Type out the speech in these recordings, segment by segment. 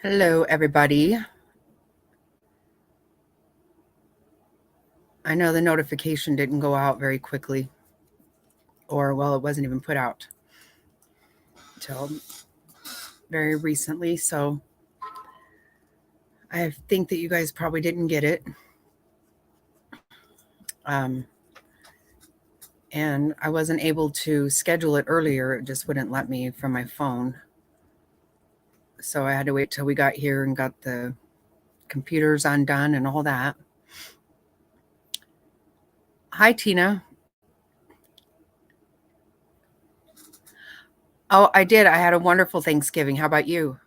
Hello, everybody. I know the notification didn't go out very quickly, or well, it wasn't even put out until very recently. So I think that you guys probably didn't get it. Um, and I wasn't able to schedule it earlier. It just wouldn't let me from my phone. So I had to wait till we got here and got the computers undone and all that. Hi, Tina. Oh, I did. I had a wonderful Thanksgiving. How about you?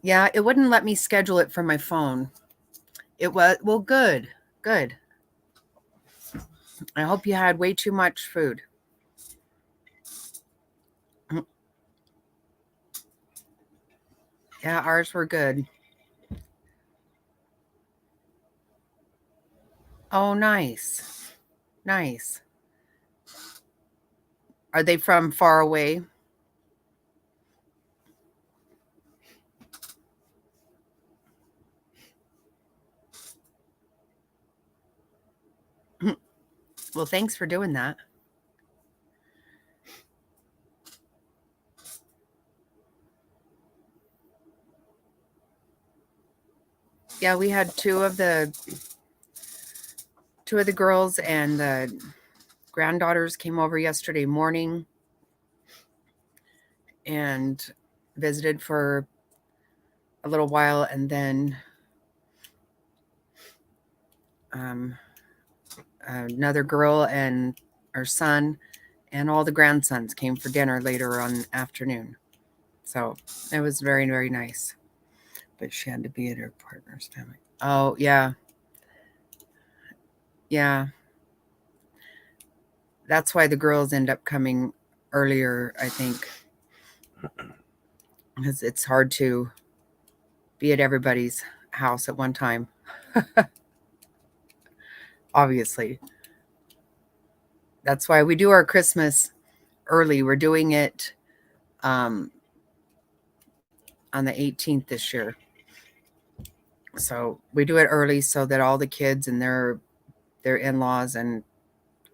Yeah, it wouldn't let me schedule it from my phone. It was, well, good, good. I hope you had way too much food. Yeah, ours were good. Oh, nice. Nice. Are they from far away? Well, thanks for doing that. Yeah, we had two of the girls and the granddaughters came over yesterday morning and visited for a little while, and then um, another girl and her son and all the grandsons came for dinner later on afternoon. So it was very, very nice. But she had to be at her partner's family. Oh, yeah. Yeah. That's why the girls end up coming earlier, I think, because it's hard to be at everybody's house at one time, obviously. That's why we do our Christmas early. We're doing it um, on the 18th this year. So we do it early so that all the kids and their in-laws and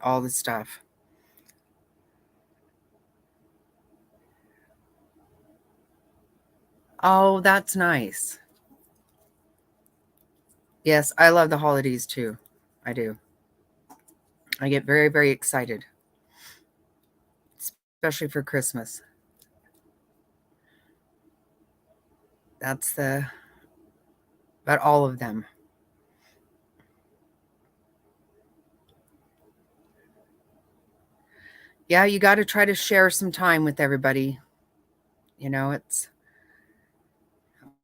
all the stuff. Oh, that's nice. Yes, I love the holidays too. I do. I get very, very excited, especially for Christmas. That's the about all of them. Yeah, you got to try to share some time with everybody. It's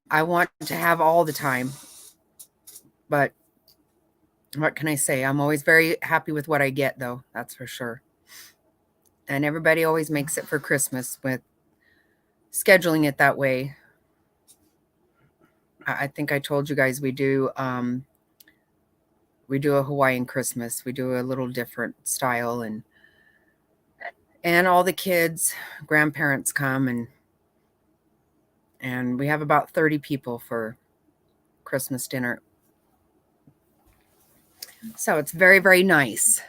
I want to have all the time, but what can I say? I'm always very happy with what I get, though. That's for sure. And everybody always makes it for Christmas with scheduling it that way. I think I told you guys we do a Hawaiian Christmas. We do a little different style, and all the kids, grandparents come, and we have about 30 people for Christmas dinner. So it's very, very nice.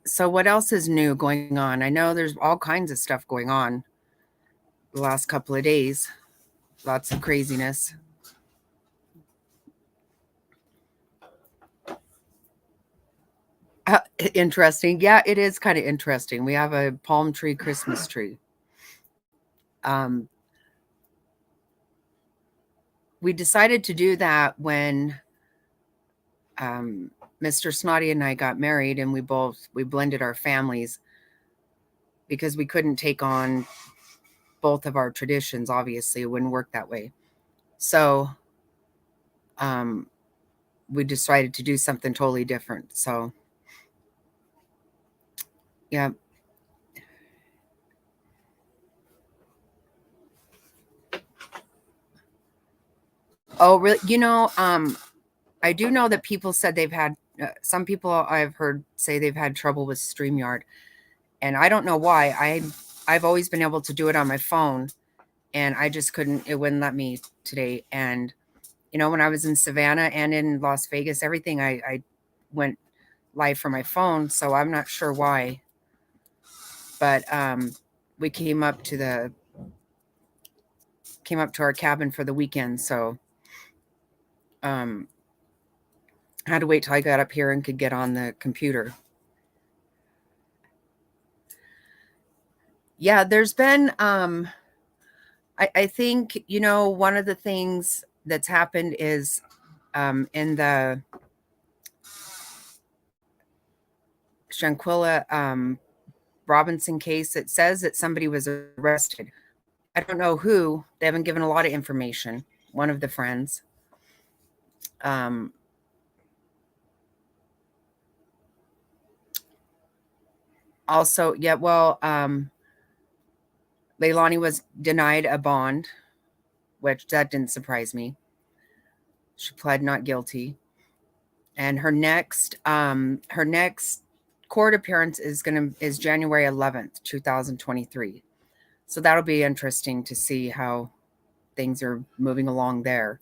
So what else is new going on? I know there's all kinds of stuff going on the last couple of days. Lots of craziness. Interesting. Yeah, it is kind of interesting. We have a palm tree Christmas tree. Um, we decided to do that when Mr. Snotty and I got married, and we blended our families because we couldn't take on both of our traditions. Obviously, it wouldn't work that way. So um, we decided to do something totally different. So yeah, Oh, really? I do know that people said they've had some people I've heard say they've had trouble with StreamYard, and I don't know why. I've always been able to do it on my phone, and I just couldn't. It wouldn't let me today. And when I was in Savannah and in Las Vegas, everything I went live from my phone, so I'm not sure why. But we came up to our cabin for the weekend, so um, I had to wait till I got up here and could get on the computer. Yeah, there's been I think one of the things that's happened is in the Shanquilla Robinson case, it says that somebody was arrested. I don't know who. They haven't given a lot of information. One of the friends. Um, Also, yeah, well, Leilani was denied a bond, which that didn't surprise me. She pled not guilty, and her next court appearance is January 11th, 2023. So that'll be interesting to see how things are moving along there.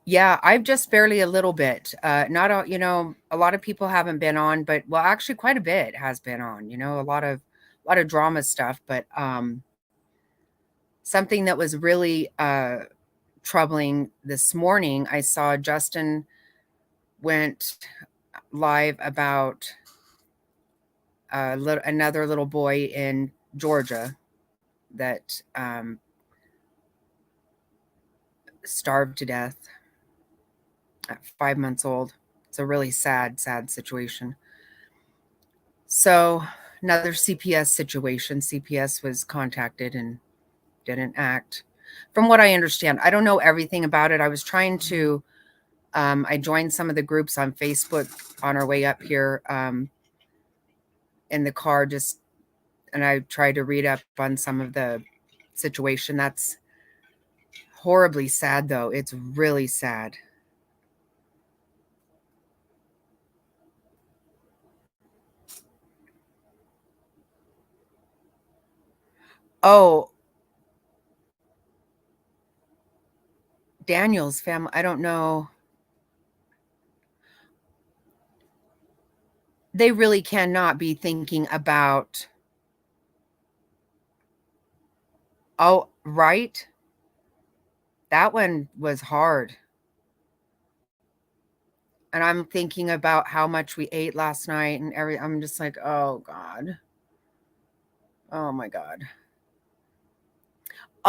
Yeah, I've just barely a little bit. Not a lot of people haven't been on, but well, actually, quite a bit has been on. A lot of drama stuff. But something that was really troubling this morning, I saw Justin went live about another little boy in Georgia that starved to death at 5 months old. It's a really sad, sad situation. So, another CPS situation. CPS was contacted and didn't act. From what I understand, I don't know everything about it. I was trying to, I joined some of the groups on Facebook on our way up here in the car, and I tried to read up on some of the situation. That's horribly sad, though. It's really sad. Oh, Daniel's family. I don't know. They really cannot be thinking about, oh, right? That one was hard. And I'm thinking about how much we ate last night and I'm just like, "Oh god. Oh my god."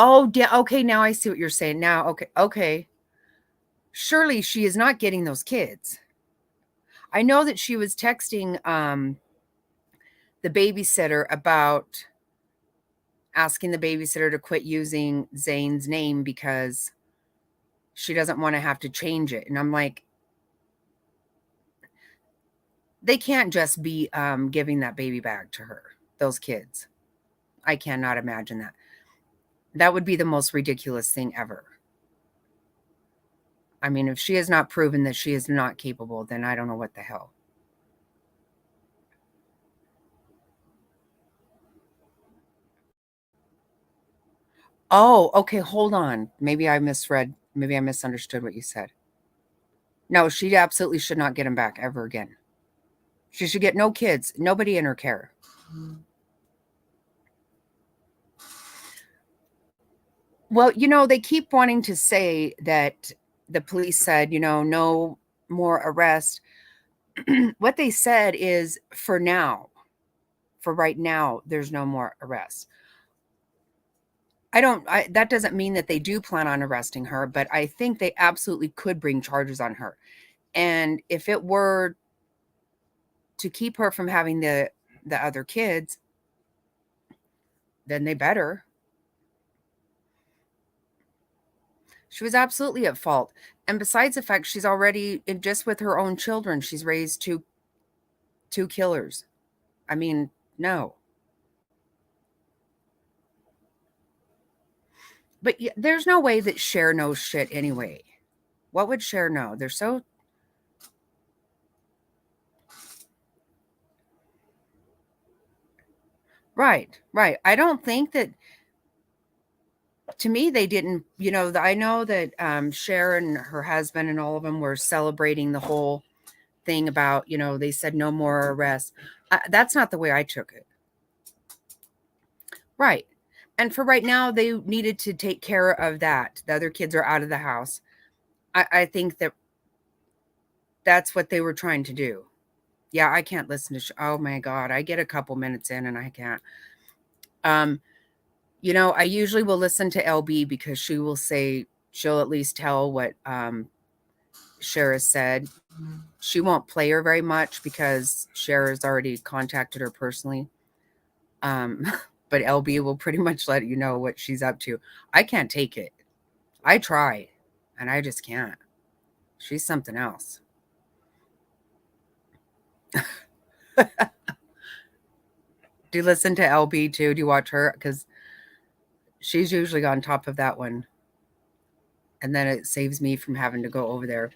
Oh, okay, now I see what you're saying. Now, okay. Okay. Surely she is not getting those kids. I know that she was texting the babysitter about asking the babysitter to quit using Zane's name because she doesn't want to have to change it. And I'm like, they can't just be giving that baby back to her, those kids. I cannot imagine that. That would be the most ridiculous thing ever. I mean, if she has not proven that she is not capable, then I don't know what the hell. Oh, okay, hold on. Maybe I misread. Maybe I misunderstood what you said. No, she absolutely should not get him back ever again. She should get no kids, nobody in her care. Well, they keep wanting to say that the police said, no more arrest. What they said is for now, for right now, there's no more arrest. That doesn't mean that they do plan on arresting her, but I think they absolutely could bring charges on her. And if it were to keep her from having the other kids, then they better. She was absolutely at fault. And besides the fact she's already just with her own children, she's raised two killers. I mean, no. But there's no way that Cher knows shit anyway. What would Cher know? They're so... Right, right. I don't think that, to me, they didn't, I know that Cher and her husband and all of them were celebrating the whole thing about, they said no more arrests. That's not the way I took it. Right. And for right now, they needed to take care of that. The other kids are out of the house. I think that that's what they were trying to do. Yeah, I can't listen to, oh my God, I get a couple minutes in and I can't. I usually will listen to LB because she'll at least tell what Cher has said. She won't play her very much because Cher has already contacted her personally. But LB will pretty much let you know what she's up to. I can't take it. I try, and I just can't. She's something else. Do you listen to LB too? Do you watch her? Because she's usually on top of that one. And then it saves me from having to go over there.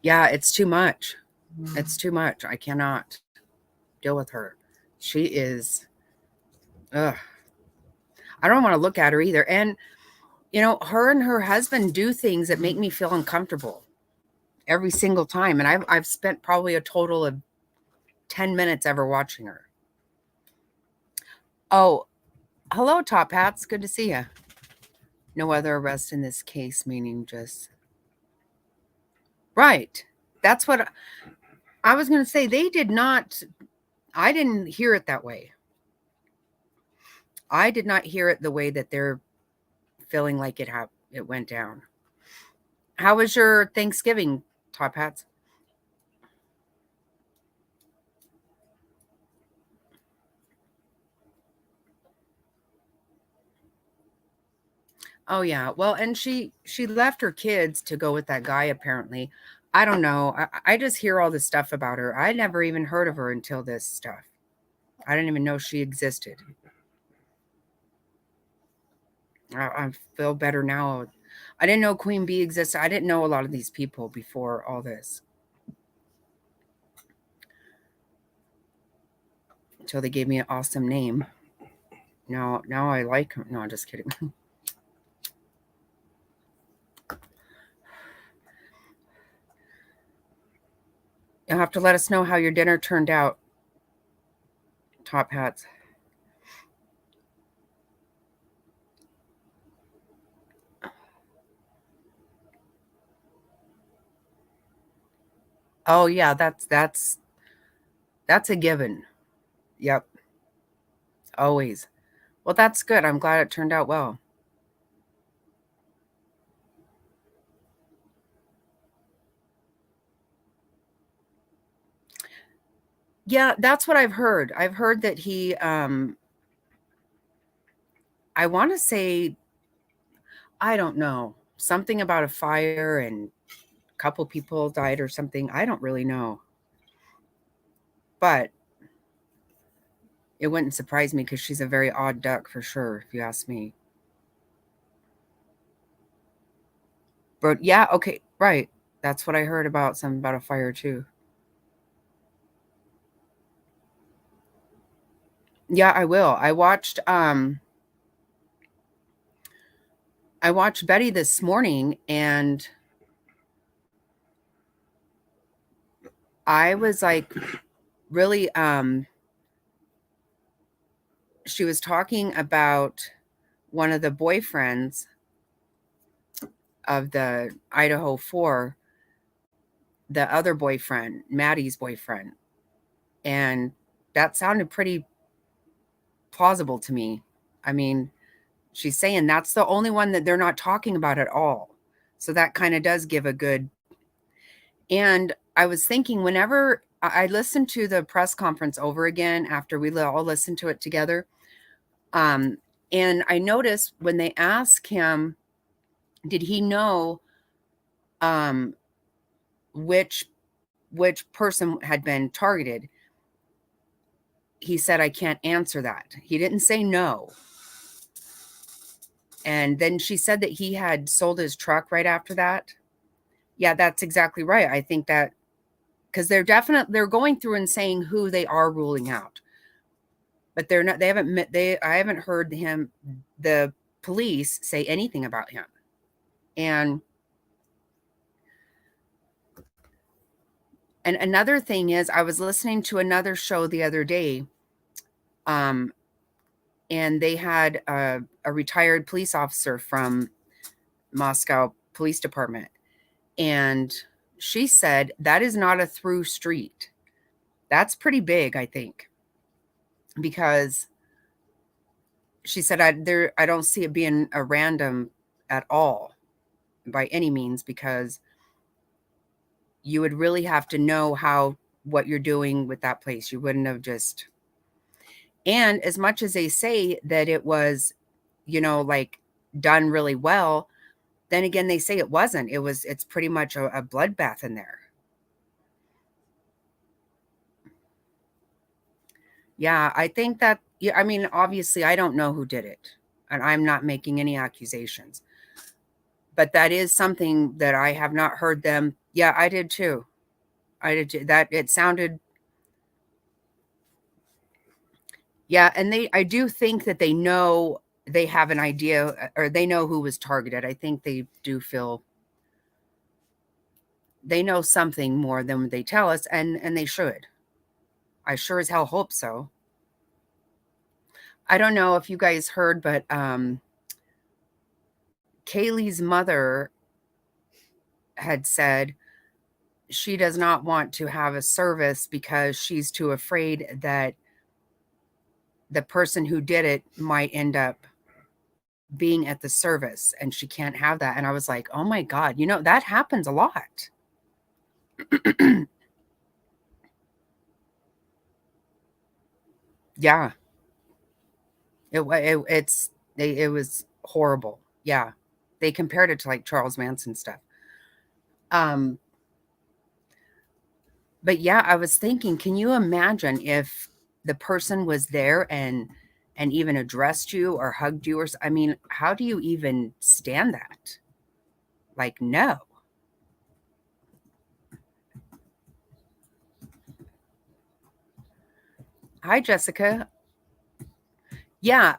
Yeah, it's too much. It's too much. I cannot deal with her. She is, ugh. I don't want to look at her either. And, her and her husband do things that make me feel uncomfortable every single time. And I've spent probably a total of 10 minutes ever watching her. Oh, hello, Top Hats. Good to see you. No other arrest in this case, meaning just... Right. That's what I was going to say. They did not... I didn't hear it that way. I did not hear it the way that they're feeling like it went down. How was your Thanksgiving, Top Hats? Oh yeah. Well, and she left her kids to go with that guy apparently. I don't know. I just hear all this stuff about her. I never even heard of her until this stuff. I didn't even know she existed. I feel better now. I didn't know Queen Bee existed. I didn't know a lot of these people before all this. Until they gave me an awesome name. Now I like her. No, I'm just kidding. You'll have to let us know how your dinner turned out, Top Hats. Oh yeah, that's a given. Yep. Always. Well, that's good. I'm glad it turned out well. Yeah, that's what I've heard. I've heard that he I want to say, I don't know, something about a fire and a couple people died or something. I don't really know. But it wouldn't surprise me because she's a very odd duck for sure, if you ask me. But yeah, okay, right. That's what I heard about, something about a fire too. Yeah, I will. I watched Betty this morning and I was like really she was talking about one of the boyfriends of the Idaho 4, the other boyfriend, Maddie's boyfriend. And that sounded pretty plausible to me. I mean, she's saying that's the only one that they're not talking about at all. So that kind of does give a good... And I was thinking, whenever I listened to the press conference over again after we all listened to it together, and I noticed when they asked him, did he know which which person had been targeted, he said, I can't answer that. He didn't say no. And then she said that he had sold his truck right after that. Yeah, that's exactly right. I think that because they're going through and saying who they are ruling out, but I haven't heard the police say anything about him. And another thing is, I was listening to another show the other day, and they had a retired police officer from Moscow Police Department, and she said that is not a through street. That's pretty big, I think, because she said I don't see it being a random at all by any means, because you would really have to know what you're doing with that place. You wouldn't have just. And as much as they say that it was, like done really well, then again, they say it wasn't. It's pretty much a bloodbath in there. Yeah, I think that, yeah, I mean, obviously, I don't know who did it, and I'm not making any accusations. But that is something that I have not heard them. Yeah, I did too. I did too. That it sounded. Yeah, and I do think that they have an idea, or they know who was targeted. I think they do feel they know something more than they tell us, and they should. I sure as hell hope so. I don't know if you guys heard, but Kaylee's mother had said she does not want to have a service because she's too afraid that the person who did it might end up being at the service, and she can't have that. And I was like, oh my God, that happens a lot. Yeah. It was horrible. Yeah. They compared it to like Charles Manson stuff. Um, but yeah, I was thinking, can you imagine if the person was there and even addressed you or hugged you, I mean, how do you even stand that? Like, no. Hi, Jessica. Yeah,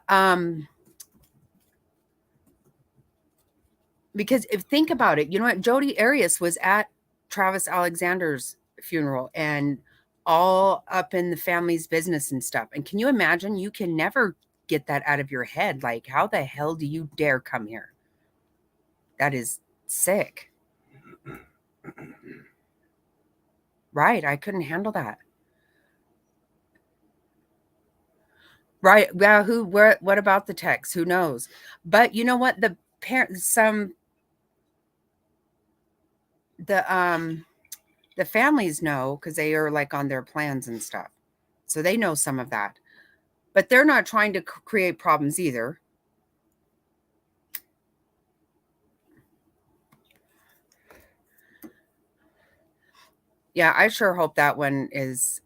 because if think about it, you know what? Jodi Arias was at Travis Alexander's funeral and all up in the family's business and stuff. And can you imagine? You can never get that out of your head. Like, how the hell do you dare come here? That is sick. Right. I couldn't handle that. Right. Yeah. What about the text? Who knows? But you know what? The the families know because they are like on their plans and stuff. So they know some of that. But they're not trying to create problems either. Yeah, I sure hope that one is.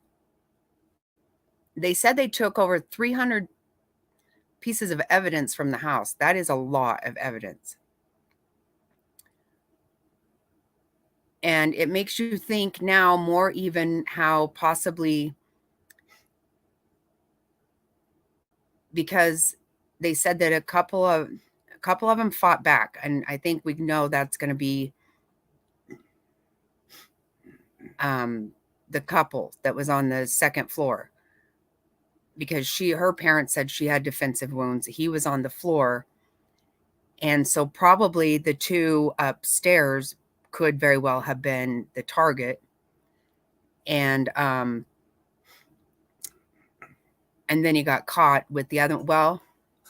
They said they took over 300 pieces of evidence from the house. That is a lot of evidence. And it makes you think now more even how possibly, because they said that a couple of them fought back, and I think we know that's going to be the couple that was on the second floor, because her parents said she had defensive wounds. He was on the floor, and so probably the two upstairs could very well have been the target. And then he got caught with the other. Well,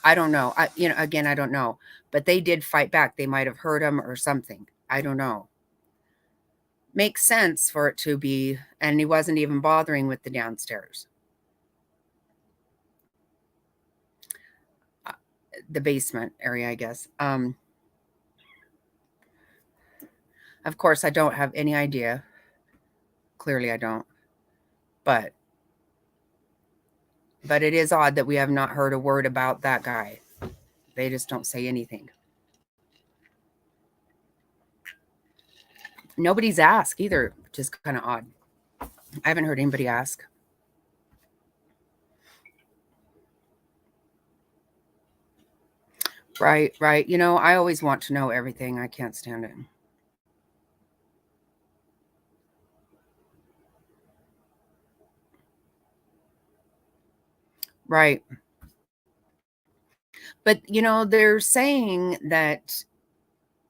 I don't know. Again, I don't know. But they did fight back. They might have hurt him or something. I don't know. Makes sense for it to be, and he wasn't even bothering with the downstairs. The basement area, I guess. Of course, I don't have any idea. Clearly I don't. But it is odd that we have not heard a word about that guy. They just don't say anything. Nobody's asked either, which is kind of odd. I haven't heard anybody ask. Right, right. You know, I always want to know everything. I can't stand it. Right. But you know, they're saying that,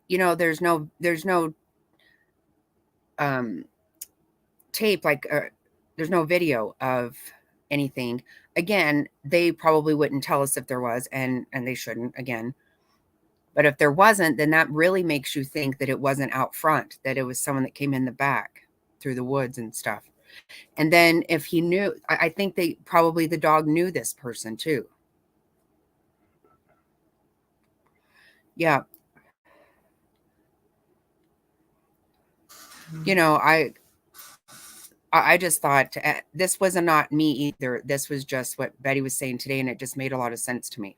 you know, there's no um tape, like there's no video of anything. Again, they probably wouldn't tell us if there was, and they shouldn't, again. But if there wasn't, then that really makes you think that it wasn't out front, that it was someone that came in the back through the woods and stuff. And then if he knew, I think they probably, the dog knew this person too. Yeah. You know, I just thought this was not me either. This was just what Betty was saying today, and it just made a lot of sense to me.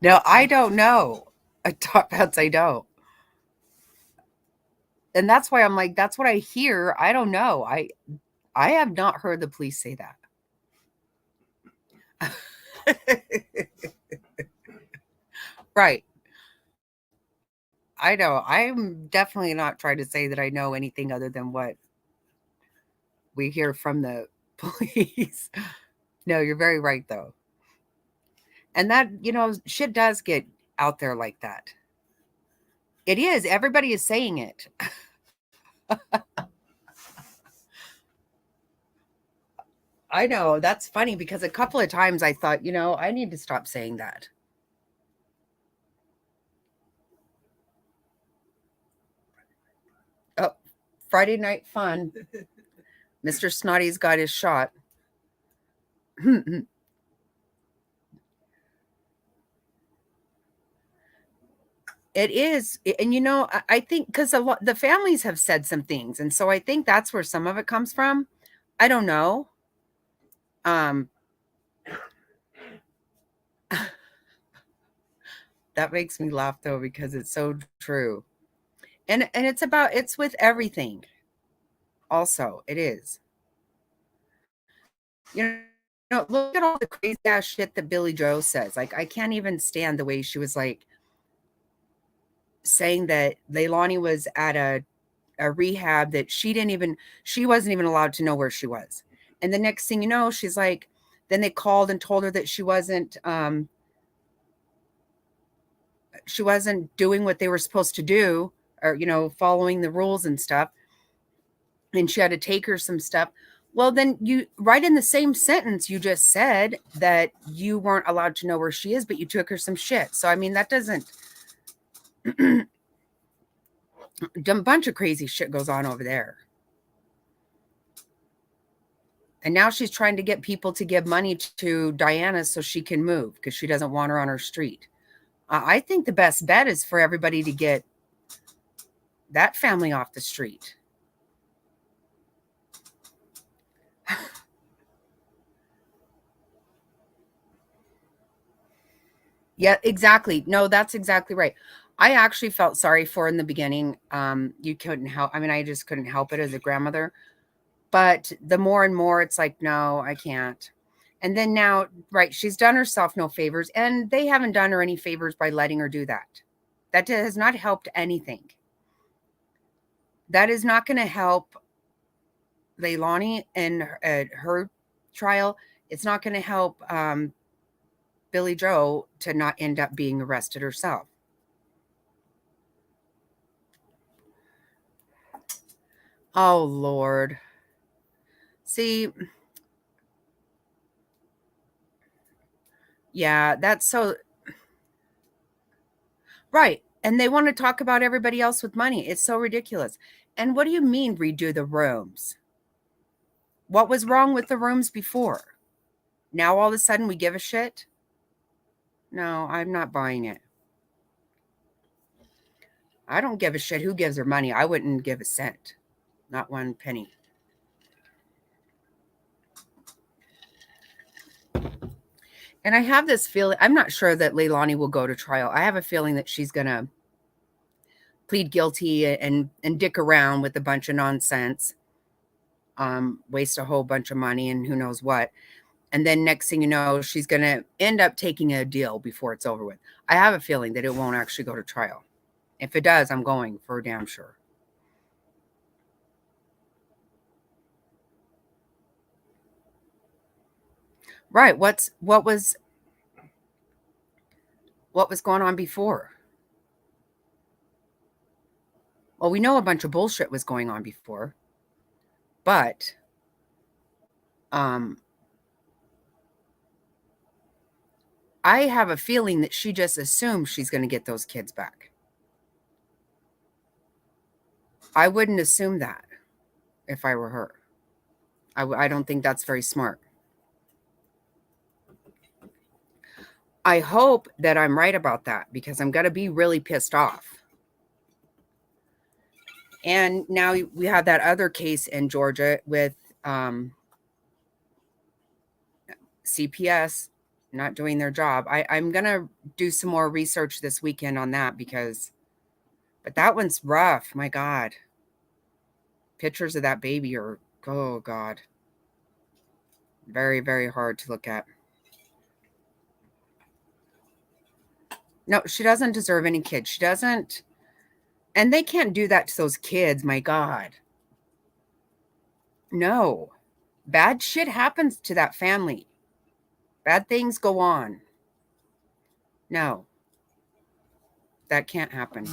No, I don't know. I talk pets, I don't. And that's why I'm like, that's what I hear. I don't know. I have not heard the police say that. Right. I know. I'm definitely not trying to say that I know anything other than what we hear from the police. No, you're very right though. And that, you know, shit does get out there like that. It is. Everybody is saying it. I know. That's funny because a couple of times I thought, you know, I need to stop saying that. Oh, Friday night fun. Mr. Snotty's got his shot. It is, and you know, I think because a lot the families have said some things, and so I think that's where some of it comes from. I don't know. Um, that makes me laugh though because it's so true, and it's with everything. Also, it is. You know, look at all the crazy ass shit that Billy Joe says. Like, I can't even stand the way she was like saying that Leilani was at a rehab that she wasn't even allowed to know where she was. And the next thing you know, she's like, then they called and told her that she wasn't doing what they were supposed to do, or, you know, following the rules and stuff. And she had to take her some stuff. Well, then you, right in the same sentence, you just said that you weren't allowed to know where she is, but you took her some shit. So, I mean, that doesn't, a bunch of crazy shit goes on over there. And now she's trying to get people to give money to Diana so she can move because she doesn't want her on her street. I think the best bet is for everybody to get that family off the street. Yeah, exactly. No, that's exactly right. I actually felt sorry for her in the beginning. You couldn't help. I mean, I just couldn't help it as a grandmother. But the more and more, it's like, no, I can't. And then now, right, she's done herself no favors, and they haven't done her any favors by letting her do that. That has not helped anything. That is not going to help Leilani and her trial. It's not going to help Billy Joe to not end up being arrested herself. Oh, Lord. See, yeah, that's so right. And they want to talk about everybody else with money. It's so ridiculous. And what do you mean redo the rooms? What was wrong with the rooms before? Now all of a sudden we give a shit? No, I'm not buying it. I don't give a shit who gives her money. I wouldn't give a cent. Not one penny. And I have this feeling, I'm not sure that Leilani will go to trial. I have a feeling that she's going to plead guilty and dick around with a bunch of nonsense, waste a whole bunch of money and who knows what. And then next thing you know, she's going to end up taking a deal before it's over with. I have a feeling that it won't actually go to trial. If it does, I'm going for damn sure. Right. What was going on before? Well, we know a bunch of bullshit was going on before, but I have a feeling that she just assumes she's going to get those kids back. I wouldn't assume that if I were her. I don't think that's very smart. I hope that I'm right about that because I'm going to be really pissed off. And now we have that other case in Georgia with CPS not doing their job. I'm going to do some more research this weekend on that but that one's rough. My God. Pictures of that baby are, oh God. Very, very hard to look at. No, she doesn't deserve any kids. She doesn't. And they can't do that to those kids. My God. No. Bad shit happens to that family. Bad things go on. No. That can't happen.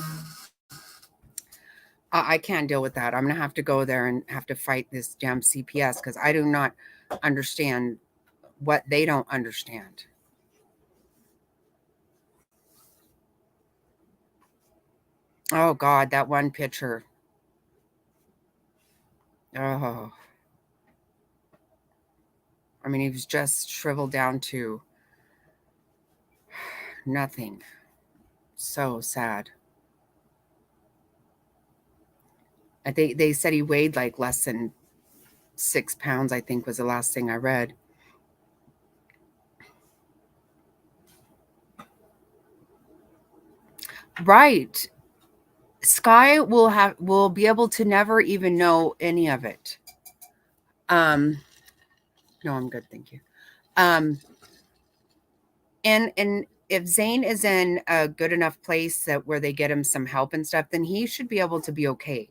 I can't deal with that. I'm going to have to go there and have to fight this damn CPS because I do not understand what they don't understand. Oh, God, that one picture. Oh. I mean, he was just shriveled down to nothing. So sad. I think they said he weighed like less than 6 pounds, I think was the last thing I read. Right. Sky will be able to never even know any of it. No, I'm good, thank you. And if Zane is in a good enough place that where they get him some help and stuff, then he should be able to be okay.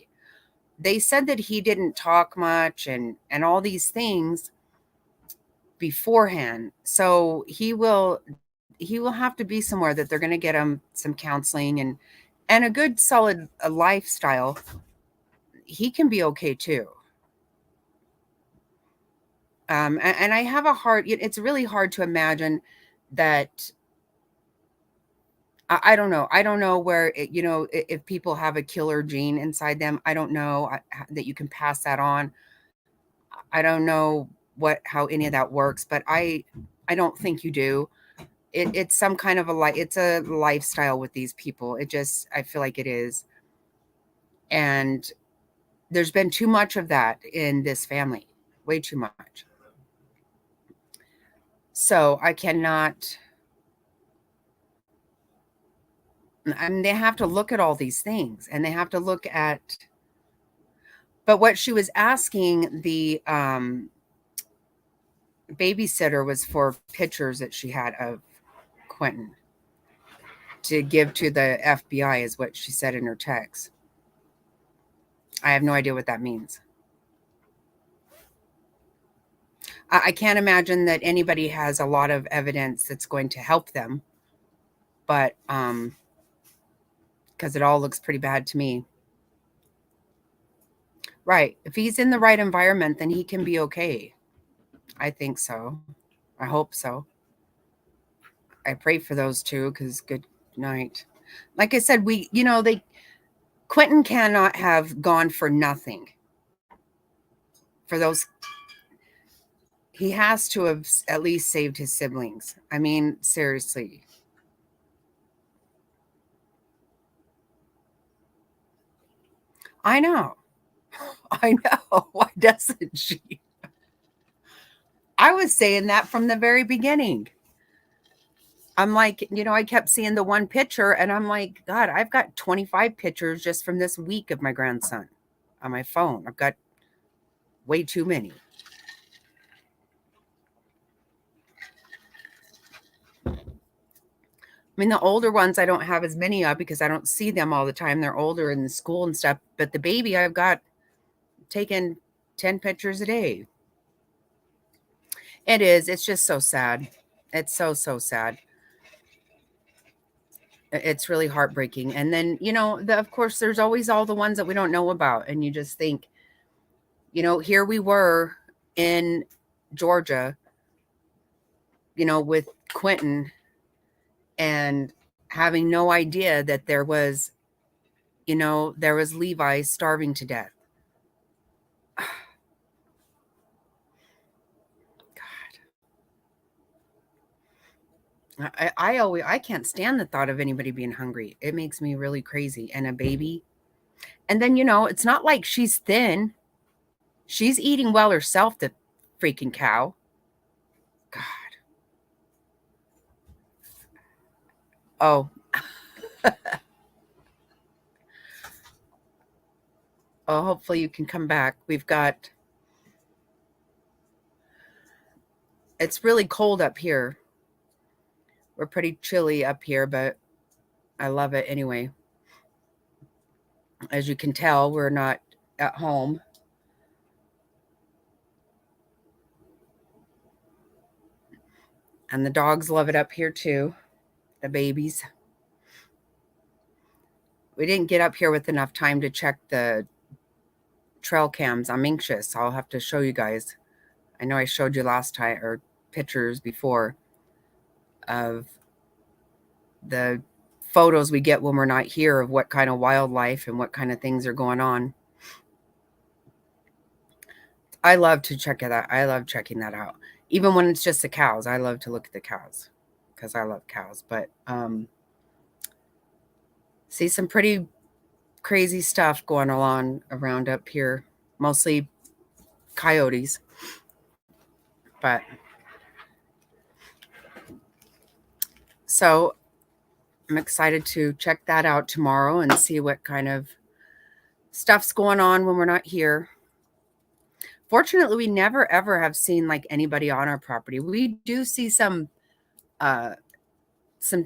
They said that he didn't talk much and all these things beforehand. So he will have to be somewhere that they're going to get him some counseling and a good solid lifestyle. He can be okay too. And I have a hard, it's really hard to imagine that. I don't know. I don't know where, if people have a killer gene inside them. I don't know that you can pass that on. I don't know how any of that works, but I don't think you do. It's some kind of it's a lifestyle with these people. I feel like it is. And there's been too much of that in this family, way too much. So I cannot, and they have to look at all these things and they have to look at, but what she was asking the babysitter was for pictures that she had of Quentin to give to the FBI is what she said in her text. I have no idea what that means. I can't imagine that anybody has a lot of evidence that's going to help them, but because it all looks pretty bad to me. Right. If he's in the right environment, then he can be okay. I think so. I hope so. I pray for those two because good night. Like I said, Quentin cannot have gone for nothing. For those, He has to have at least saved his siblings. I mean, seriously. I know. I know. Why doesn't she? I was saying that from the very beginning. I'm like, I kept seeing the one picture and I'm like, God, I've got 25 pictures just from this week of my grandson on my phone. I've got way too many. I mean, the older ones I don't have as many of because I don't see them all the time. They're older in the school and stuff. But the baby, I've got taken 10 pictures a day. It is. It's just so sad. It's so, so sad. It's really heartbreaking. And then, of course, there's always all the ones that we don't know about. And you just think, here we were in Georgia, with Quentin and having no idea that there was Levi starving to death. God. I can't stand the thought of anybody being hungry. It makes me really crazy. And a baby. And then, it's not like she's thin. She's eating well herself, the freaking cow. God. Oh. Oh, hopefully you can come back. It's really cold up here. We're pretty chilly up here, but I love it anyway. As you can tell, we're not at home. And the dogs love it up here too. The babies. We didn't get up here with enough time to check the trail cams. I'm anxious. I'll have to show you guys. I know I showed you last time or pictures before of the photos we get when we're not here of what kind of wildlife and what kind of things are going on. I love to check it out. I love checking that out. Even when it's just the cows, I love to look at the cows because I love cows. But see some pretty crazy stuff going on around up here, mostly coyotes. But so I'm excited to check that out tomorrow and see what kind of stuff's going on when we're not here. Fortunately, we never ever have seen like anybody on our property. We do see some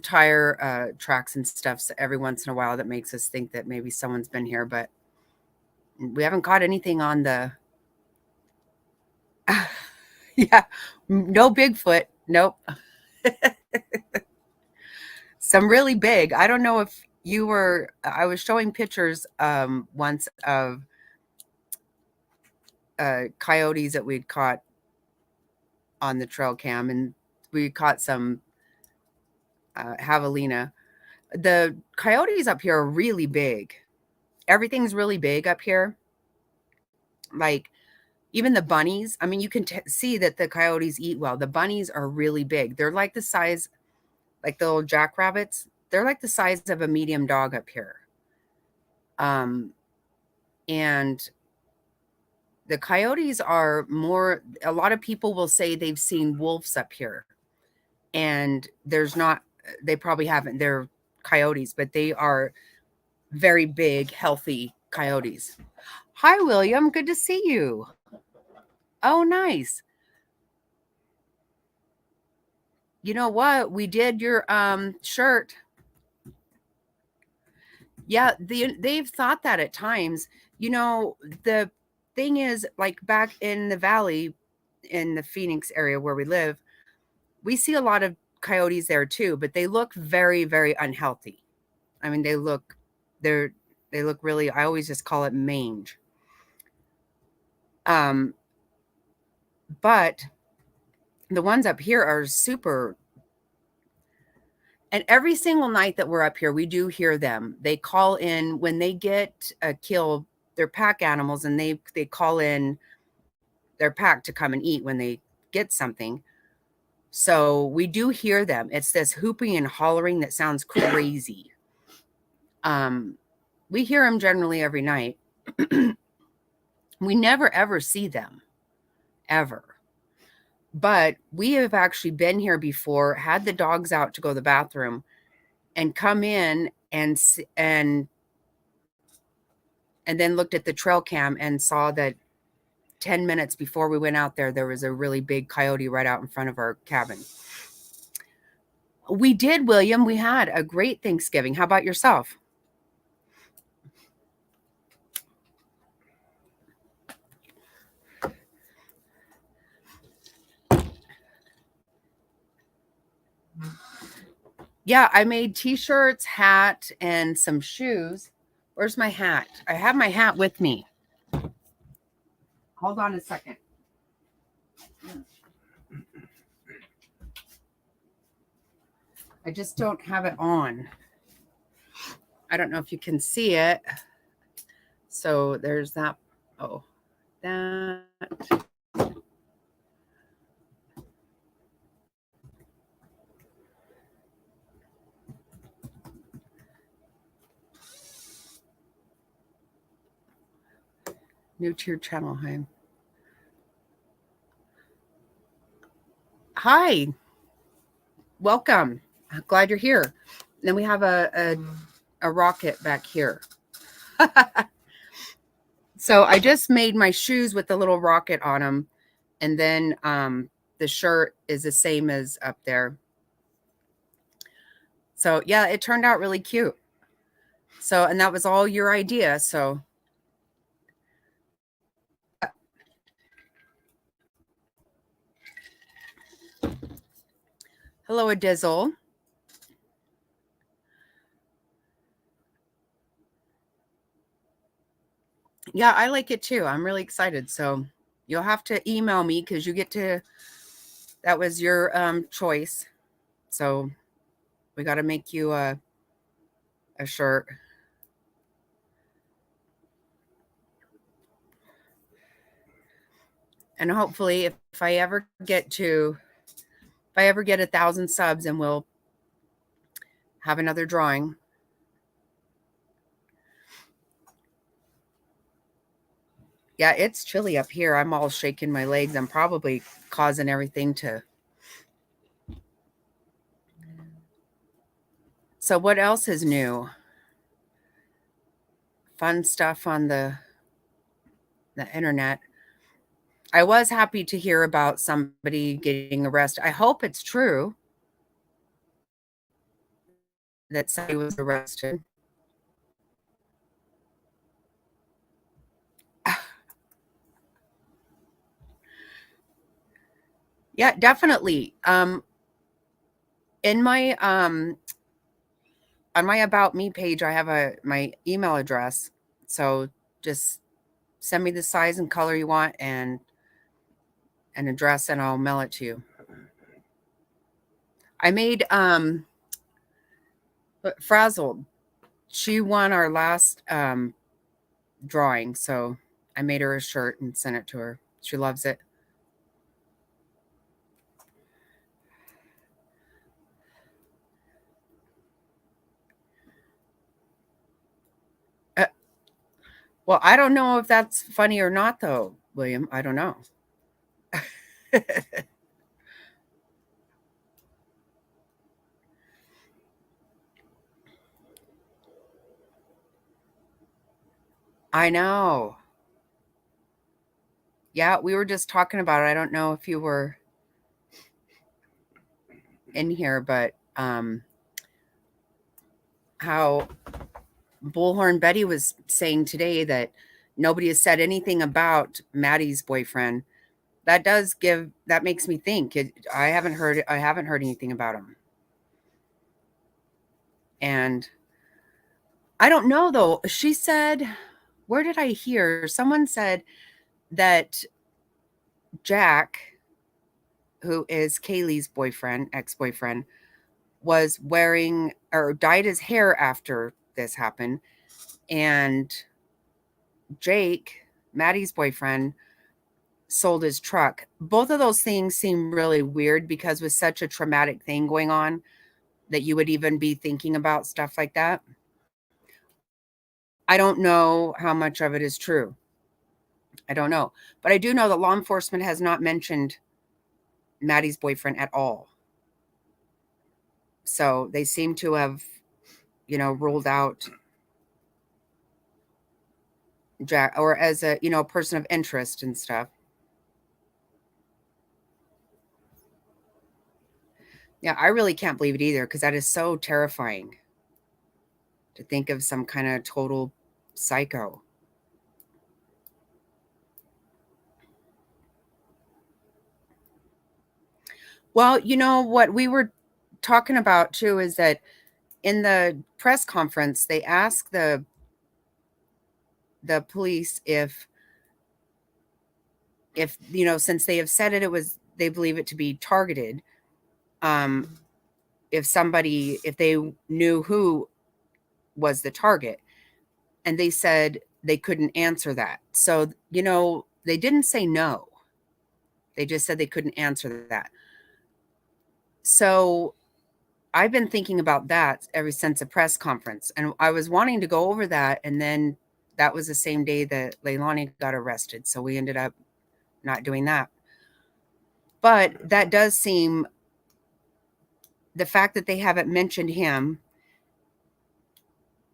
tire tracks and stuff every once in a while that makes us think that maybe someone's been here, but we haven't caught anything on the yeah, no Bigfoot. Nope. Some really big. I don't know if I was showing pictures once of coyotes that we'd caught on the trail cam, and we caught some javelina. The coyotes up here are really big. Everything's really big up here. Like even the bunnies. I mean, you can see that the coyotes eat well. The bunnies are really big. They're like the size, like the little jackrabbits. They're like the size of a medium dog up here. And the coyotes are more, a lot of people will say they've seen wolves up here. And they probably haven't. They're coyotes, but they are very big, healthy coyotes. Hi, William. Good to see you. Oh, nice. You know what? We did your shirt. Yeah, they've thought that at times. The thing is, like back in the valley, in the Phoenix area where we live, we see a lot of coyotes there too, but they look very, very unhealthy. I mean, they look really, I always just call it mange. But the ones up here are super. And every single night that we're up here, we do hear them. They call in when they get a kill. They're pack animals, and they call in their pack to come and eat when they get something. So we do hear them. It's this hooping and hollering that sounds crazy. We hear them generally every night. We never ever see them, ever. But we have actually been here before, had the dogs out to go to the bathroom, and come in and then looked at the trail cam and saw that 10 minutes before we went out there was a really big coyote right out in front of our cabin. We did, William. We had a great Thanksgiving. How about yourself? Yeah, I made t-shirts, hat, and some shoes. Where's my hat? I have my hat with me. Hold on a second. I just don't have it on. I don't know if you can see it. So there's that. Oh, that. New to your channel, hi. Hi. Welcome. I'm glad you're here. Then we have a rocket back here. So I just made my shoes with the little rocket on them. And then the shirt is the same as up there. So yeah, it turned out really cute. So, and that was all your idea. So hello, Adizzle. Yeah, I like it too. I'm really excited. So you'll have to email me because you get to, that was your choice. So we got to make you a shirt. And hopefully if I ever get 1,000 subs, and we'll have another drawing. Yeah, it's chilly up here. I'm all shaking my legs. I'm probably causing everything to. So what else is new? Fun stuff on the internet. I was happy to hear about somebody getting arrested. I hope it's true that somebody was arrested. Yeah, definitely. In my on my About Me page, I have my email address. So just send me the size and color you want and an address, and I'll mail it to you. I made Frazzled. She won our last drawing, so I made her a shirt and sent it to her. She loves it. Well, I don't know if that's funny or not, though, William. I don't know. I know. Yeah, we were just talking about it. I don't know if you were in here, but how Bullhorn Betty was saying today that nobody has said anything about Maddie's boyfriend. That makes me think. I haven't heard anything about him. And I don't know, though. She said, where did I hear? Someone said that Jack, who is Kaylee's ex-boyfriend, was wearing or dyed his hair after this happened. And Jake, Maddie's boyfriend, sold his truck. Both of those things seem really weird because with such a traumatic thing going on that you would even be thinking about stuff like that. I don't know how much of it is true. I don't know. But I do know that law enforcement has not mentioned Maddie's boyfriend at all. So they seem to have, ruled out Jack, or as a, person of interest and stuff. Yeah, I really can't believe it either because that is so terrifying to think of some kind of total psycho. Well, what we were talking about too is that in the press conference, they asked the police if since they have said they believe it to be targeted, if they knew who was the target, and they said they couldn't answer that. So, they didn't say no. They just said they couldn't answer that. So I've been thinking about that ever since the press conference, and I was wanting to go over that, and then that was the same day that Leilani got arrested, so we ended up not doing that. But that does seem, the fact that they haven't mentioned him,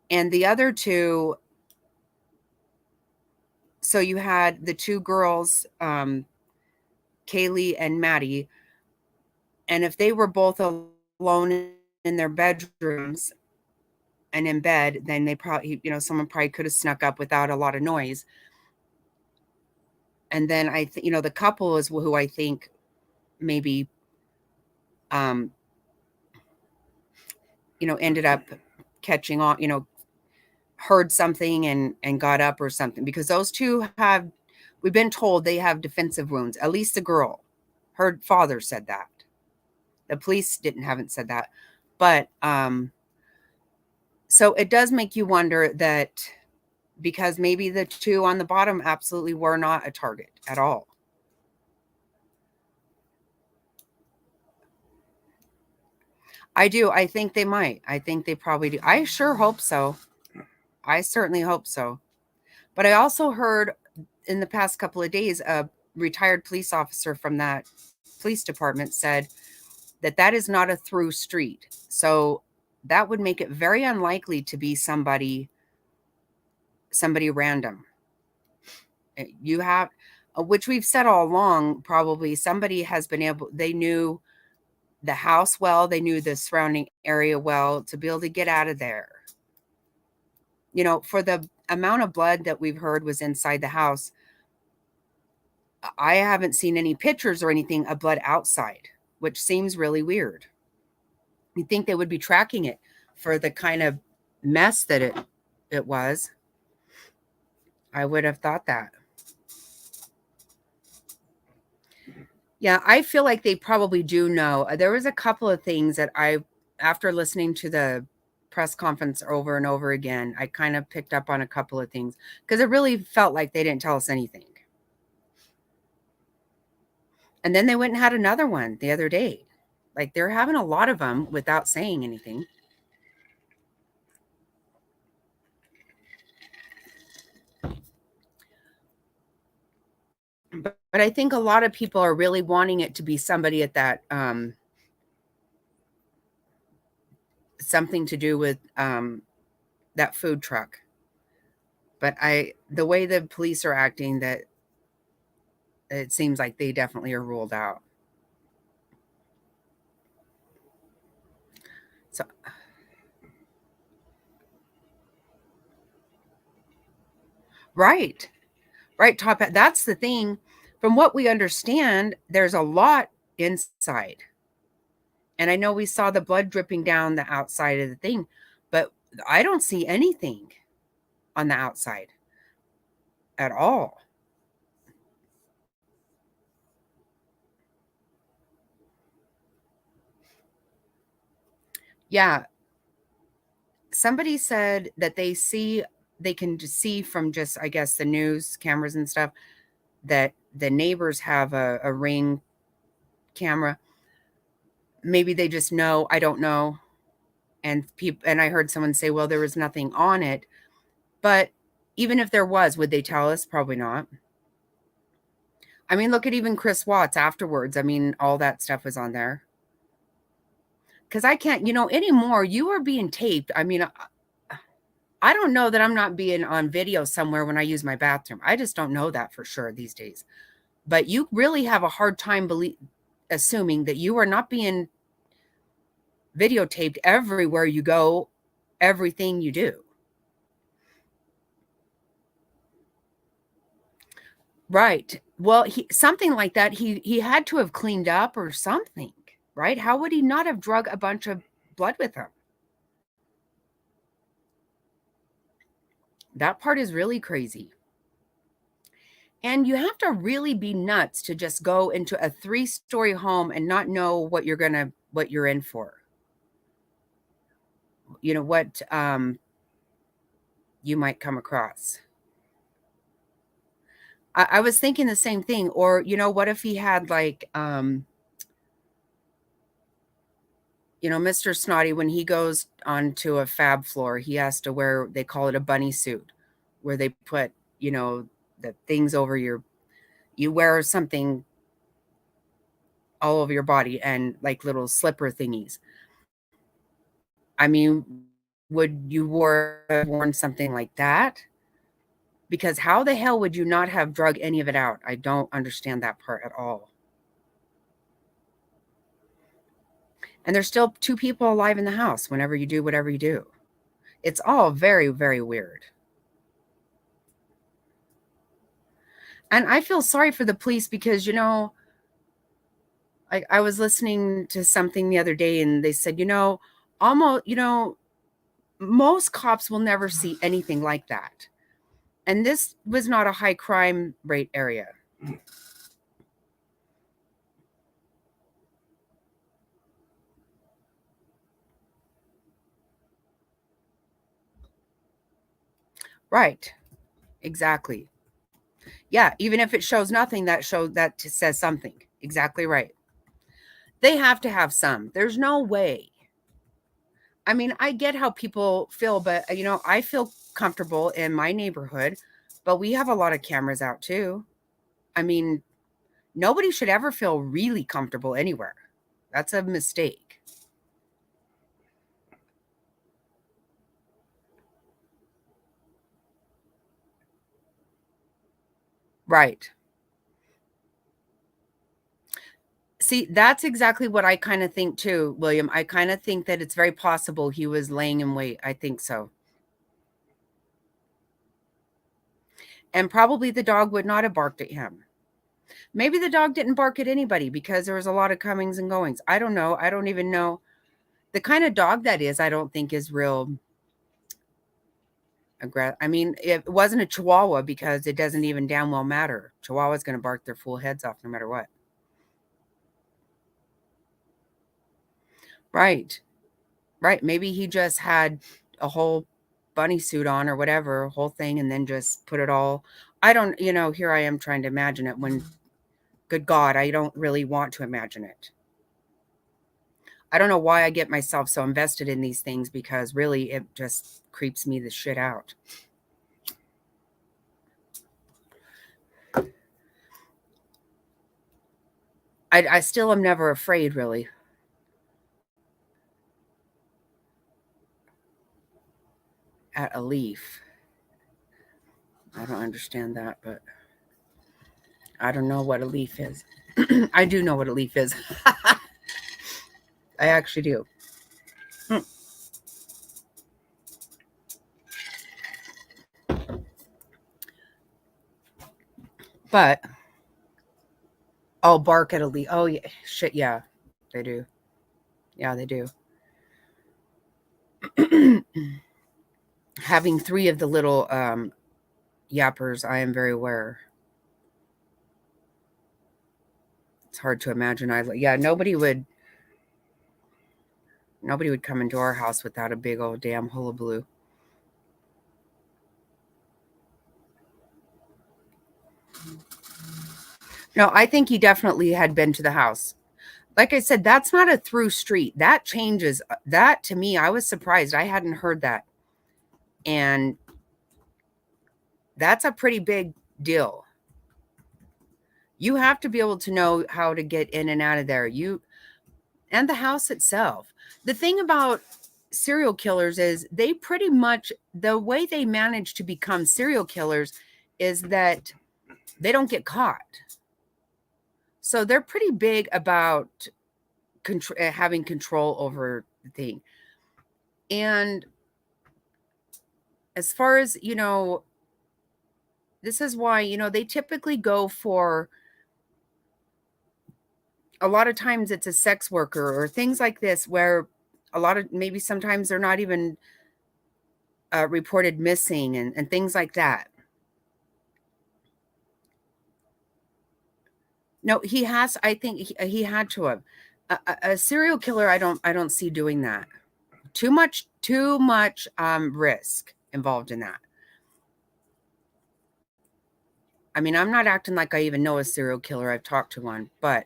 and the other two, so you had the two girls, Kaylee and Maddie, and if they were both alone in their bedrooms and in bed, then they probably, someone probably could have snuck up without a lot of noise. And then the couple is who I think maybe, ended up catching on, heard something and got up or something, because those two we've been told they have defensive wounds. At least the girl, her father said that. The police haven't said that, but so it does make you wonder that, because maybe the two on the bottom absolutely were not a target at all. I do. I think they might. I think they probably do. I sure hope so. I certainly hope so. But I also heard in the past couple of days, a retired police officer from that police department said that is not a through street. So that would make it very unlikely to be somebody random. You have, which we've said all along, probably somebody has been they knew the house well, they knew the surrounding area well, to be able to get out of there. For the amount of blood that we've heard was inside the house, I haven't seen any pictures or anything of blood outside, which seems really weird. You'd think they would be tracking it for the kind of mess that it was. I would have thought that. Yeah, I feel like they probably do know. There was a couple of things that after listening to the press conference over and over again, I kind of picked up on a couple of things, because it really felt like they didn't tell us anything. And then they went and had another one the other day. Like, they're having a lot of them without saying anything. But I think a lot of people are really wanting it to be somebody at that, something to do with that food truck. But the way the police are acting, that it seems like they definitely are ruled out. So, right, top. That's the thing. From what we understand, there's a lot inside. And I know we saw the blood dripping down the outside of the thing, but I don't see anything on the outside at all. Yeah. Somebody said that they can just see from just, I guess, the news cameras and stuff, that the neighbors have a Ring camera. Maybe they just know, I don't know. And I heard someone say, well, there was nothing on it. But even if there was, would they tell us? Probably not. I mean, look at even Chris Watts afterwards. I mean, all that stuff was on there. Because I can't, anymore, you are being taped. I mean, I don't know that I'm not being on video somewhere when I use my bathroom. I just don't know that for sure these days. But you really have a hard time assuming that you are not being videotaped everywhere you go, everything you do. Right. Well, something like that, he had to have cleaned up or something, right? How would he not have drug a bunch of blood with him? That part is really crazy. And you have to really be nuts to just go into a 3-story home and not know what you're in for. What you might come across. I was thinking the same thing. Or, what if he had like, Mr. Snotty, when he goes onto a fab floor, he has to wear, they call it a bunny suit, where they put, the things over you wear something all over your body and like little slipper thingies. I mean, would you worn something like that? Because how the hell would you not have drug any of it out? I don't understand that part at all. And there's still 2 people alive in the house whenever you do whatever you do. It's all very, very weird. And I feel sorry for the police because, I was listening to something the other day and they said, almost, most cops will never see anything like that. And this was not a high crime rate area. Right. Exactly. Yeah, even if it shows nothing, that says something. Exactly right. They have to have some. There's no way. I mean, I get how people feel, but I feel comfortable in my neighborhood, but we have a lot of cameras out too. I mean, nobody should ever feel really comfortable anywhere. That's a mistake. Right. See, that's exactly what I kind of think too, William. I kind of think that it's very possible he was laying in wait. I think so. And probably the dog would not have barked at him. Maybe the dog didn't bark at anybody because there was a lot of comings and goings. I don't know. I don't even know. The kind of dog that is, I don't think is real aggressive. I mean, it wasn't a Chihuahua because it doesn't even damn well matter. Chihuahua's going to bark their full heads off no matter what. Right. Right. Maybe he just had a whole bunny suit on or whatever, whole thing, and then just put it all. I don't, here I am trying to imagine it when, good God, I don't really want to imagine it. I don't know why I get myself so invested in these things because really it just creeps me the shit out. I still am never afraid, really. At a leaf. I don't understand that, but I don't know what a leaf is. I do know what a leaf is. I actually do. But I'll bark at a leaf. Oh, yeah. Shit, yeah. They do. Yeah, they do. Having 3 of the little yappers, I am very aware. It's hard to imagine. Nobody would come into our house without a big old damn hullabaloo. No, I think he definitely had been to the house. Like I said, that's not a through street. That changes. That to me, I was surprised. I hadn't heard that. And that's a pretty big deal. You have to be able to know how to get in and out of there. And the house itself. The thing about serial killers is they pretty much, the way they manage to become serial killers is that they don't get caught. So they're pretty big about having control over the thing. And as far as, this is why, they typically go for, a lot of times it's a sex worker or things like this, where maybe sometimes they're not even reported missing and things like that. No, he has. I think he had to have. A serial killer, I don't see doing that. Too much risk involved in that. I mean, I'm not acting like I even know a serial killer. I've talked to one, but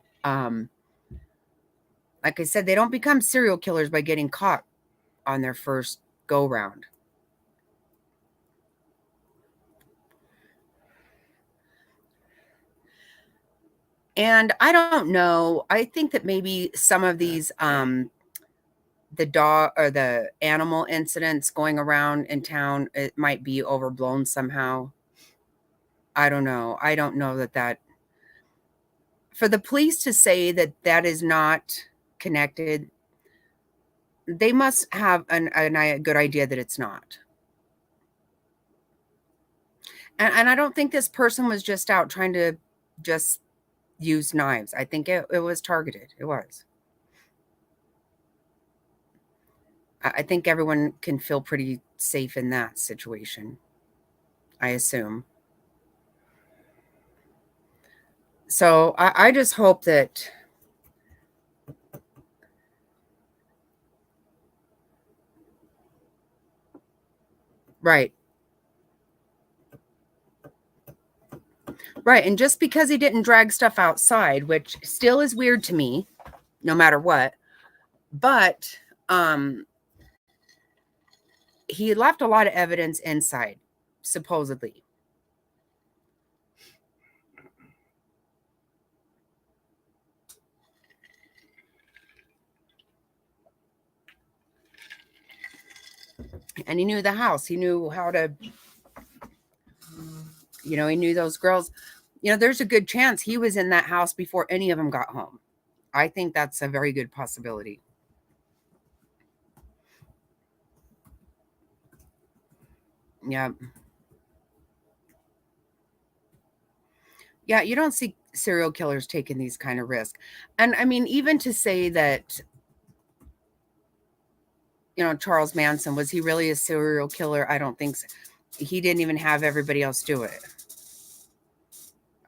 like I said, they don't become serial killers by getting caught on their first go round. And I don't know. I think that maybe some of these the dog or the animal incidents going around in town, it might be overblown somehow. I don't know. I don't know that for the police to say that is not connected, they must have a good idea that it's not. And I don't think this person was just out trying to just use knives. I think it was targeted. It was. I think everyone can feel pretty safe in that situation, I assume. So I just hope that right. Right. And just because he didn't drag stuff outside, which still is weird to me, no matter what, but he left a lot of evidence inside, supposedly. And he knew the house. He knew how to, he knew those girls. There's a good chance he was in that house before any of them got home. I think that's a very good possibility. Yeah. Yeah, you don't see serial killers taking these kind of risks. And I mean, even to say that, Charles Manson, was he really a serial killer? I don't think so. He didn't even have everybody else do it.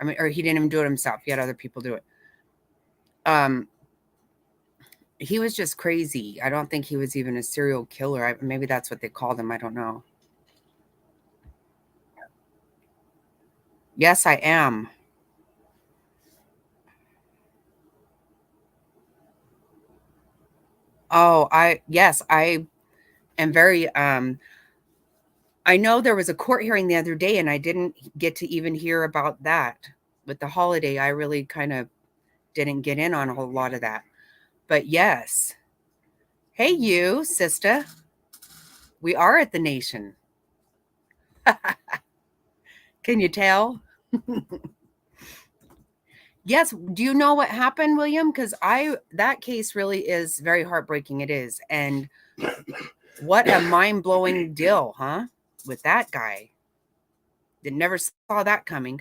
I mean, or he didn't even do it himself. He had other people do it. He was just crazy. I don't think he was even a serial killer. Maybe that's what they called him. I don't know. Yes, I am. Oh, yes, I am very, I know there was a court hearing the other day and I didn't get to even hear about that. With the holiday, I really kind of didn't get in on a whole lot of that. But yes. Hey, you, sister. We are at the nation. Can you tell? Yes. Do you know what happened, William? Because that case really is very heartbreaking. It is. And what a mind-blowing deal, huh? With that guy. That never saw that coming.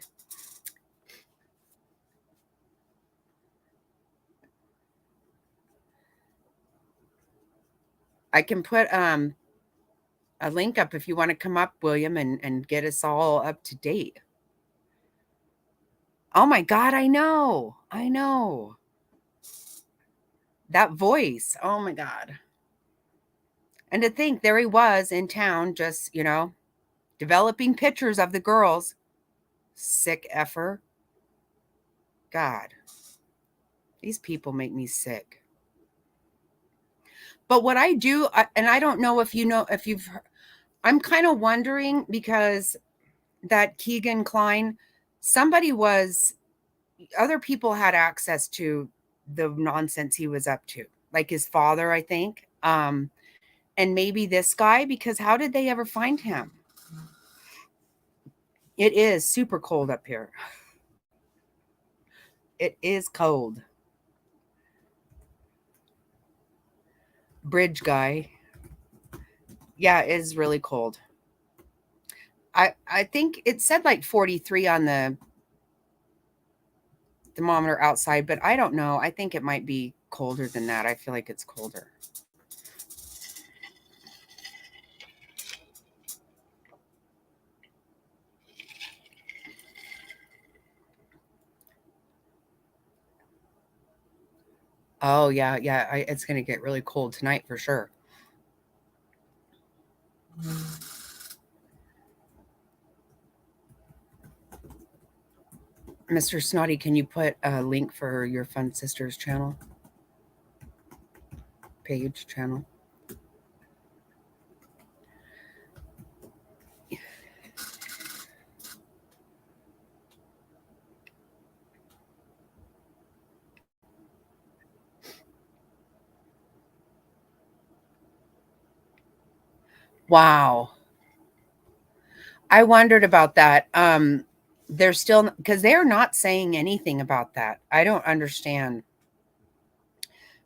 I can put a link up if you want to come up, William, and get us all up to date. Oh my God, I know. I know. That voice. Oh my God. And to think there he was in town, just, developing pictures of the girls. Sick effer. God, these people make me sick. But what I do, and I don't know if you've, I'm kind of wondering because that Keegan Klein, other people had access to the nonsense he was up to, like his father, I think. And maybe this guy, because how did they ever find him? It is super cold up here. It is cold. Bridge guy. Yeah, it is really cold. I think it said like 43 on the thermometer outside, but I don't know. I think it might be colder than that. I feel like it's colder. Oh, yeah, yeah. It's going to get really cold tonight for sure. Mr. Snotty, can you put a link for your Fun Sisters channel? Page channel? Wow. I wondered about that. They're still, because they're not saying anything about that. I don't understand.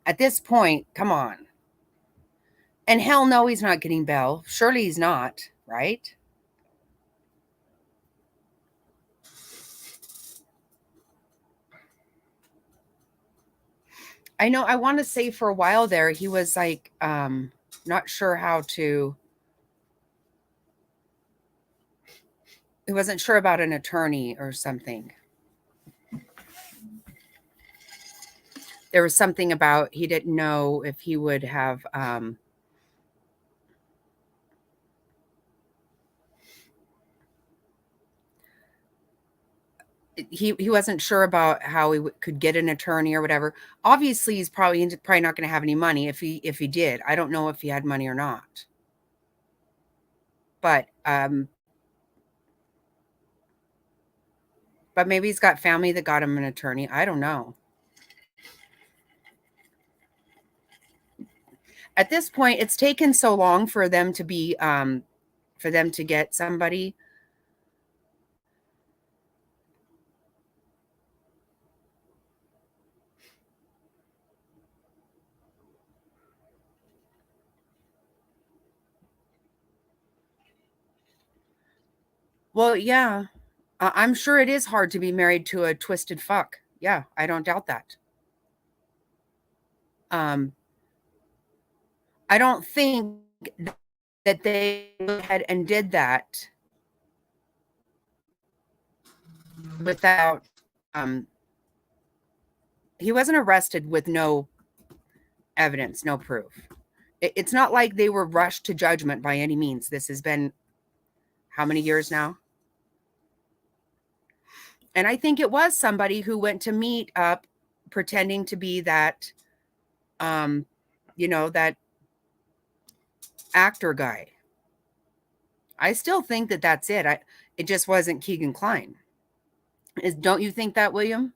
At this point, come on. And hell no, he's not getting bail. Surely he's not, right? I know, I want to say for a while there, he was like, not sure how to, he wasn't sure about an attorney or something. There was something about, he didn't know if he would have, he wasn't sure about how he could get an attorney or whatever. Obviously, he's probably not going to have any money if he did. I don't know if he had money or not. But maybe he's got family that got him an attorney. I don't know. At this point, it's taken so long for them to be for them to get somebody. Well, yeah. I'm sure it is hard to be married to a twisted fuck. Yeah, I don't doubt that. Um, I don't think that they went ahead and did that without he wasn't arrested with no evidence, no proof. It's not like they were rushed to judgment by any means. This has been how many years now? And I think it was somebody who went to meet up pretending to be that, um, that actor guy. I still think that that's it. It just wasn't Keegan Klein. Don't you think that, William?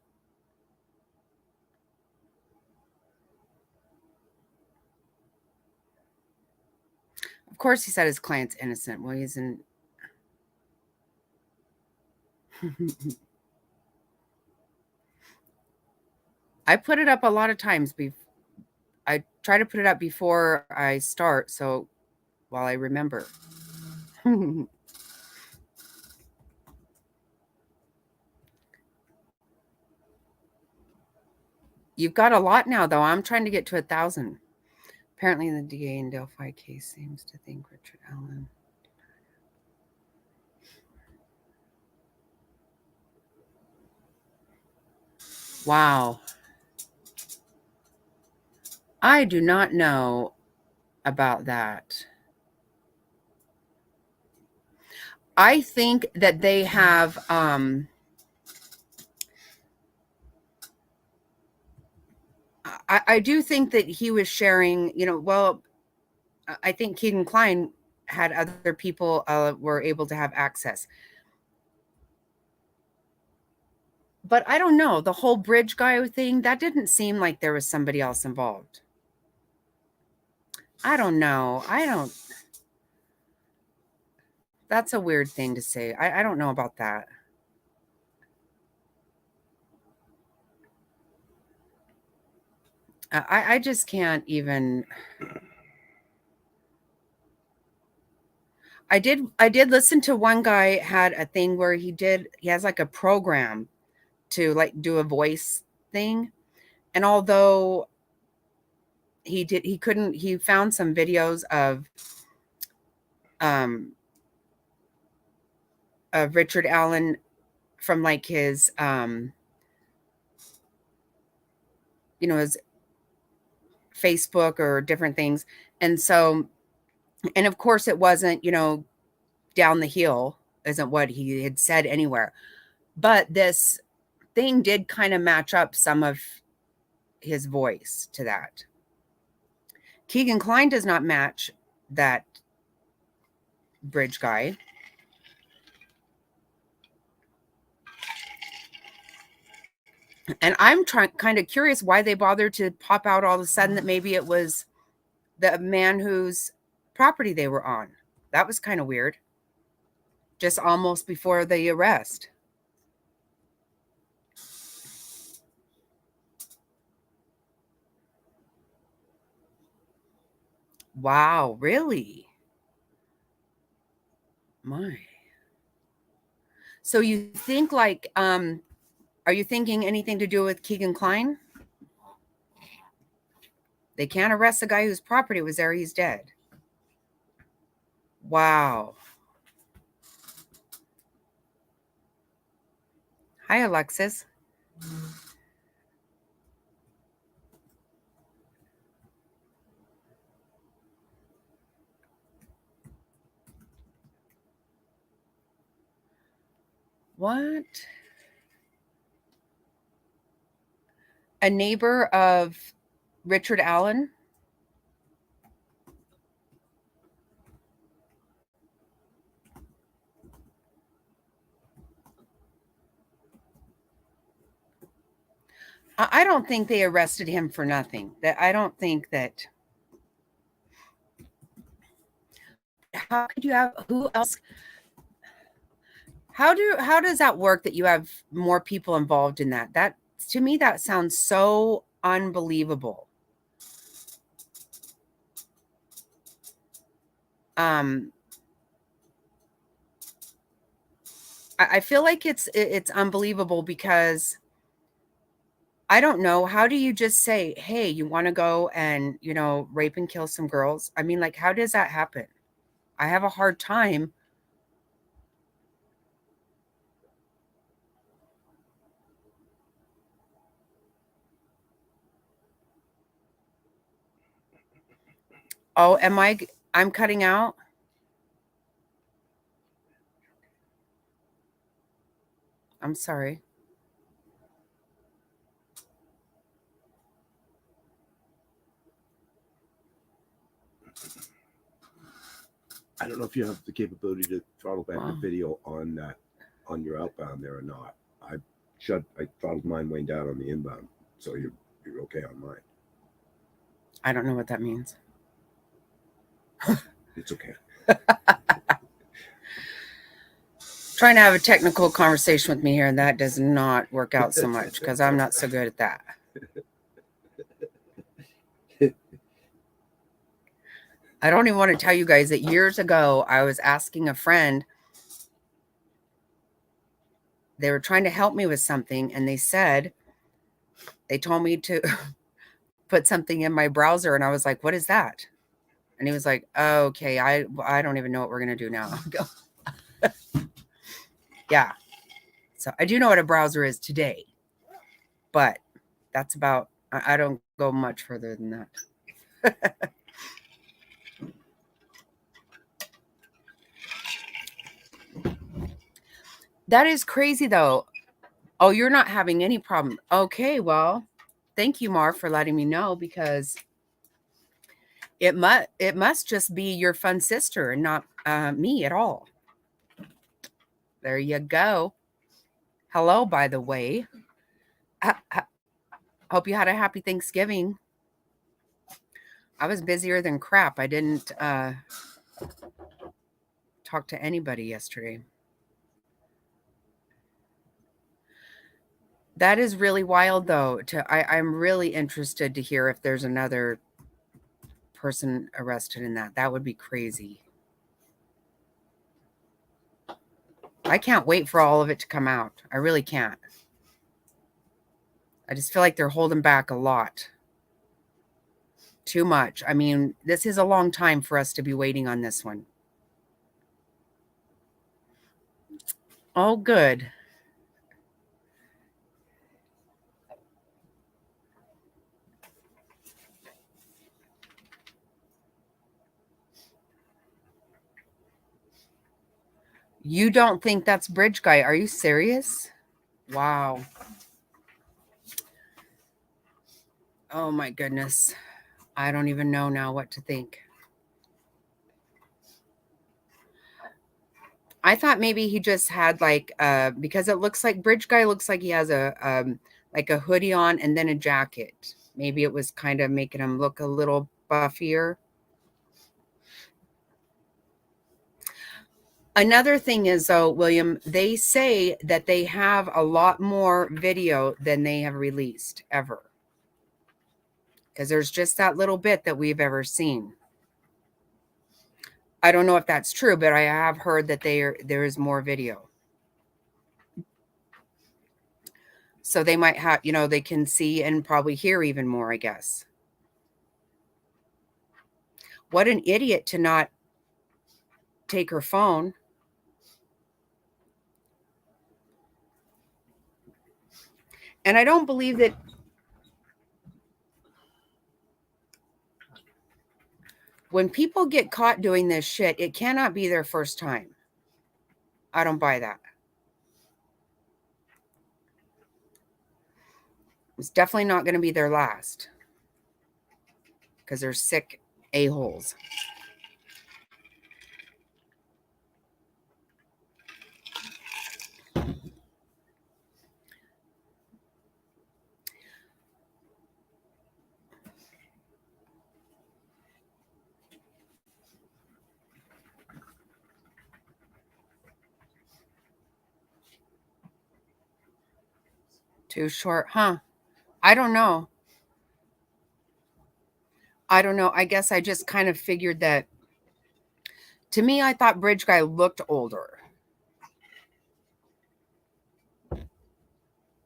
Of course, he said his client's innocent. Well, he's in. I put it up a lot of times. I try to put it up before I start, so while I remember. You've got a lot now, though. I'm trying to get to 1,000. Apparently, the DA in Delphi case seems to think Richard Allen. Wow. I do not know about that. I think that they have I do think that he was sharing, well, I think Keaton Klein had other people were able to have access. But I don't know, the whole bridge guy thing, that didn't seem like there was somebody else involved. I don't know. That's a weird thing to say. I don't know about that. I just can't even. I did listen to one guy had a thing where he has like a program to like do a voice thing. And although he found some videos um of Richard Allen from like his his Facebook or different things. And so, and of course it wasn't, down the hill isn't what he had said anywhere. But this thing did kind of match up some of his voice to that. Keegan Klein does not match that bridge guy. And I'm kind of curious why they bothered to pop out all of a sudden that maybe it was the man whose property they were on. That was kind of weird. Just almost before the arrest. Wow, really? My. So you think like are you thinking anything to do with Keegan Klein? They can't arrest the guy whose property was there. He's dead. Wow. Hi, Alexis. What? A neighbor of Richard Allen? I don't think they arrested him for nothing. That I don't think that. How could you have who else? How does that work that you have more people involved in that? That to me that sounds so unbelievable. I feel like it's unbelievable because I don't know. How do you just say, hey, you want to go and, rape and kill some girls? I mean, like, how does that happen? I have a hard time. Oh, I'm cutting out? I'm sorry. I don't know if you have the capability to throttle back the video on your outbound there or not. I throttled mine way down on the inbound, so you're okay on mine. I don't know what that means. It's okay. Trying to have a technical conversation with me here, and that does not work out so much because I'm not so good at that. I don't even want to tell you guys that years ago, I was asking a friend, they were trying to help me with something, and they told me to put something in my browser, and I was like, what is that? And he was like, oh, okay, I don't even know what we're going to do now. Yeah. So I do know what a browser is today, but that's about, I don't go much further than that. That is crazy though. Oh, you're not having any problem. Okay, well, thank you, Mar, for letting me know, because it must just be your fun sister and not me at all. There you go. Hello, by the way. Hope you had a happy Thanksgiving. I was busier than crap. I didn't talk to anybody yesterday. That is really wild, though. I'm really interested to hear if there's another person arrested in that. That would be crazy. I can't wait for all of it to come out. I really can't. I just feel like they're holding back a lot. Too much. I mean, this is a long time for us to be waiting on this one. Oh, good. You don't think that's Bridge Guy? Are you serious? Wow. Oh my goodness. I don't even know now what to think. I thought maybe he just had like because it looks like Bridge Guy looks like he has a like a hoodie on and then a jacket. Maybe it was kind of making him look a little buffier. Another thing is, though, William, they say that they have a lot more video than they have released ever. Because there's just that little bit that we've ever seen. I don't know if that's true, but I have heard that there is more video. So they might have, they can see and probably hear even more, I guess. What an idiot to not take her phone. And I don't believe that when people get caught doing this shit, it cannot be their first time. I don't buy that. It's definitely not going to be their last. Because they're sick a-holes. Too short, huh? I don't know. I guess I just kind of figured that. To me, I thought Bridge Guy looked older.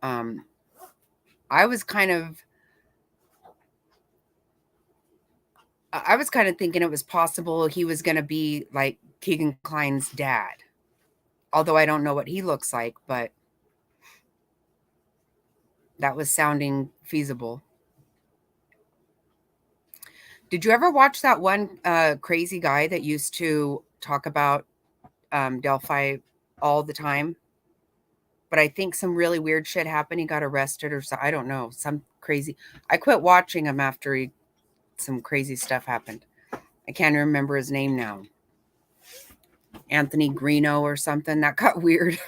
I was kind of thinking it was possible he was going to be like Keegan Kline's dad. Although I don't know what he looks like, but that was sounding feasible. Did you ever watch that one crazy guy that used to talk about Delphi all the time? But I think some really weird shit happened. He got arrested or so. I don't know. Some crazy. I quit watching him after some crazy stuff happened. I can't remember his name now. Anthony Greeno or something. That got weird.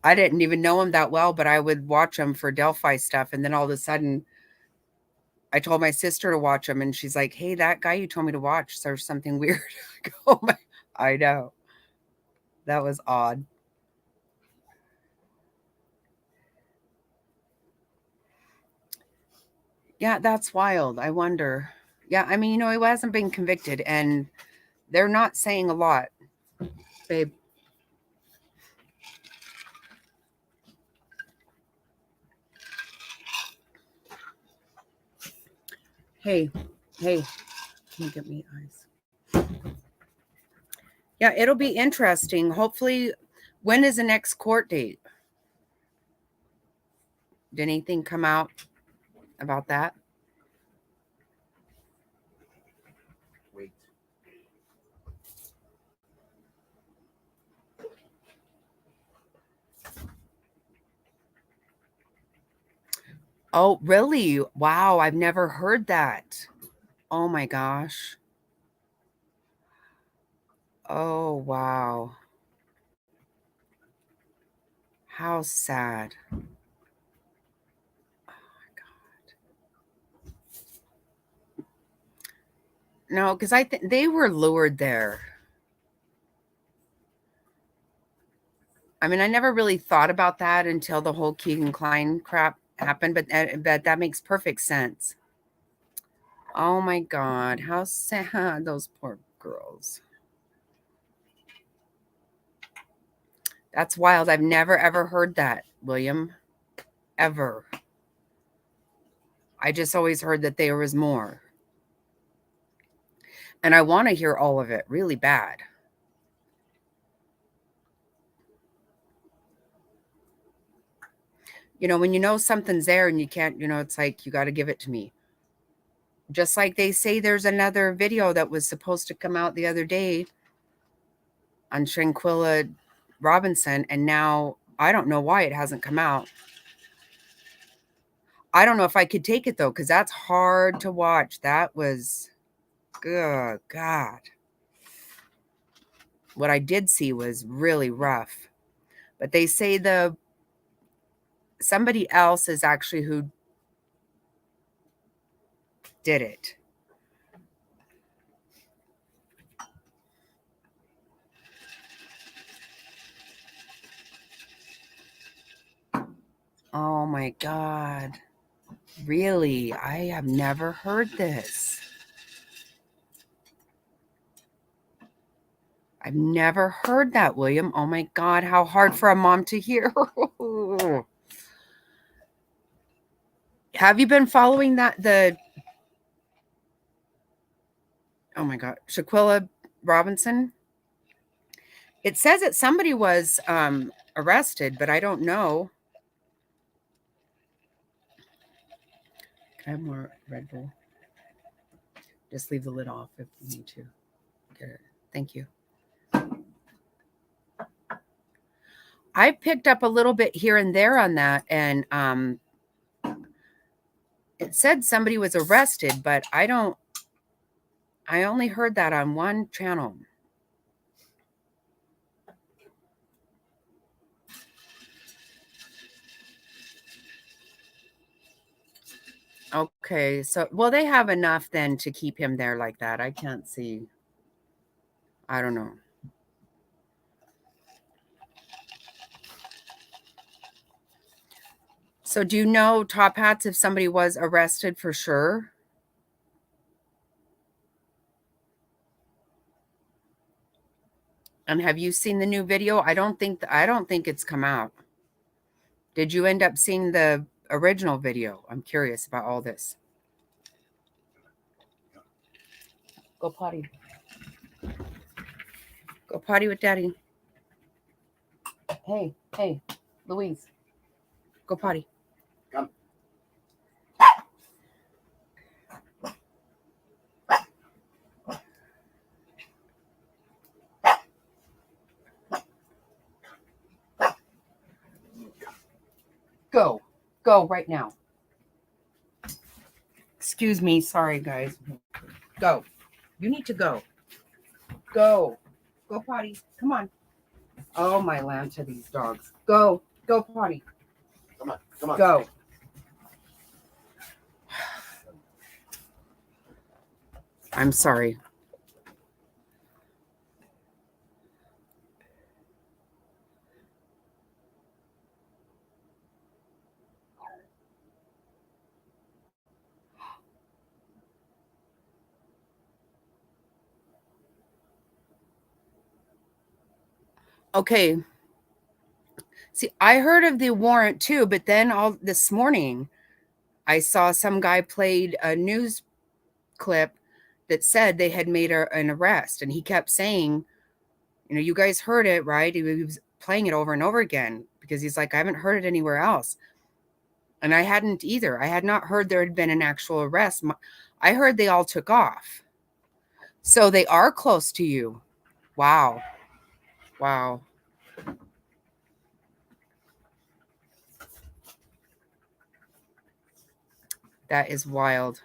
I didn't even know him that well, but I would watch him for Delphi stuff. And then all of a sudden, I told my sister to watch him. And she's like, hey, that guy you told me to watch, there's something weird. Oh my, I know. That was odd. Yeah, that's wild. I wonder. Yeah, I mean, he hasn't been convicted, and they're not saying a lot, babe. Hey, can you get me eyes? Yeah, it'll be interesting. Hopefully, when is the next court date? Did anything come out about that? Wait. Oh, really? Wow, I've never heard that. Oh my gosh. Oh, wow. How sad. Oh my God. No, because I think they were lured there. I mean, I never really thought about that until the whole Keegan Klein crap happened, but that makes perfect sense. Oh my God, how sad, those poor girls. That's wild. I've never ever heard that, William. Ever. I just always heard that there was more. And I want to hear all of it really bad. You know, when you know something's there and you can't, it's like you got to give it to me. Just like they say there's another video that was supposed to come out the other day on Shanquilla Robinson, and now I don't know why it hasn't come out. I don't know if I could take it though, because that's hard to watch. That was, good God. What I did see was really rough. But they say somebody else is actually who did it. Oh my God. Really? I have never heard this. I've never heard that, William. Oh my God, how hard for a mom to hear. Have you been following oh my God, Shaquilla Robinson? It says that somebody was arrested, but I don't know. Can I have more Red Bull? Just leave the lid off if you need to. Get it. Thank you. I picked up a little bit here and there on that, and it said somebody was arrested, but I only heard that on one channel. Okay, so, well, they have enough then to keep him there like that. I can't see. I don't know. So do you know, Top Hats, if somebody was arrested for sure? And have you seen the new video? I don't think it's come out. Did you end up seeing the original video? I'm curious about all this. Go potty. Go potty with Daddy. Hey, Louise. Go potty. Come. Go. Go right now. Excuse me. Sorry, guys. Go. You need to go. Go. Go potty. Come on. Oh, my lamb to these dogs. Go. Go potty. Come on. Come on. Go. I'm sorry. Okay. See, I heard of the warrant too, but then all this morning I saw some guy played a news clip that said they had made an arrest, and he kept saying, you guys heard it, right? He was playing it over and over again because he's like, I haven't heard it anywhere else. And I hadn't either. I had not heard there had been an actual arrest. I heard they all took off. So they are close to you. Wow. Wow. That is wild.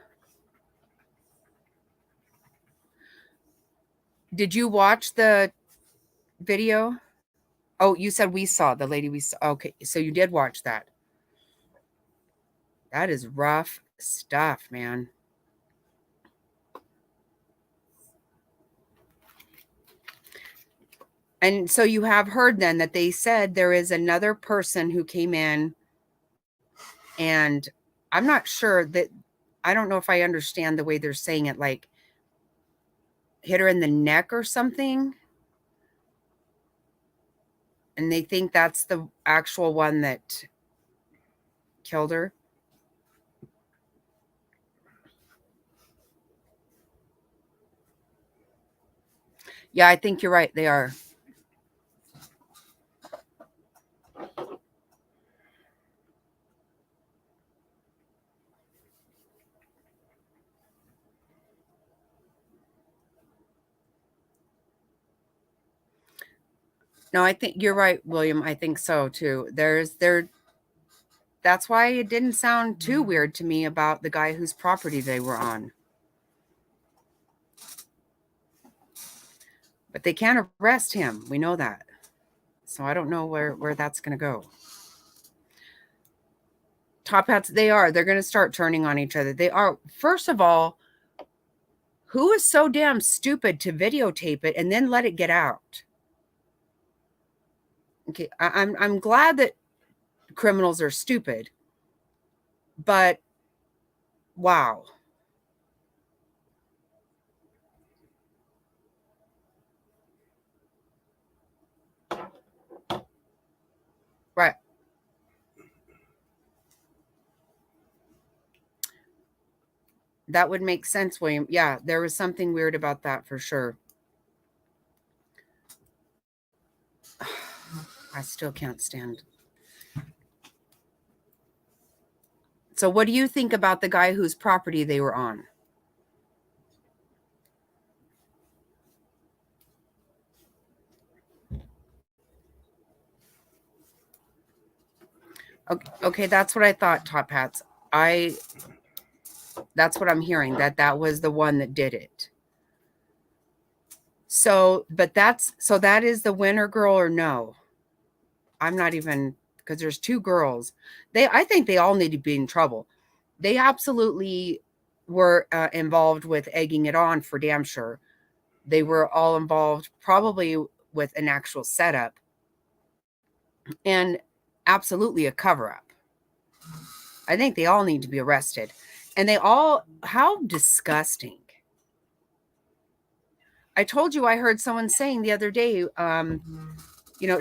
Did you watch the video? Oh, you said we saw the lady we saw. Okay, so you did watch that. That is rough stuff, man. And so you have heard then that they said there is another person who came in, and I'm not sure that, I don't know if I understand the way they're saying it, like hit her in the neck or something. And they think that's the actual one that killed her. Yeah, I think you're right. They are. No, I think you're right, William. I think so too. That's why it didn't sound too weird to me about the guy whose property they were on. But they can't arrest him. We know that. So I don't know where that's going to go. Top hats, they're going to start turning on each other. They are. First of all, who is so damn stupid to videotape it and then let it get out? Okay, I'm glad that criminals are stupid, but wow. Right. That would make sense, William. Yeah, there was something weird about that for sure. I still can't stand. So what do you think about the guy whose property they were on? Okay, that's what I thought, Top Hats. That's what I'm hearing, that was the one that did it. So, but that is the winner girl or no? I'm not even, because there's two girls. I think they all need to be in trouble. They absolutely were involved with egging it on for damn sure. They were all involved probably with an actual setup and absolutely a cover up. I think they all need to be arrested. And how disgusting. I told you I heard someone saying the other day,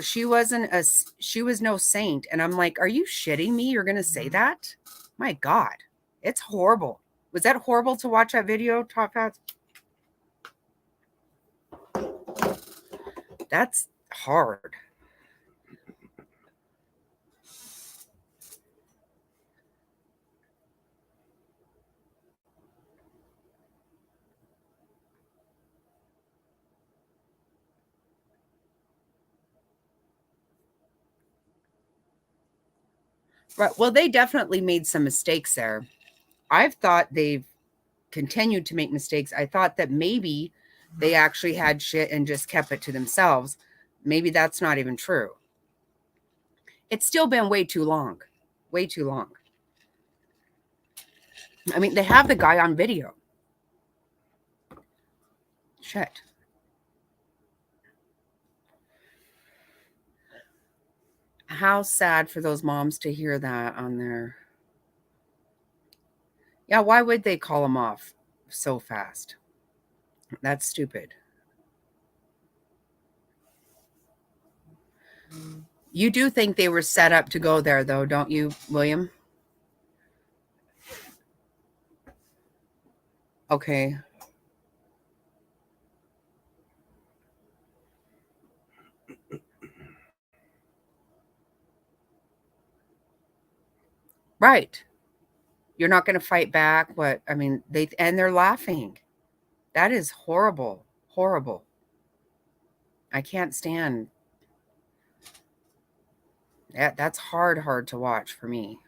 she was no saint. And I'm like, are you shitting me? You're going to say that? My God, it's horrible. Was that horrible to watch that video, Top Hats? That's hard. Right. Well, they definitely made some mistakes there. I've thought they've continued to make mistakes. I thought that maybe they actually had shit and just kept it to themselves. Maybe that's not even true. It's still been way too long. Way too long. I mean, they have the guy on video. Shit. How sad for those moms to hear that on there. Yeah, why would they call him off so fast? That's stupid. You do think they were set up to go there, though, don't you, William? Okay. Right. You're not going to fight back. What? I mean, they're laughing. That is horrible. Horrible. I can't stand. That's hard to watch for me.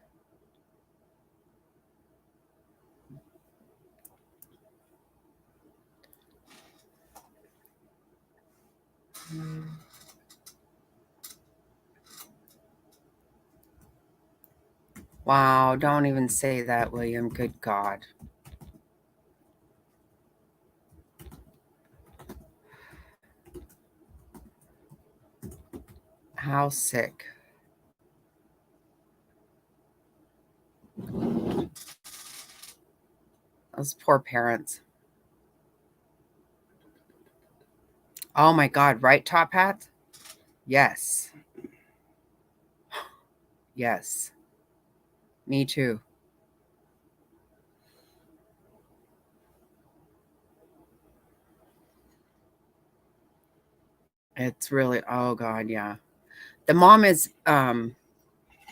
Wow, don't even say that, William. Good God. How sick. Those poor parents. Oh my God, right, Top Hat? Yes. Yes. Me too. It's really, oh God, yeah. The mom is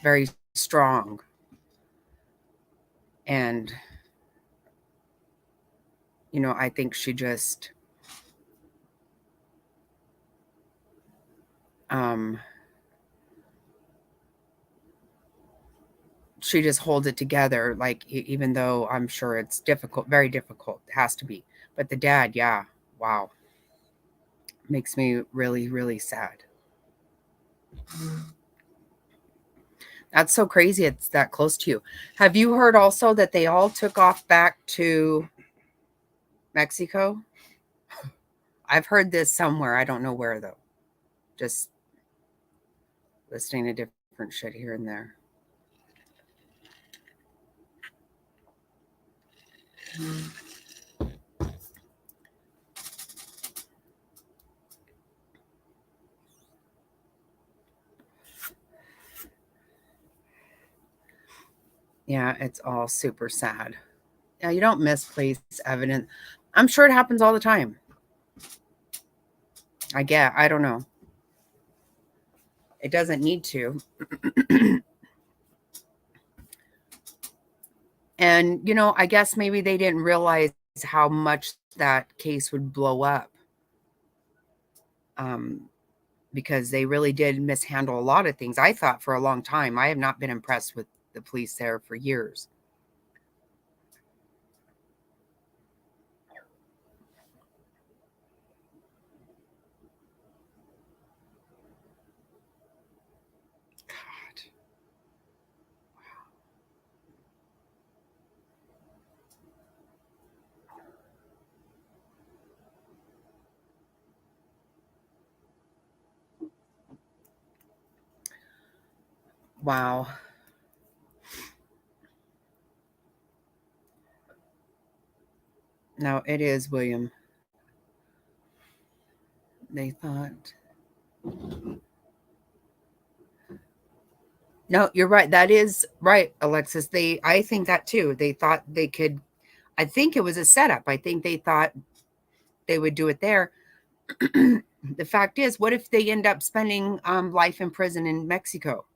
very strong. And, you know, I think she just she just holds it together, like even though I'm sure it's difficult, very difficult, it has to be. But the dad, yeah, wow, makes me really, really sad. That's so crazy. It's that close to you. Have you heard also that they all took off back to Mexico? I've heard this somewhere. I don't know where though. Just listening to different shit here and there. Yeah, it's all super sad. Yeah, you don't misplace evidence. I'm sure it happens all the time. I don't know. It doesn't need to. And, you know, I guess maybe they didn't realize how much that case would blow up. Because they really did mishandle a lot of things. I thought for a long time, I have not been impressed with the police there for years. Wow. No, it is, William. They thought. No, you're right. That is right, Alexis. I think that too. They thought they could, I think it was a setup. I think they thought they would do it there. The fact is, what if they end up spending life in prison in Mexico?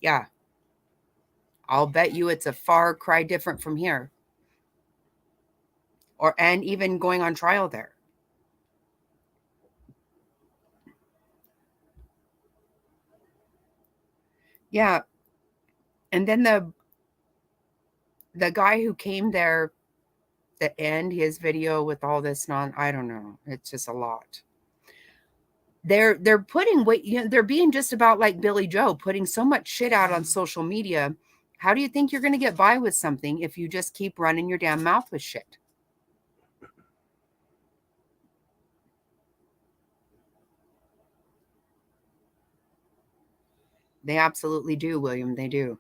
Yeah. I'll bet you it's a far cry different from here. And even going on trial there. Yeah. And then the guy who came there to end his video with all this I don't know. It's just a lot. They're putting weight, you know, they're being just about like Billy Joe, putting so much shit out on social media. How do you think you're going to get by with something if you just keep running your damn mouth with shit? They absolutely do, William. They do.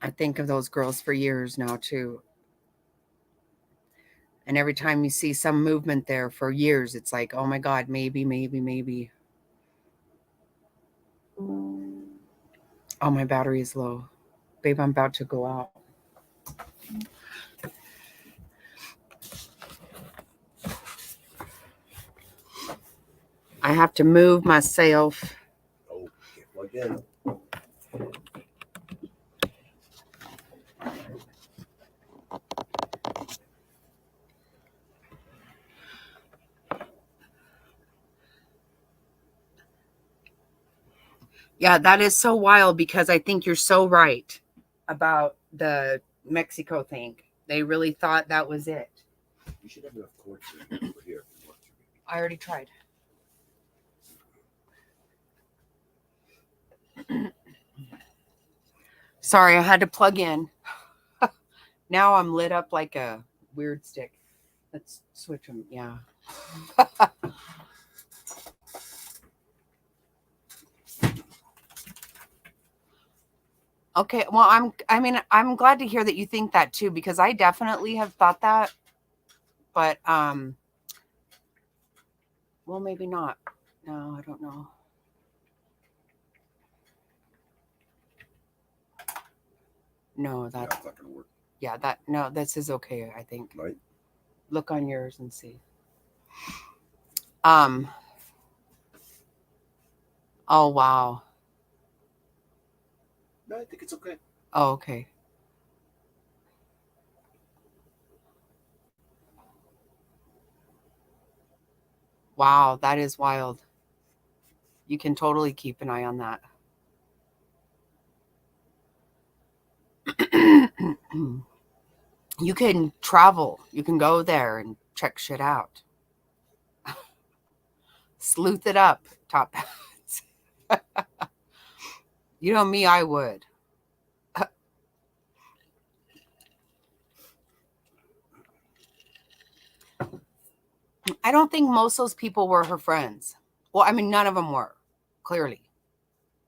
I think of those girls for years now, too. And every time you see some movement there for years, it's like, oh my God, maybe, maybe, maybe. Oh, my battery is low. Babe, I'm about to go out. I have to move myself. Oh, get plugged in. Yeah, that is so wild because I think you're so right about the Mexico thing. They really thought that was it. You should have enough cords over here if you want to. I already tried. Sorry, I had to plug in. Now I'm lit up like a weird stick. Let's switch them. Yeah. Okay. Well, I'm glad to hear that you think that too, because I definitely have thought that, but, well, maybe not. No, I don't know. No, that's not going to work. Yeah, this is okay, I think. Right. Look on yours and see. Oh, wow. No, I think it's okay. Oh, okay. Wow, that is wild. You can totally keep an eye on that. You can travel. You can go there and check shit out. Sleuth it up, top hats. You know me, I would. I don't think most of those people were her friends. Well, I mean, none of them were, clearly,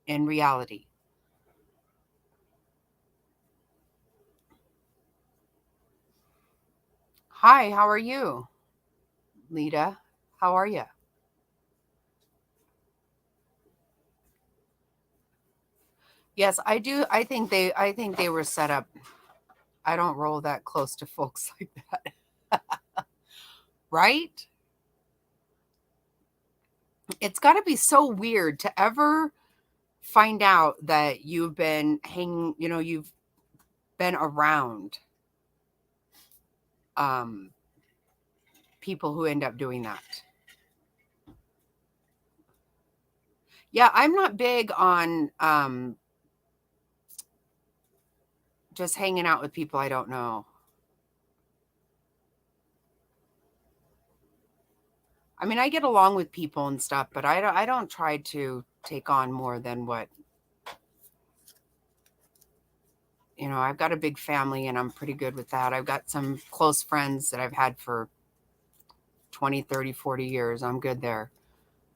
in reality. Hi, how are you? Lita, how are you? Yes, I do. I think they were set up. I don't roll that close to folks like that. Right? It's got to be so weird to ever find out that you've been hanging, you've been around people who end up doing that. Yeah, I'm not big on just hanging out with people I don't know. I mean, I get along with people and stuff, but I don't try to take on more than what, I've got a big family and I'm pretty good with that. I've got some close friends that I've had for 20, 30, 40 years. I'm good there.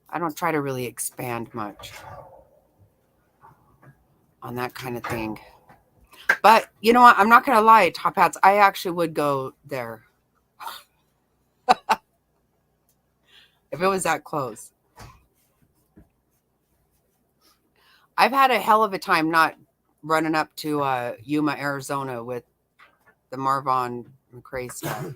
I don't try to really expand much on that kind of thing. But you know what? I'm not going to lie, Top Hats. I actually would go there if it was that close. I've had a hell of a time not running up to Yuma, Arizona with the Marvon McRae stuff.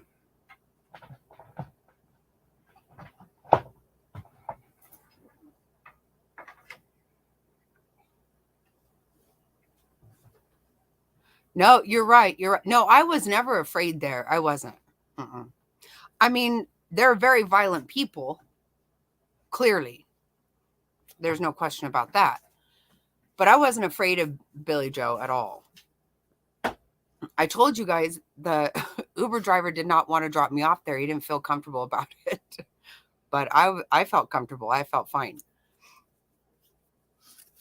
No, you're right. You're right. No, I was never afraid there. I wasn't. I mean, they're very violent people. Clearly. There's no question about that. But I wasn't afraid of Billy Joe at all. I told you guys the Uber driver did not want to drop me off there. He didn't feel comfortable about it. But I felt comfortable. I felt fine.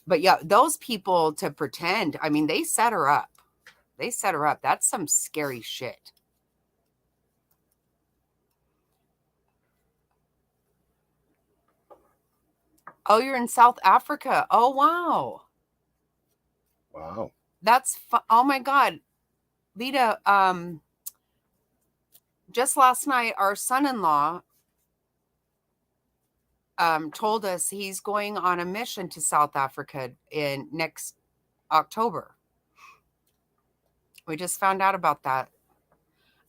But yeah, those people to pretend, I mean, they set her up. They set her up. That's some scary shit. Oh, you're in South Africa. Oh, wow. Wow. That's oh my God. Lita, just last night, our son-in-law told us he's going on a mission to South Africa in next October. We just found out about that.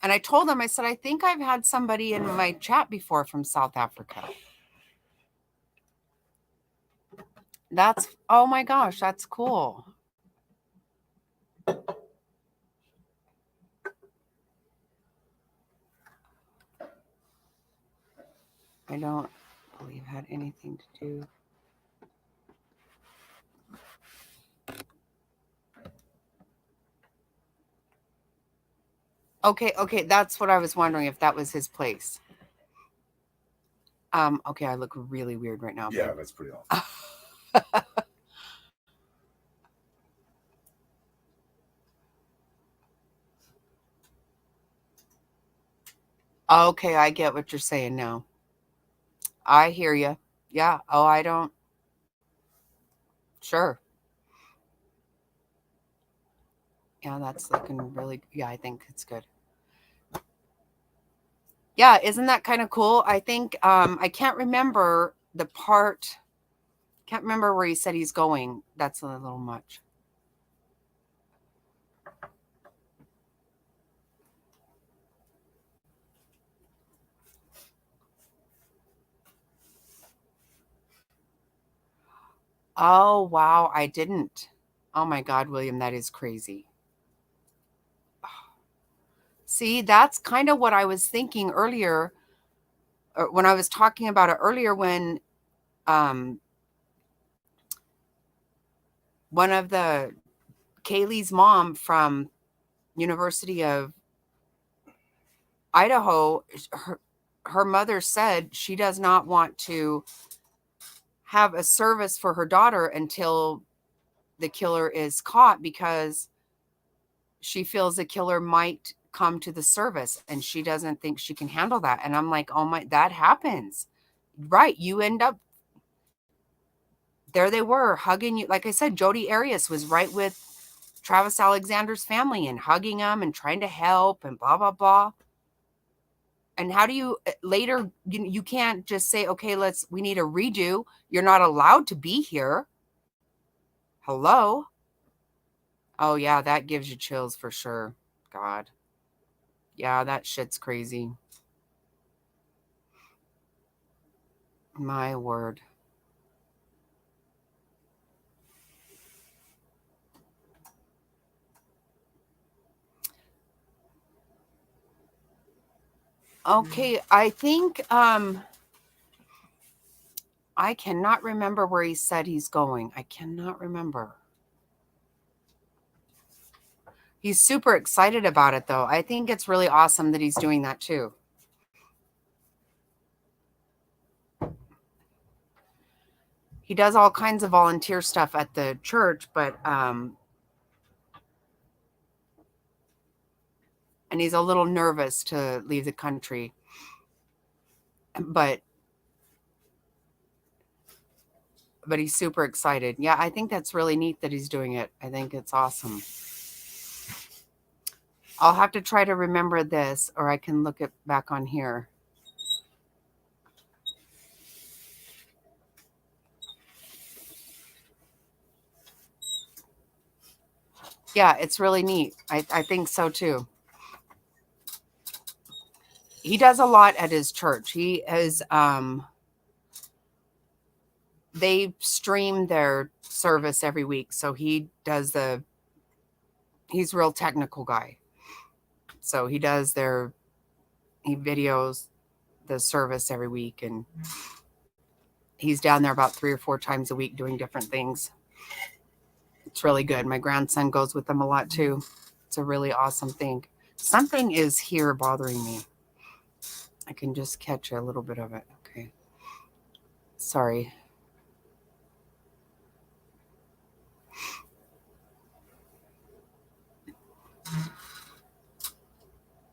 And I told him, I said, I think I've had somebody in my chat before from South Africa. Oh my gosh, that's cool. I don't believe had anything to do. Okay, that's what I was wondering, if that was his place. Okay, I look really weird right now. Yeah, that's pretty awful. Okay, I get what you're saying now. I hear you. Yeah. Oh, I don't. Sure. Yeah, that's looking really. Yeah, I think it's good. Yeah, isn't that kind of cool? I think I can't remember the part. Can't remember where he said he's going. That's a little much. Oh, wow, I didn't. Oh my God, William, that is crazy. See, that's kind of what I was thinking earlier, when I was talking about it earlier, when um, one of the Kaylee's mom from University of Idaho, her mother said she does not want to have a service for her daughter until the killer is caught, because she feels the killer might come to the service and she doesn't think she can handle that. And I'm like, oh my, that happens. Right. You end up, there they were hugging you. Like I said, Jodi Arias was right with Travis Alexander's family and hugging them and trying to help and blah, blah, blah. And how do you later, you can't just say, okay, we need a redo. You're not allowed to be here. Hello. Oh yeah, that gives you chills for sure. God. Yeah, that shit's crazy. My word. Okay, I think I cannot remember where he said he's going. I cannot remember. He's super excited about it though. I think it's really awesome that he's doing that too. He does all kinds of volunteer stuff at the church, but and he's a little nervous to leave the country. But he's super excited. Yeah, I think that's really neat that he's doing it. I think it's awesome. I'll have to try to remember this, or I can look it back on here. Yeah, it's really neat. I think so too. He does a lot at his church. He is they stream their service every week. So he's a real technical guy. So he videos the service every week, and he's down there about 3 or 4 times a week doing different things. It's really good. My grandson goes with them a lot too. It's a really awesome thing. Something is here bothering me. I can just catch a little bit of it. Okay. Sorry.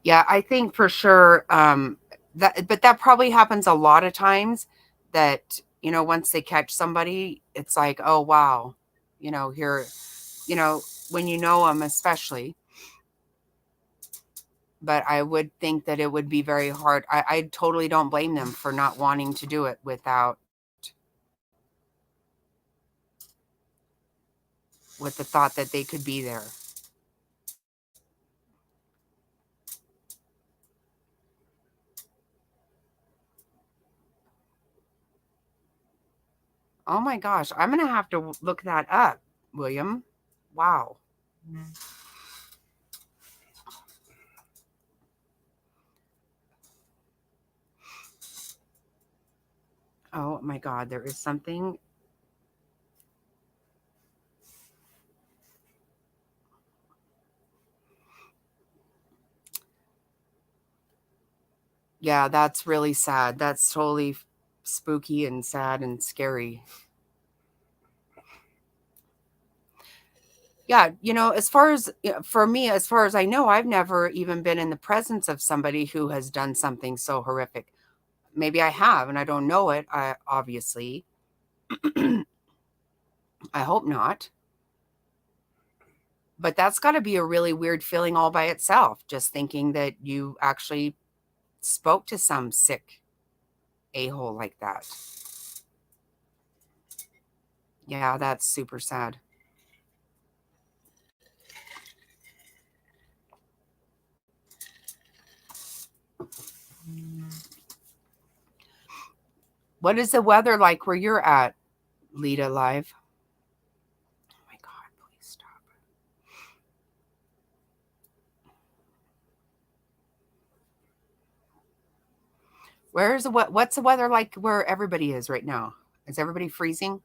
Yeah, I think for sure but that probably happens a lot of times, that, once they catch somebody, it's like, oh, wow, here, when you know them, especially. But I would think that it would be very hard. I totally don't blame them for not wanting to do it with the thought that they could be there. Oh my gosh, I'm going to have to look that up, William. Wow. Oh my God, there is something. Yeah, that's really sad. That's totally spooky and sad and scary. Yeah, as far as for me, as far as I know, I've never even been in the presence of somebody who has done something so horrific. Maybe I have, and I don't know it. I obviously, I hope not. But that's got to be a really weird feeling all by itself, just thinking that you actually spoke to some sick a-hole like that. Yeah, that's super sad. What is the weather like where you're at, Lita Live? Oh my God, please stop. What's the weather like where everybody is right now? Is everybody freezing?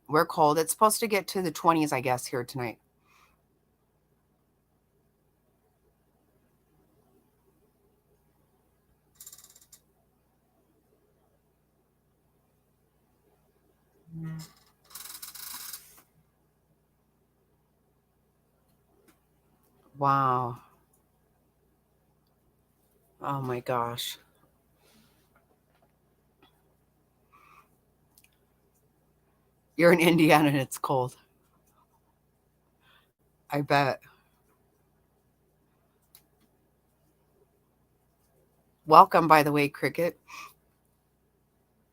We're cold. It's supposed to get to the 20s, I guess, here tonight. Wow. Oh my gosh. You're in Indiana and it's cold. I bet. Welcome, by the way, Cricket.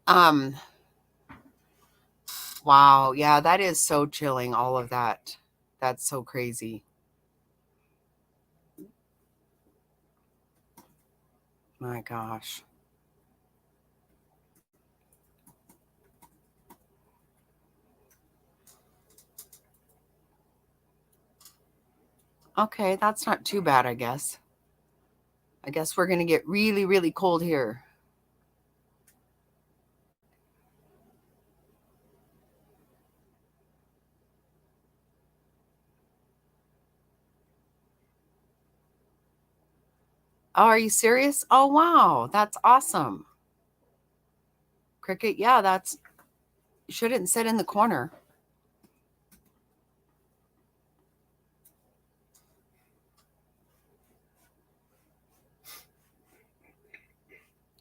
Um, wow. Yeah, that is so chilling, all of that. That's so crazy. My gosh. Okay, that's not too bad, I guess. I guess we're going to get really, really cold here. Oh, are you serious? Oh, wow. That's awesome. Cricket, yeah, you shouldn't sit in the corner.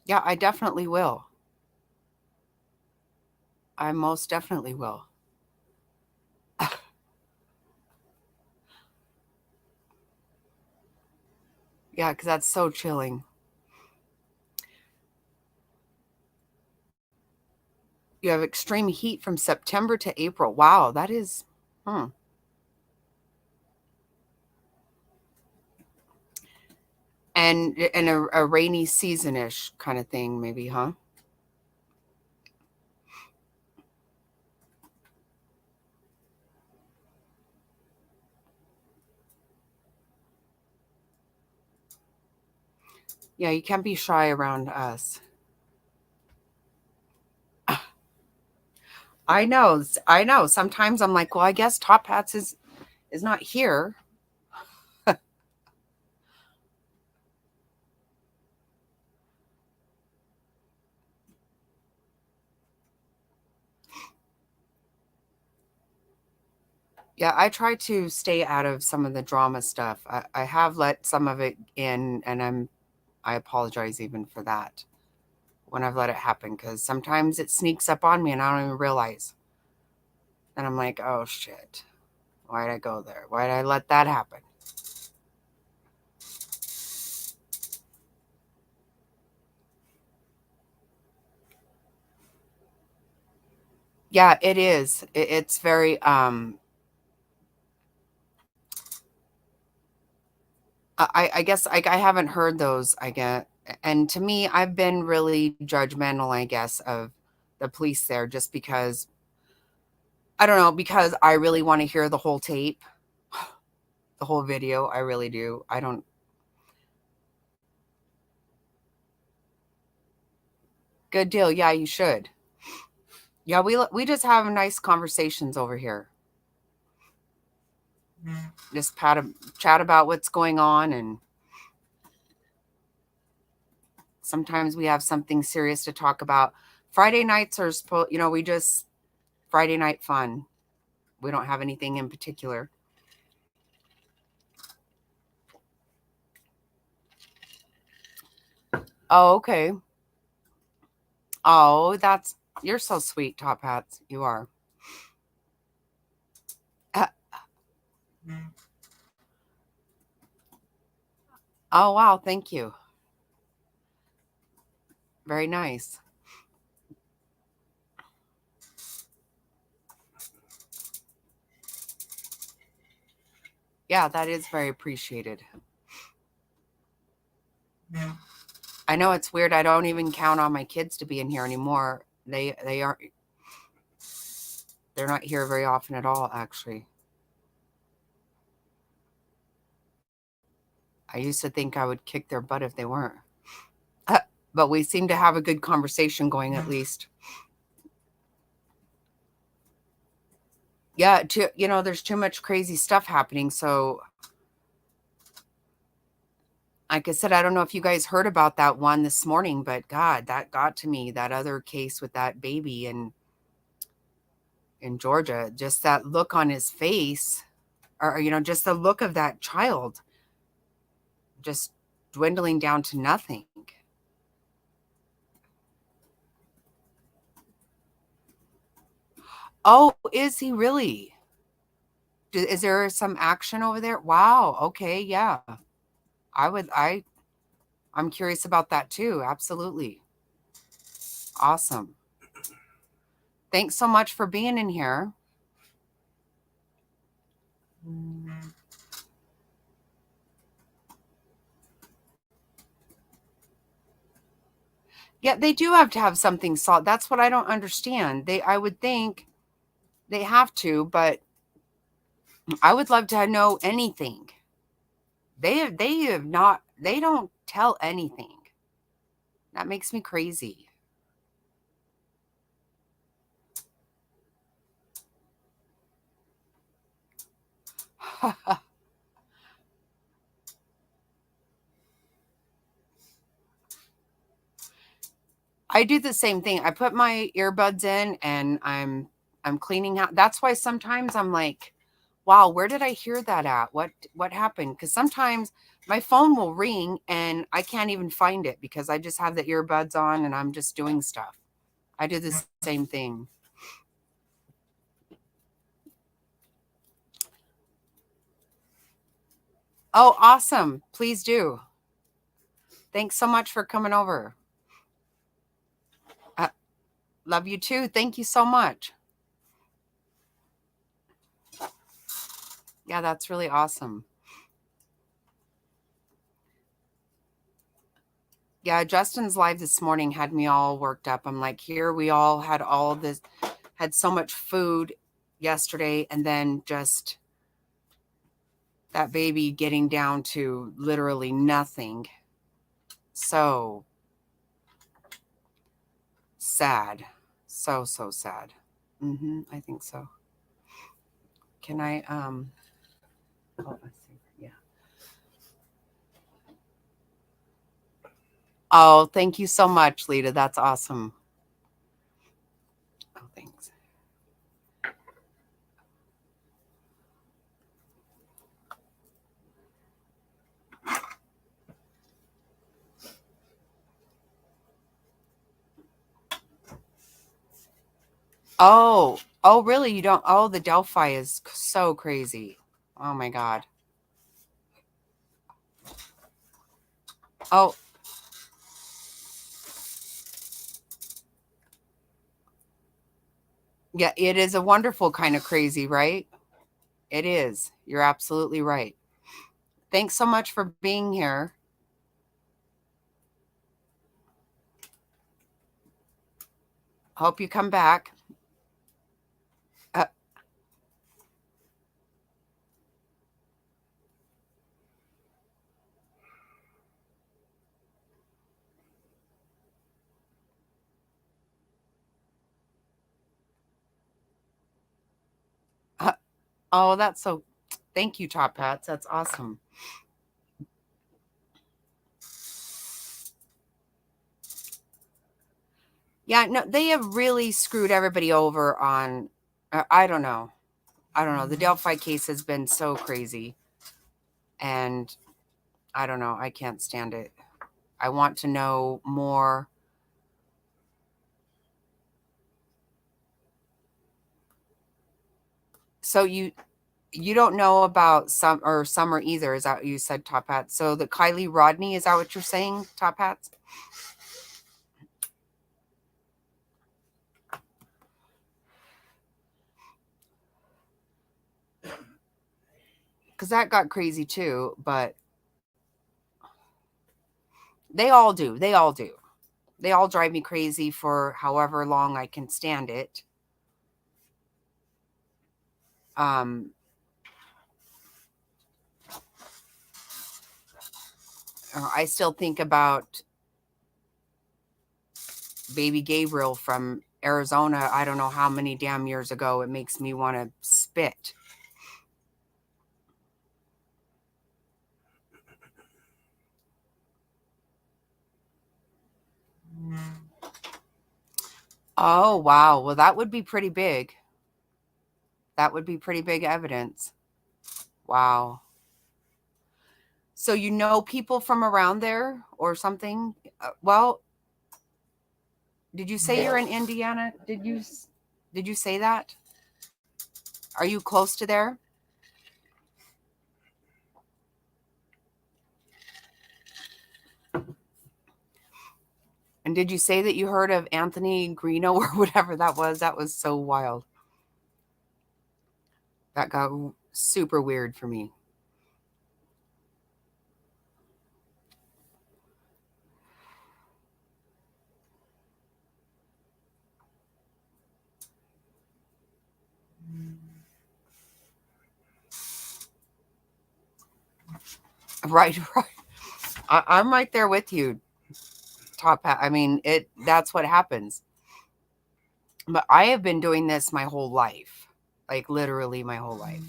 Yeah, I definitely will. I most definitely will. Yeah, because that's so chilling. You have extreme heat from September to April. Wow, that is, hmm. And a rainy season-ish kind of thing, maybe, huh? Yeah, you can't be shy around us. I know. I know. Sometimes I'm like, well, I guess Top Hats is not here. Yeah, I try to stay out of some of the drama stuff. I have let some of it in, and I apologize even for that when I've let it happen, because sometimes it sneaks up on me and I don't even realize. And I'm like, oh shit, why did I go there? Why did I let that happen? Yeah, it is. It's very I guess I haven't heard those, I get. And to me, I've been really judgmental, I guess, of the police there just because I don't know, because I really want to hear the whole tape, the whole video. I really do. I don't. Good deal. Yeah, you should. Yeah, we just have nice conversations over here. Just chat about what's going on, and sometimes we have something serious to talk about. Friday nights are we just Friday night fun. We don't have anything in particular. Oh, okay. Oh, you're so sweet, Top Hats. You are. Oh, wow. Thank you. Very nice. Yeah, that is very appreciated. I know it's weird. I don't even count on my kids to be in here anymore. They aren't. They're not here very often at all, actually. I used to think I would kick their butt if they weren't. But we seem to have a good conversation going, at least. Yeah, there's too much crazy stuff happening. So, like I said, I don't know if you guys heard about that one this morning, but God, that got to me. That other case with that baby in Georgia, just that look on his face, or just the look of that child, just dwindling down to nothing. Oh, is he really? Is there some action over there? Wow. Okay. Yeah. I'm curious about that too. Absolutely. Awesome. Thanks so much for being in here. Yeah, they do have to have something solid. That's what I don't understand. I would think they have to, but I would love to know anything. They have not, they don't tell anything. That makes me crazy. I do the same thing. I put my earbuds in and I'm cleaning out. That's why sometimes I'm like, wow, where did I hear that at? What happened? Because sometimes my phone will ring and I can't even find it because I just have the earbuds on and I'm just doing stuff. I do the same thing. Oh, awesome. Please do. Thanks so much for coming over. Love you too. Thank you so much. Yeah, that's really awesome. Yeah, Justin's live this morning had me all worked up. I'm like, here we all had all this, had so much food yesterday, and then just that baby getting down to literally nothing. So sad. So sad. I think so. Can I oh, let's see. Yeah. Oh, thank you so much, Lita. That's awesome. Oh, thanks. Oh, really? You don't? Oh, the Delphi is so crazy. Oh my God. Oh, yeah, it is a wonderful kind of crazy, right? It is. You're absolutely right. Thanks so much for being here. Hope you come back. Uh, Oh, that's so. Thank you, Top Hats. That's awesome. Yeah, no, they have really screwed everybody over on. I don't know. I don't know. The Delphi case has been so crazy, and I don't know. I can't stand it. I want to know more. So you don't know about Summer either, is that what you said, Top Hats? So the Kylie Rodney, is that what you're saying, Top Hats? Because that got crazy too, but they all do. They all do. They all drive me crazy for however long I can stand it. Um, I still think about baby Gabriel from Arizona. I don't know how many damn years ago. It makes me want to spit. Oh, wow. Well, that would be pretty big. That would be pretty big evidence. Wow. So you know people from around there or something? Well, did you say you're in Indiana? Did you say that? Are you close to there? And did you say that you heard of Anthony Greeno or whatever that was? That was so wild. That got super weird for me. Right, right. I'm right there with you, Top Hat. I mean, that's what happens. But I have been doing this my whole life. Like literally my whole life.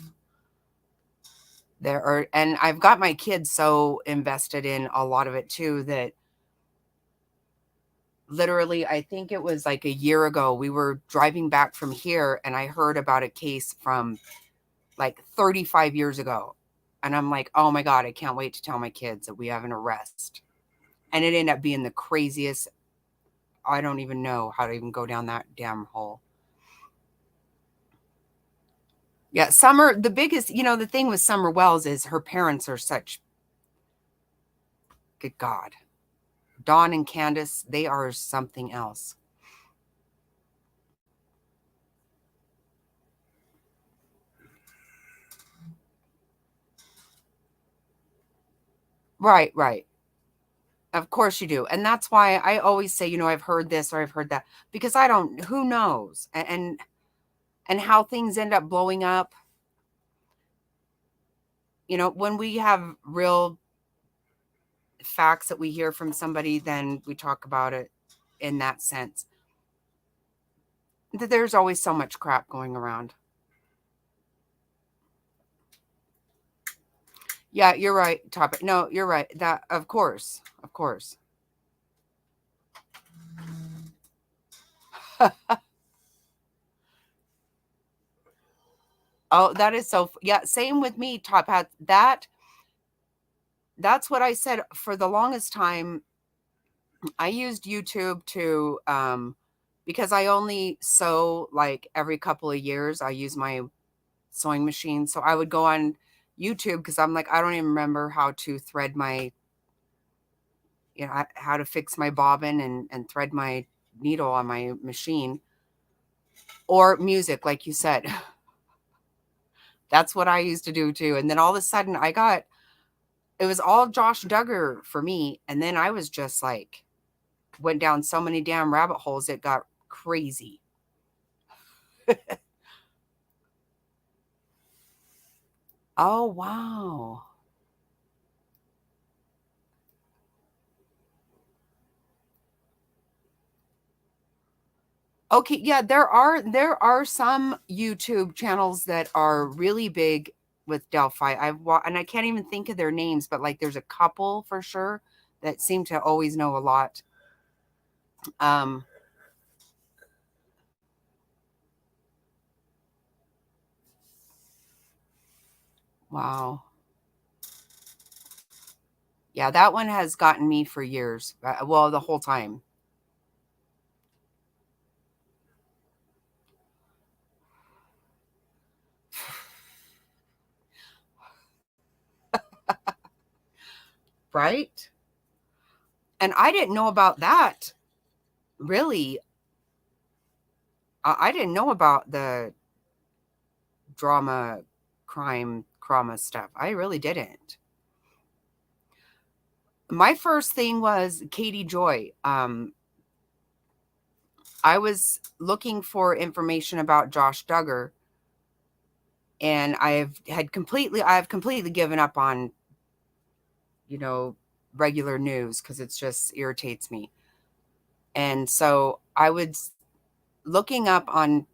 And I've got my kids so invested in a lot of it too that literally, I think it was like a year ago, we were driving back from here and I heard about a case from like 35 years ago. And I'm like, oh my God, I can't wait to tell my kids that we have an arrest. And it ended up being the craziest. I don't even know how to even go down that damn hole. Yeah, Summer, the biggest, the thing with Summer Wells is her parents are such, good God. Dawn and Candace, they are something else. Right, right. Of course you do. And that's why I always say, I've heard this or I've heard that because who knows? And how things end up blowing up. When we have real facts that we hear from somebody, then we talk about it in that sense. That there's always so much crap going around. Yeah, you're right, Topic. No, you're right. That, of course. Of course. Oh, that is so. Yeah, same with me, Top Hat. That's what I said for the longest time. I used YouTube to because I only sew like every couple of years. I use my sewing machine. So I would go on YouTube because I'm like, I don't even remember how to thread my, how to fix my bobbin and thread my needle on my machine or music, like you said. That's what I used to do too. And then all of a sudden it was all Josh Duggar for me. And then I was just like, went down so many damn rabbit holes. It got crazy. Oh, wow. Okay, yeah, there are some YouTube channels that are really big with Delphi. And I can't even think of their names, but like there's a couple for sure that seem to always know a lot. Um wow. Yeah, that one has gotten me for years. Well, the whole time. Right? And I didn't know about that. Really. I didn't know about the drama crime trauma stuff. I really didn't. My first thing was Katie Joy. I was looking for information about Josh Duggar, and I've completely given up on, you know, regular news because it just irritates me. And so I was looking up on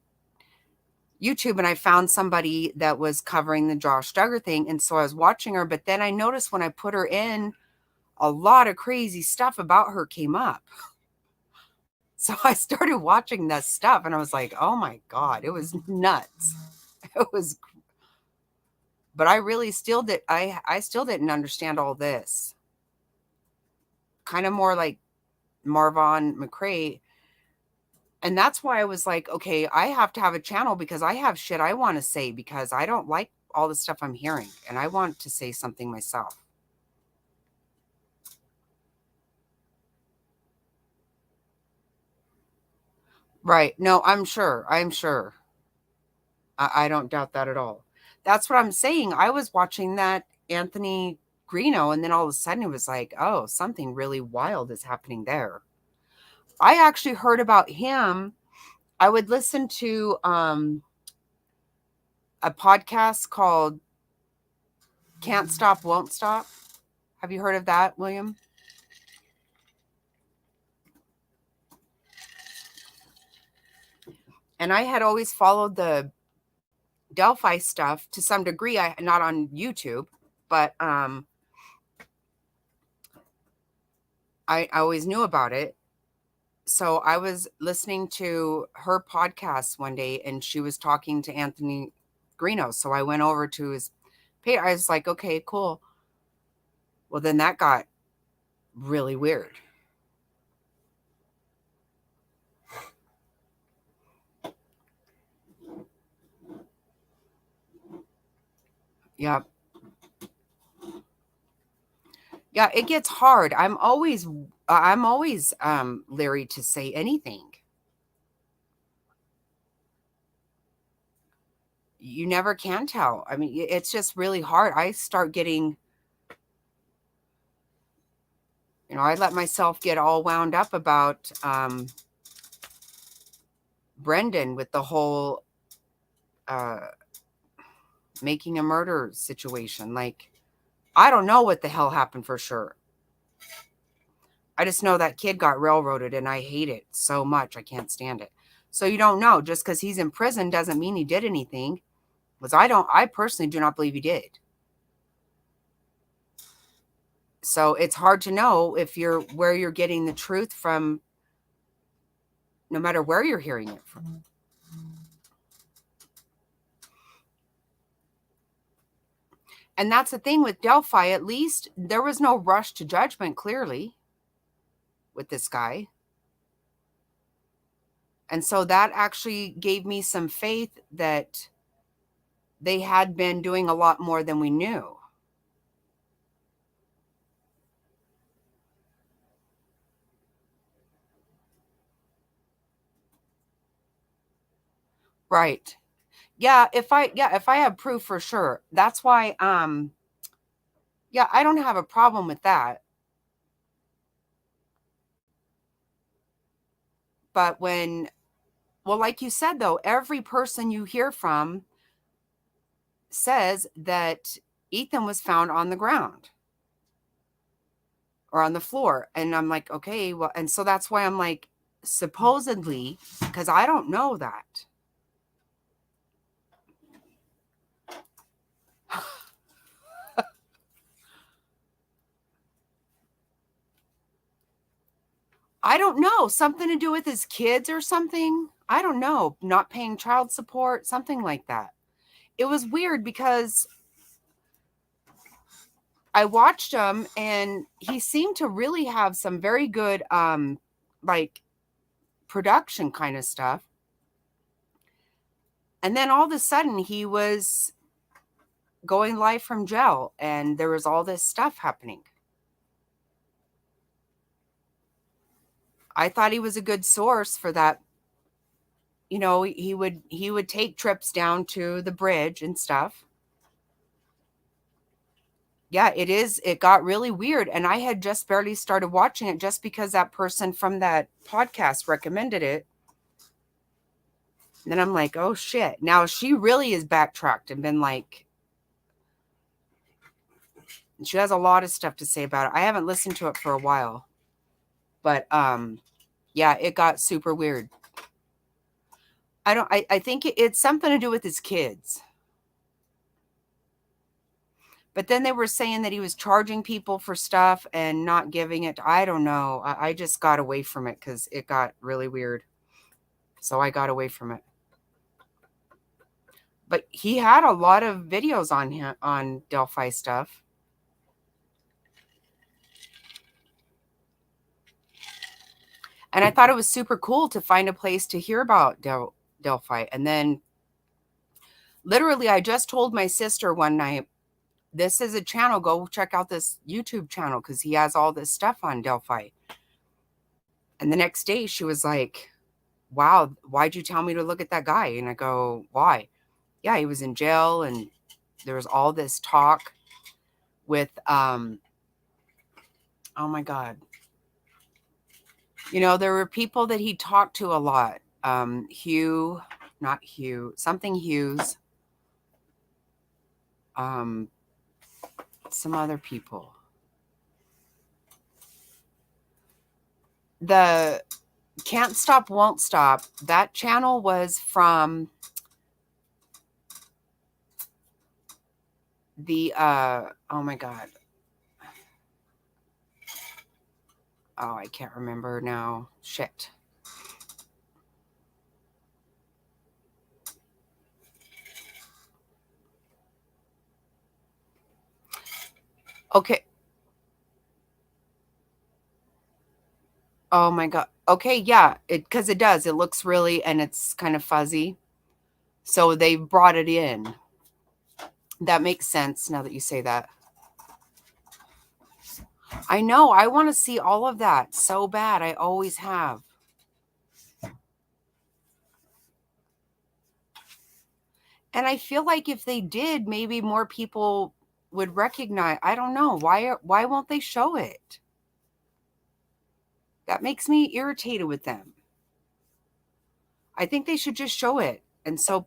YouTube and I found somebody that was covering the Josh Duggar thing. And so I was watching her, but then I noticed when I put her in, a lot of crazy stuff about her came up. So I started watching this stuff and I was like, oh my God, it was nuts. It was, but I really still I still didn't understand all this. Kind of more like Marvon McRae. And that's why I was like, okay, I have to have a channel because I have shit I want to say because I don't like all the stuff I'm hearing and I want to say something myself. Right. No, I'm sure. I'm sure. I don't doubt that at all. That's what I'm saying. I was watching that Anthony Greeno, and then all of a sudden it was like, oh, something really wild is happening there. I actually heard about him. I would listen to a podcast called Can't Stop, Won't Stop. Have you heard of that, William? And I had always followed the Delphi stuff to some degree. I not on YouTube, but I always knew about it. So I was listening to her podcast one day and she was talking to Anthony Greeno. So I went over to his page. I was like, okay, cool. Well, then that got really weird. Yeah. Yeah, it gets hard. I'm always leery to say anything. You never can tell. I mean, it's just really hard. I start getting, I let myself get all wound up about Brendan with the whole uh, making a murder situation. Like, I don't know what the hell happened for sure. I just know that kid got railroaded and I hate it so much. I can't stand it. So you don't know. Just because he's in prison doesn't mean he did anything. Because I personally do not believe he did. So it's hard to know if where you're getting the truth from, no matter where you're hearing it from. And that's the thing with Delphi, at least there was no rush to judgment, clearly, with this guy. And so that actually gave me some faith that they had been doing a lot more than we knew. Right. Yeah, if I have proof for sure. That's why yeah, I don't have a problem with that. But well, like you said though, every person you hear from says that Ethan was found on the ground or on the floor. And I'm like, okay, well, and so that's why I'm like, supposedly, because I don't know that. I don't know. Something to do with his kids or something. I don't know. Not paying child support, something like that. It was weird because I watched him and he seemed to really have some very good like production kind of stuff. And then all of a sudden he was going live from jail and there was all this stuff happening. I thought he was a good source for that. You know, he would take trips down to the bridge and stuff. Yeah, it got really weird and I had just barely started watching it just because that person from that podcast recommended it. And then I'm like, oh shit. Now she really is backtracked and been like, she has a lot of stuff to say about it. I haven't listened to it for a while. But yeah, it got super weird. I think it's something to do with his kids. But then they were saying that he was charging people for stuff and not giving it. I don't know. I just got away from it because it got really weird. So I got away from it. But he had a lot of videos on him on Delphi stuff. And I thought it was super cool to find a place to hear about Delphi. And then literally I just told my sister one night, this is a channel, go check out this YouTube channel because he has all this stuff on Delphi. And the next day she was like, wow, why'd you tell me to look at that guy? And I go, why? Yeah, he was in jail and there was all this talk with, oh my God. You know, there were people that he talked to a lot. Hugh, not Hugh, something Hughes. Some other people. The Can't Stop, Won't Stop, that channel was from the, oh my God. Oh, I can't remember now. Shit. Okay. Oh my God. Okay, yeah, because it does. It looks really, and it's kind of fuzzy. So they brought it in. That makes sense now that you say that. I know. I want to see all of that so bad. I always have. And I feel like if they did, maybe more people would recognize. I don't know. Why won't they show it? That makes me irritated with them. I think they should just show it. And so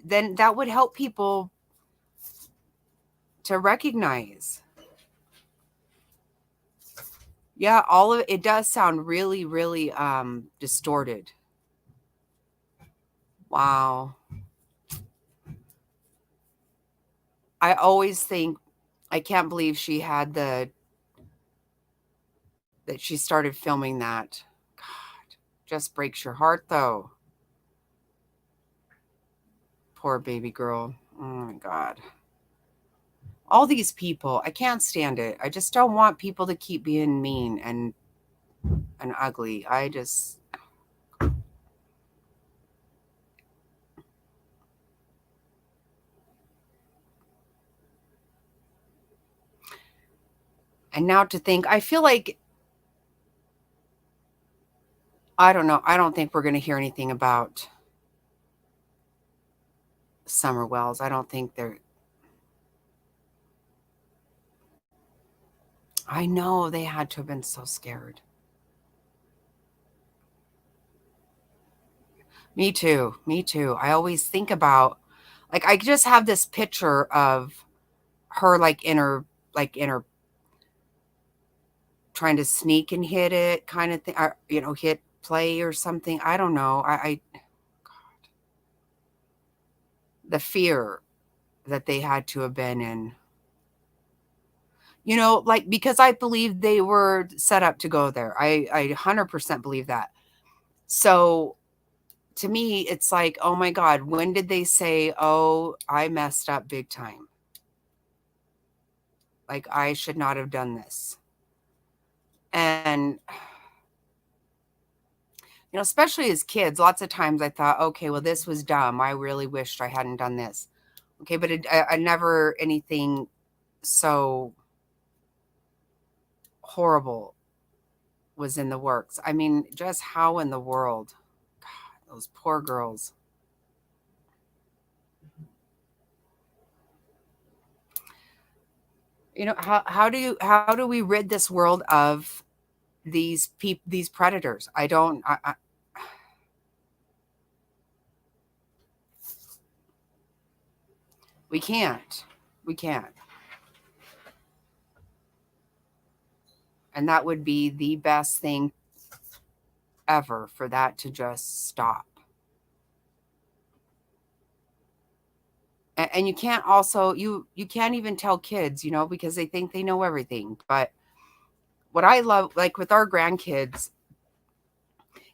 then that would help people to recognize. Yeah, all of it does sound really, really distorted. Wow. I always think, I can't believe she had that she started filming that. God, just breaks your heart though. Poor baby girl. Oh my God. All these people, I can't stand it. I just don't want people to keep being mean and ugly. I just, and now to think, I feel like, I don't know. I don't think we're going to hear anything about Summer Wells. I don't think they're, I know they had to have been so scared. Me too. Me too. I always think about, like, I just have this picture of her, like in her, trying to sneak and hit it kind of thing, or, you know, hit play or something. I don't know. God, the fear that they had to have been in. You know, like, because I believe they were set up to go there. I 100% believe that. So to me, it's like, oh my God, when did they say, oh, I messed up big time? Like, I should not have done this. And, you know, especially as kids, lots of times I thought, okay, well, this was dumb. I really wished I hadn't done this. Okay, but I never anything so horrible was in the works. I mean, just how in the world? God, those poor girls. You know, how do we rid this world of these predators? We can't. We can't. And that would be the best thing ever, for that to just stop. And you can't also, you can't even tell kids, you know, because they think they know everything. But what I love, like with our grandkids,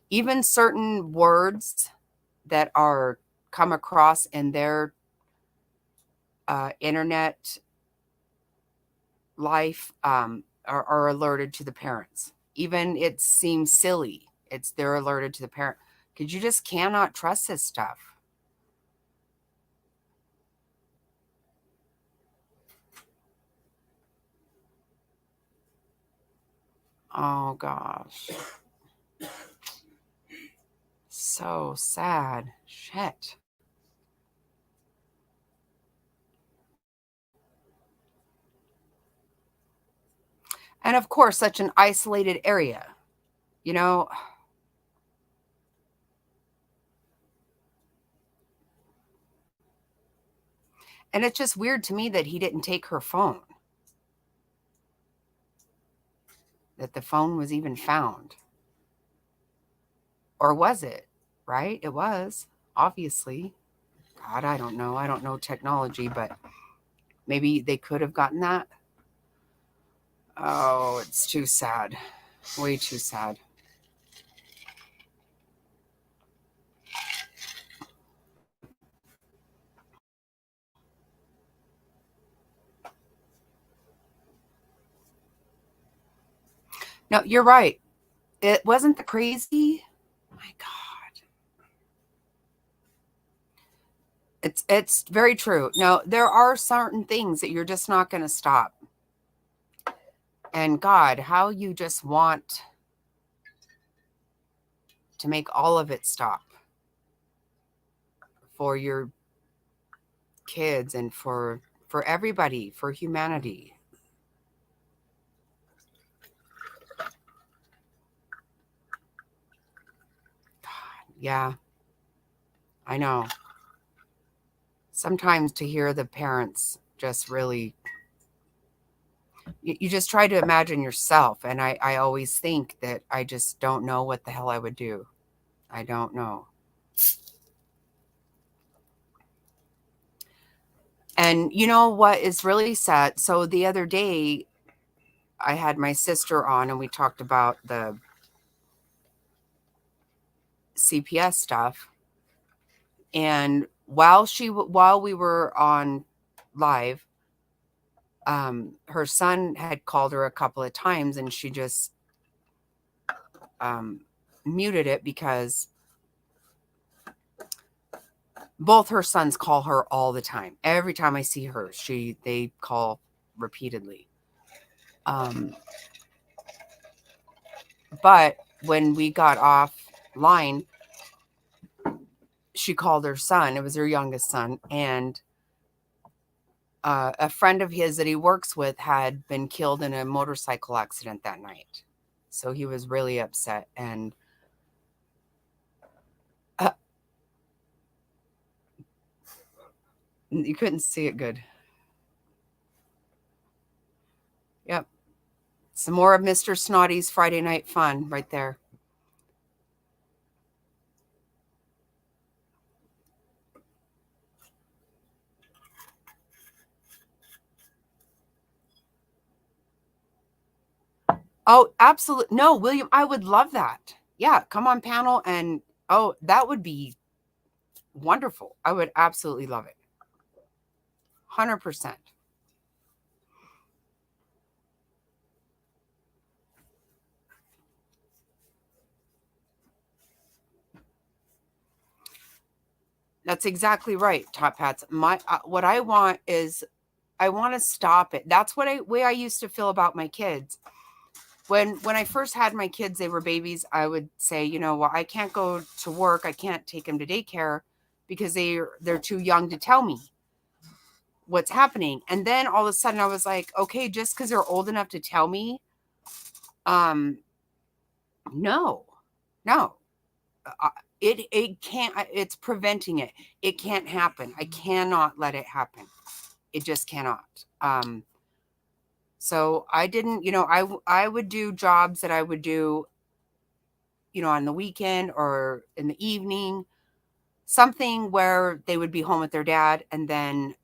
even certain words that are come across in their internet life, are alerted to the parents. Even it seems silly, they're alerted to the parent, because you just cannot trust this stuff. Oh gosh, so sad. Shit. And of course, such an isolated area, you know. And it's just weird to me that he didn't take her phone, that the phone was even found. Or was it? Right? It was, obviously. God, I don't know. I don't know technology, but maybe they could have gotten that. Oh, it's too sad. Way too sad. No, you're right. It wasn't the crazy. My God. It's very true. No, there are certain things that you're just not going to stop. And God, how you just want to make all of it stop for your kids and for everybody, for humanity. Yeah, I know. Sometimes to hear the parents just really, you just try to imagine yourself. And I always think that I just don't know what the hell I would do. I don't know. And you know what is really sad? So the other day, I had my sister on and we talked about the CPS stuff. And while we were on live, her son had called her a couple of times and she just muted it, because both her sons call her all the time. Every time I see her, they call repeatedly. But when we got offline, she called her son. It was her youngest son. And a friend of his that he works with had been killed in a motorcycle accident that night. So he was really upset. And you couldn't see it good. Yep. Some more of Mr. Snotty's Friday night fun right there. Oh, absolutely. No, William, I would love that. Yeah, come on panel and oh, that would be wonderful. I would absolutely love it. 100%. That's exactly right, Top Hats. My what I want is I want to stop it. That's what way I used to feel about my kids. When I first had my kids, they were babies. I would say, you know, well, I can't go to work. I can't take them to daycare because they're too young to tell me what's happening. And then all of a sudden I was like, okay, just because they're old enough to tell me, um, no, no, uh, it can't. It's preventing it. It can't happen. I cannot let it happen. It just cannot. So I didn't, you know, I would do jobs that I would do, you know, on the weekend or in the evening, something where they would be home with their dad. And then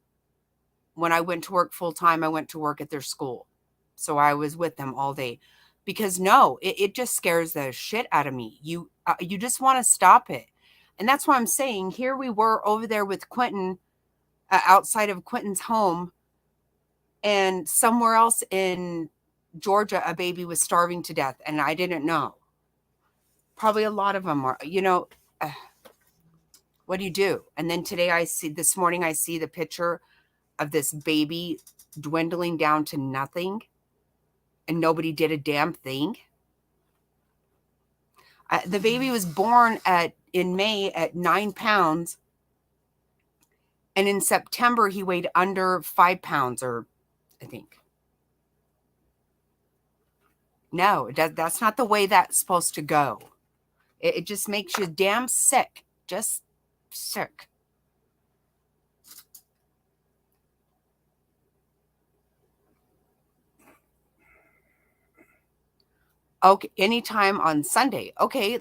when I went to work full time, I went to work at their school. So I was with them all day because no, it just scares the shit out of me. You just want to stop it. And that's why I'm saying here we were over there with Quentin outside of Quentin's home, and somewhere else in Georgia, a baby was starving to death and I didn't know. Probably a lot of them are, you know, what do you do? And then this morning, I see the picture of this baby dwindling down to nothing and nobody did a damn thing. The baby was born in May at 9 pounds. And in September, he weighed under 5 pounds, or I think. No, that's not the way that's supposed to go. It just makes you damn sick. Just sick. Okay, anytime on Sunday. Okay,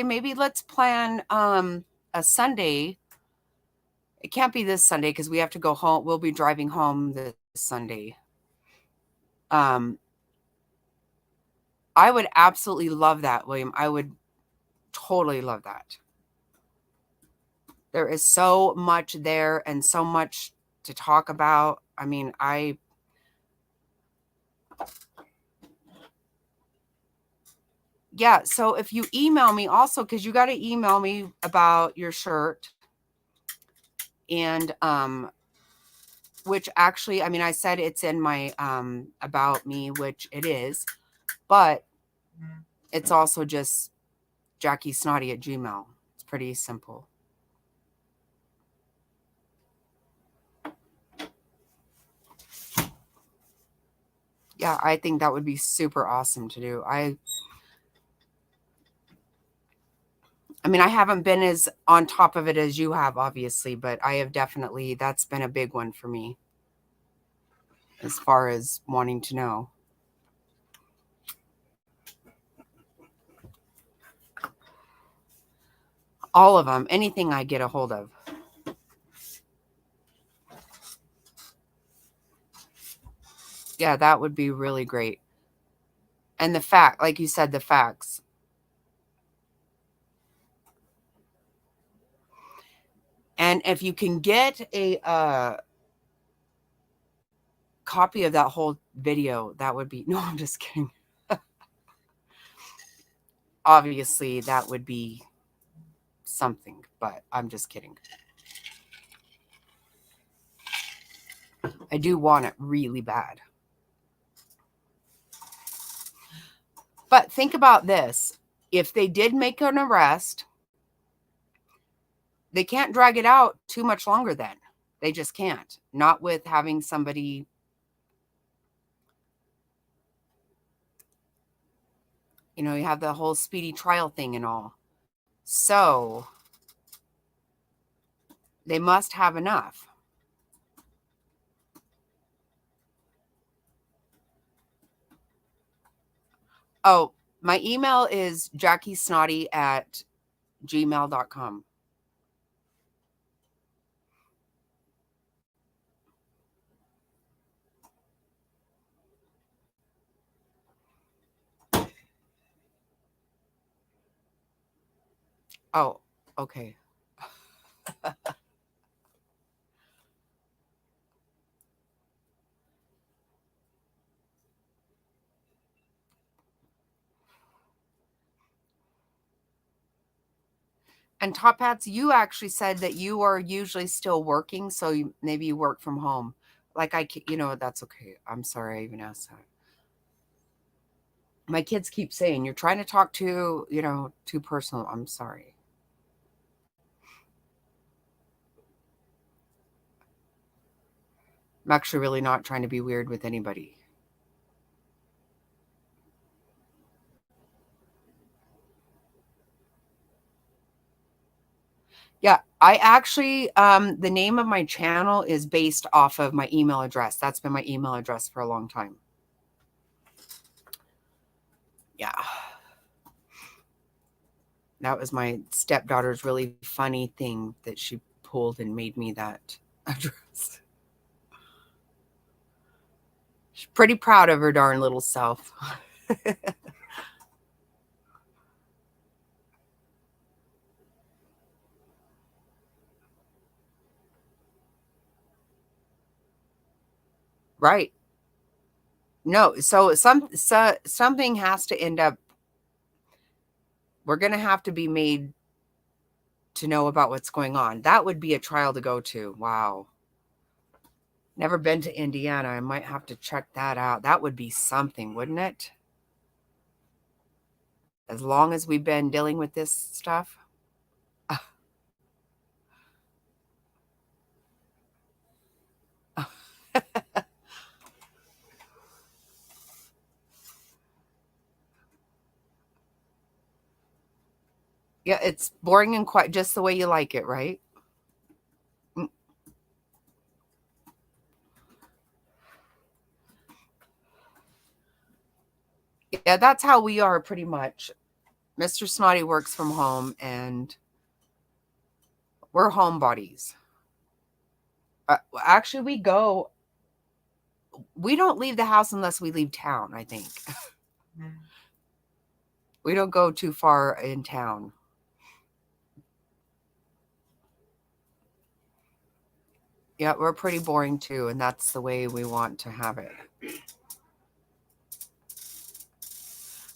maybe let's plan a Sunday. It can't be this Sunday because we have to go home. We'll be driving home this Sunday. I would absolutely love that, William. I would totally love that. There is so much there and so much to talk about. I mean, yeah, so if you email me also, because you got to email me about your shirt, and which actually, I mean, I said it's in my about me, which it is, but it's also just JackieSnotty@gmail. It's pretty simple. Yeah, I think that would be super awesome to do. I mean, I haven't been as on top of it as you have, obviously, but I have definitely, that's been a big one for me as far as wanting to know. All of them, anything I get a hold of. Yeah, that would be really great. And like you said, the facts. And if you can get a copy of that whole video, that would be, no, I'm just kidding. Obviously, that would be something, but I'm just kidding. I do want it really bad. But think about this. If they did make an arrest, they can't drag it out too much longer then. They just can't. Not with having somebody, you know, you have the whole speedy trial thing and all. So they must have enough. Oh, my email is JackieSnotty@gmail.com. Oh, okay. And Top Hats, you actually said that you are usually still working, so maybe you work from home. Like that's okay. I'm sorry I even asked that. My kids keep saying you're trying to talk too personal. I'm sorry. I'm actually really not trying to be weird with anybody. Yeah, I actually the name of my channel is based off of my email address. That's been my email address for a long time. Yeah. That was my stepdaughter's really funny thing that she pulled and made me that address. She's pretty proud of her darn little self. Right. No, so something has to end up. We're going to have to be made to know about what's going on. That would be a trial to go to. Wow. Never been to Indiana. I might have to check that out. That would be something, wouldn't it? As long as we've been dealing with this stuff. Yeah, it's boring and quiet, just the way you like it, right? Mm. Yeah, that's how we are pretty much. Mr. Snotty works from home and we're homebodies. Actually, we don't leave the house unless we leave town, I think. We don't go too far in town. Yeah, we're pretty boring too, and that's the way we want to have it.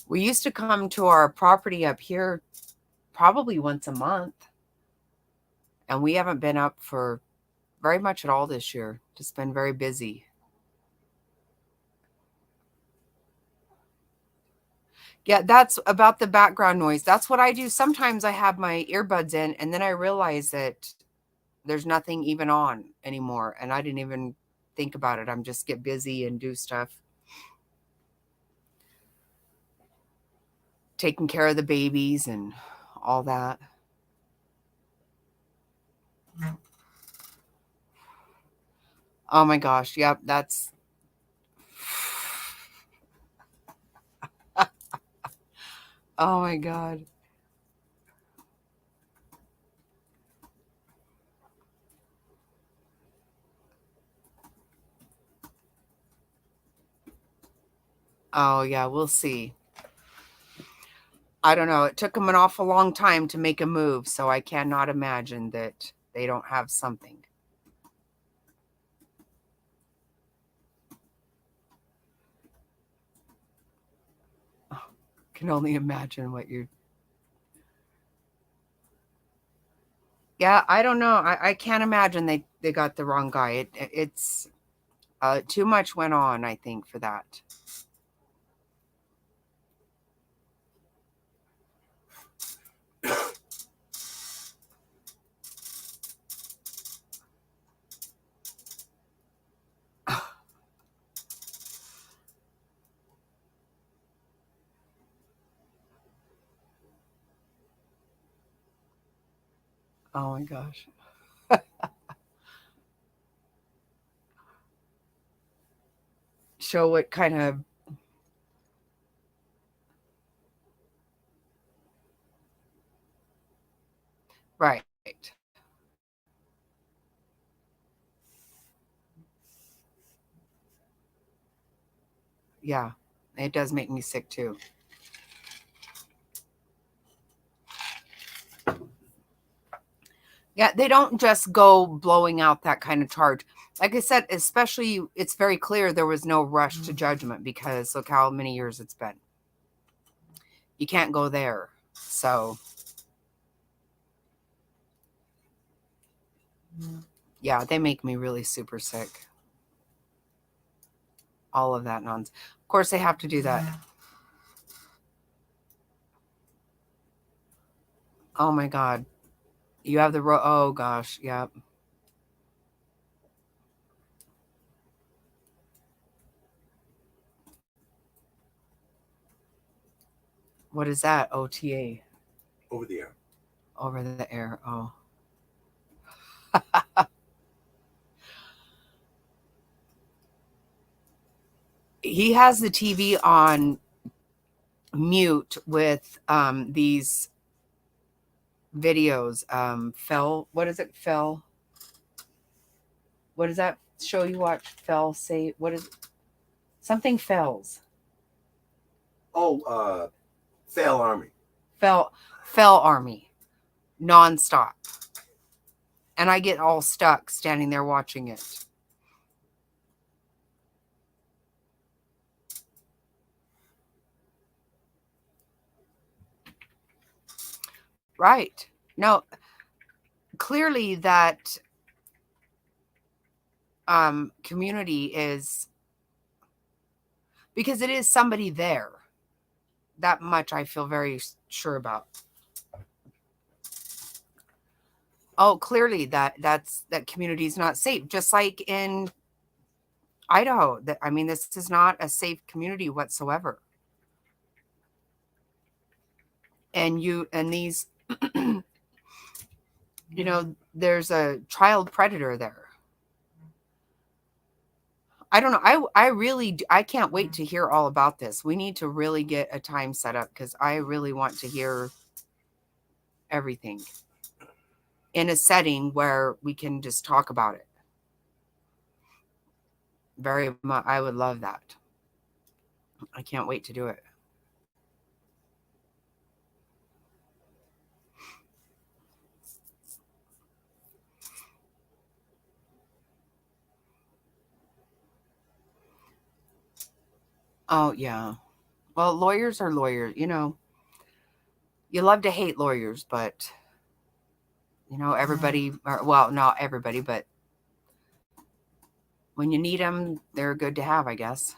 We used to come to our property up here probably once a month, and we haven't been up for very much at all this year. Just been very busy. Yeah, that's about the background noise. That's what I do. Sometimes I have my earbuds in, and then I realize that there's nothing even on anymore, and I didn't even think about it. I'm just get busy and do stuff. Taking care of the babies and all that. Oh my gosh. Yep. That's, oh my God. Oh yeah. We'll see. I don't know. It took them an awful long time to make a move. So I cannot imagine that they don't have something. Can only imagine what you're. Yeah. I don't know. I can't imagine they got the wrong guy. It's too much went on, I think, for that. Oh my gosh. Show what kind of. Right. Yeah. It does make me sick too. Yeah, they don't just go blowing out that kind of charge. Like I said, especially, it's very clear there was no rush to judgment because look how many years it's been. You can't go there. So, yeah, they make me really super sick. All of that nonsense. Of course, they have to do that. Oh my God. You have the oh gosh, yeah. What is that? OTA. Over the air. Over the air. Oh. He has the TV on mute with these videos. Fell. What is it? Fell. What is that show you watch? Fell. Say what is something fells. Oh, Fail Army. Fell Army. Nonstop. And I get all stuck standing there watching it. Right. No, clearly that community is because it is somebody there. That much I feel very sure about. Oh, clearly that community is not safe. Just like in Idaho. I mean, this is not a safe community whatsoever. And these, you know, there's a child predator there. I don't know. I can't wait to hear all about this. We need to really get a time set up because I really want to hear everything in a setting where we can just talk about it. Very much. I would love that. I can't wait to do it. Oh, yeah. Well, lawyers are lawyers. You know, you love to hate lawyers, but, you know, everybody, or, well, not everybody, but when you need them, they're good to have, I guess.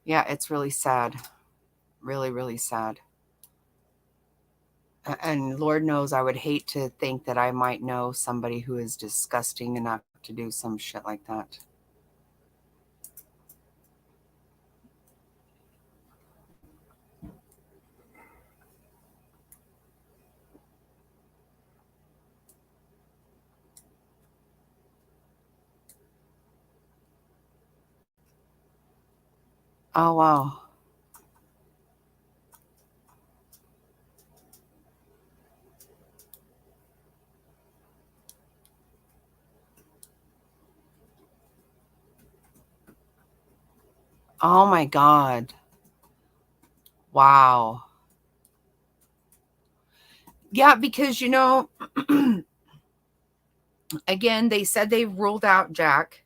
Yeah, it's really sad. Really, really sad. And Lord knows I would hate to think that I might know somebody who is disgusting enough to do some shit like that. Oh, wow. Oh, my God. Wow. Yeah, because, you know, again, they said they ruled out Jack.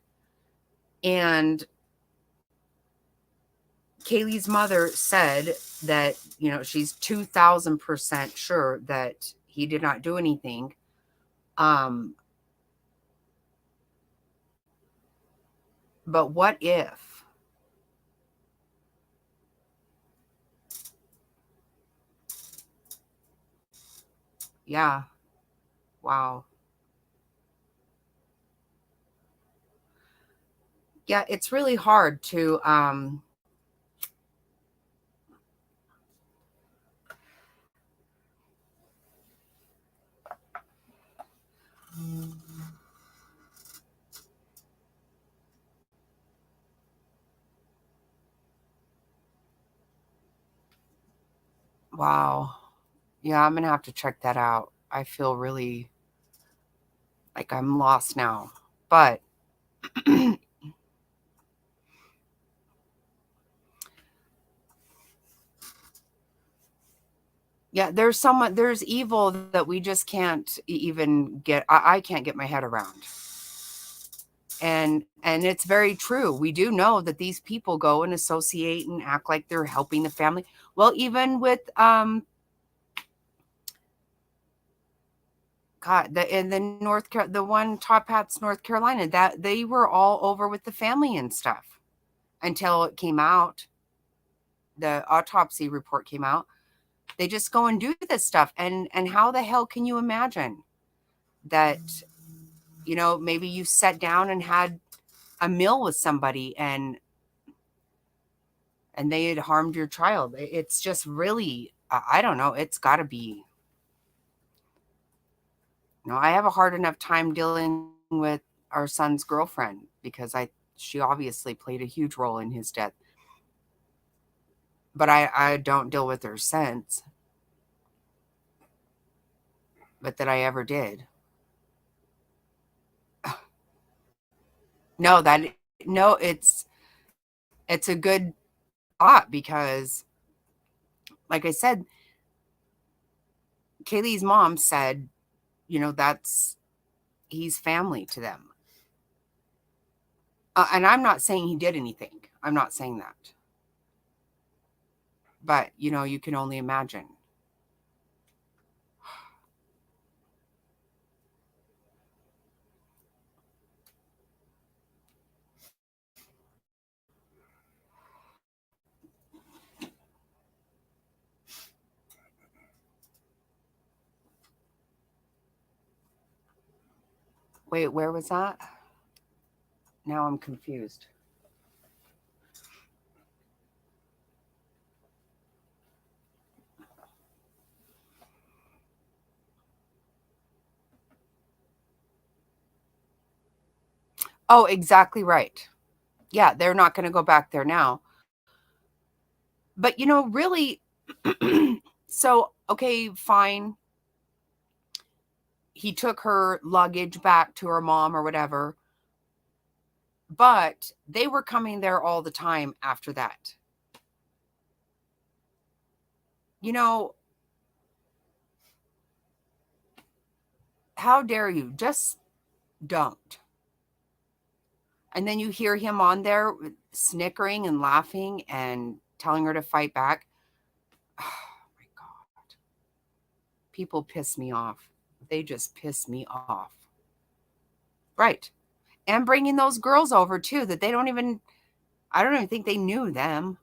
And Kaylee's mother said that, you know, she's 2,000% sure that he did not do anything. But what if? Yeah. Wow. Yeah, it's really hard to wow. Yeah, I'm gonna have to check that out. I feel really like I'm lost now. But Yeah, there's evil that we just can't even get. I can't get my head around. And it's very true. We do know that these people go and associate and act like they're helping the family. Well, even with God, in the one Top Hats, North Carolina, that they were all over with the family and stuff until it came out. The autopsy report came out. They just go and do this stuff, and how the hell can you imagine that? Maybe you sat down and had a meal with somebody, and they had harmed your child. It's just really, I don't know. It's got to be. I have a hard enough time dealing with our son's girlfriend because she obviously played a huge role in his death. But I don't deal with her since. But that I ever did. No, it's a good thought because, like I said, Kaylee's mom said, he's family to them. And I'm not saying he did anything. I'm not saying that. But, you can only imagine. Wait, where was that? Now I'm confused. Oh, exactly right. Yeah, they're not going to go back there now. But, really, so, okay, fine. He took her luggage back to her mom or whatever. But they were coming there all the time after that. How dare you? Just don't. And then you hear him on there snickering and laughing and telling her to fight back. Oh, my God. People piss me off. They just piss me off. Right. And bringing those girls over, too, that I don't even think they knew them.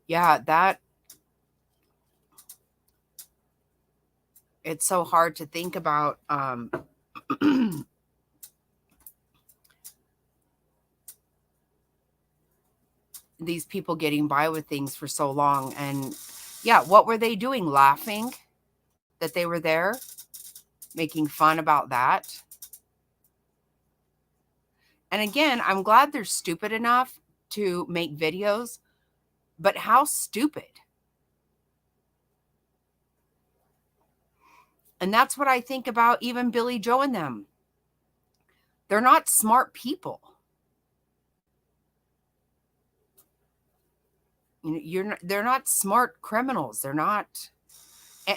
Yeah, it's so hard to think about. These people getting by with things for so long. And yeah, what were they doing? Laughing that they were there, making fun about that. And again, I'm glad they're stupid enough to make videos, but how stupid? And that's what I think about even Billy Joe and them. They're not smart people. They're not smart criminals. They're not,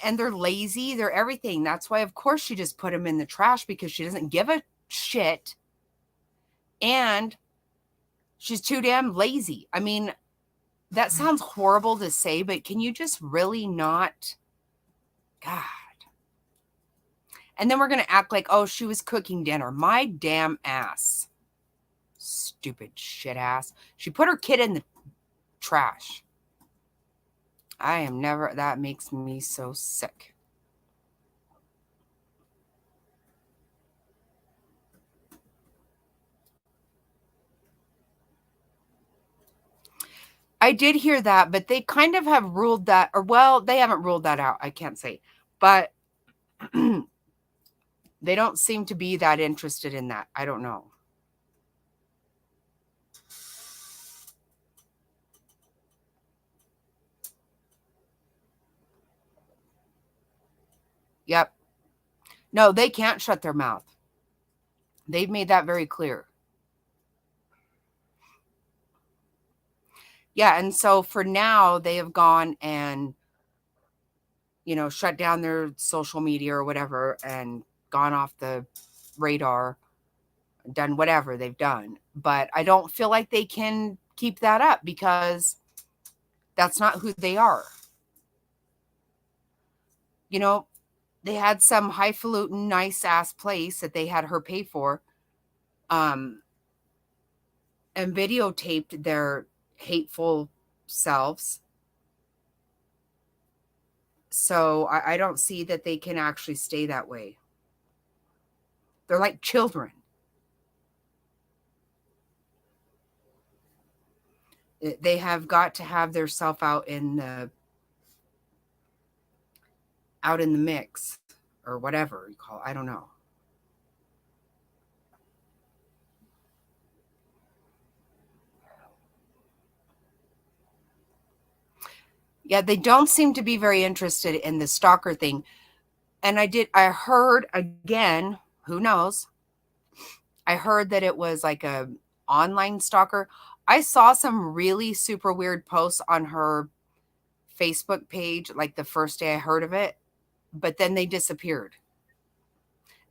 and they're lazy. They're everything. That's why, of course, she just put them in the trash because she doesn't give a shit. And she's too damn lazy. I mean, that sounds horrible to say, but can you just really not? God. And then we're going to act like, oh, she was cooking dinner. My damn ass. Stupid shit ass. She put her kid in the trash. That makes me so sick. I did hear that, but they kind of have ruled that, or well, they haven't ruled that out. I can't say, but they don't seem to be that interested in that. I don't know. Yep. No, they can't shut their mouth. They've made that very clear. Yeah, and so for now, they have gone and, shut down their social media or whatever and gone off the radar, done whatever they've done. But I don't feel like they can keep that up because that's not who they are. They had some highfalutin, nice ass place that they had her pay for, and videotaped their hateful selves. So I don't see that they can actually stay that way. They're like children. They have got to have their self out in the mix or whatever you call it. I don't know. Yeah, they don't seem to be very interested in the stalker thing. And I heard again, who knows? I heard that it was like a online stalker. I saw some really super weird posts on her Facebook page like the first day I heard of it, but then they disappeared.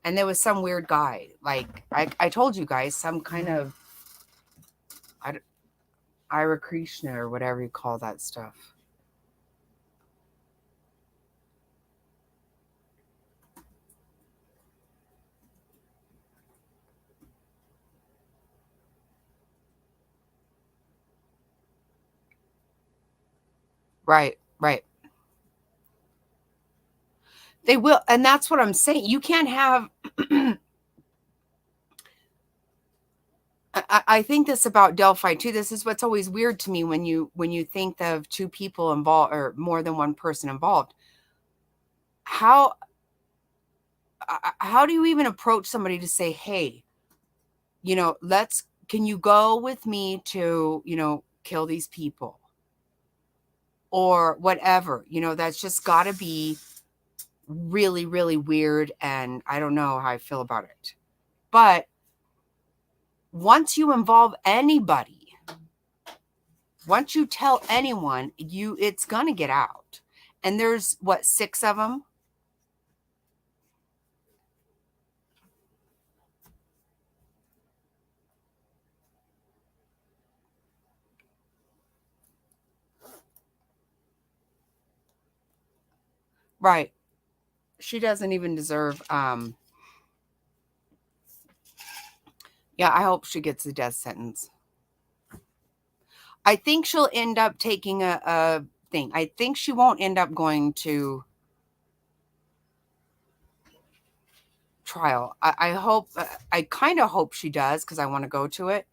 And there was some weird guy, like I told you guys, some kind of Ira Krishna or whatever you call that stuff. Right, right. They will, and that's what I'm saying. You can't have I think this about Delphi too. This is what's always weird to me when you think of two people involved or more than one person involved. How do you even approach somebody to say, hey, can you go with me to, kill these people or whatever? That's just got to be really, really weird. And I don't know how I feel about it. But once you involve anybody, once you tell anyone, it's going to get out. And there's, 6 of them? Right. She doesn't even deserve, yeah, I hope she gets a death sentence. I think she'll end up taking a thing. I think she won't end up going to trial. I hope, I kind of hope she does because I want to go to it.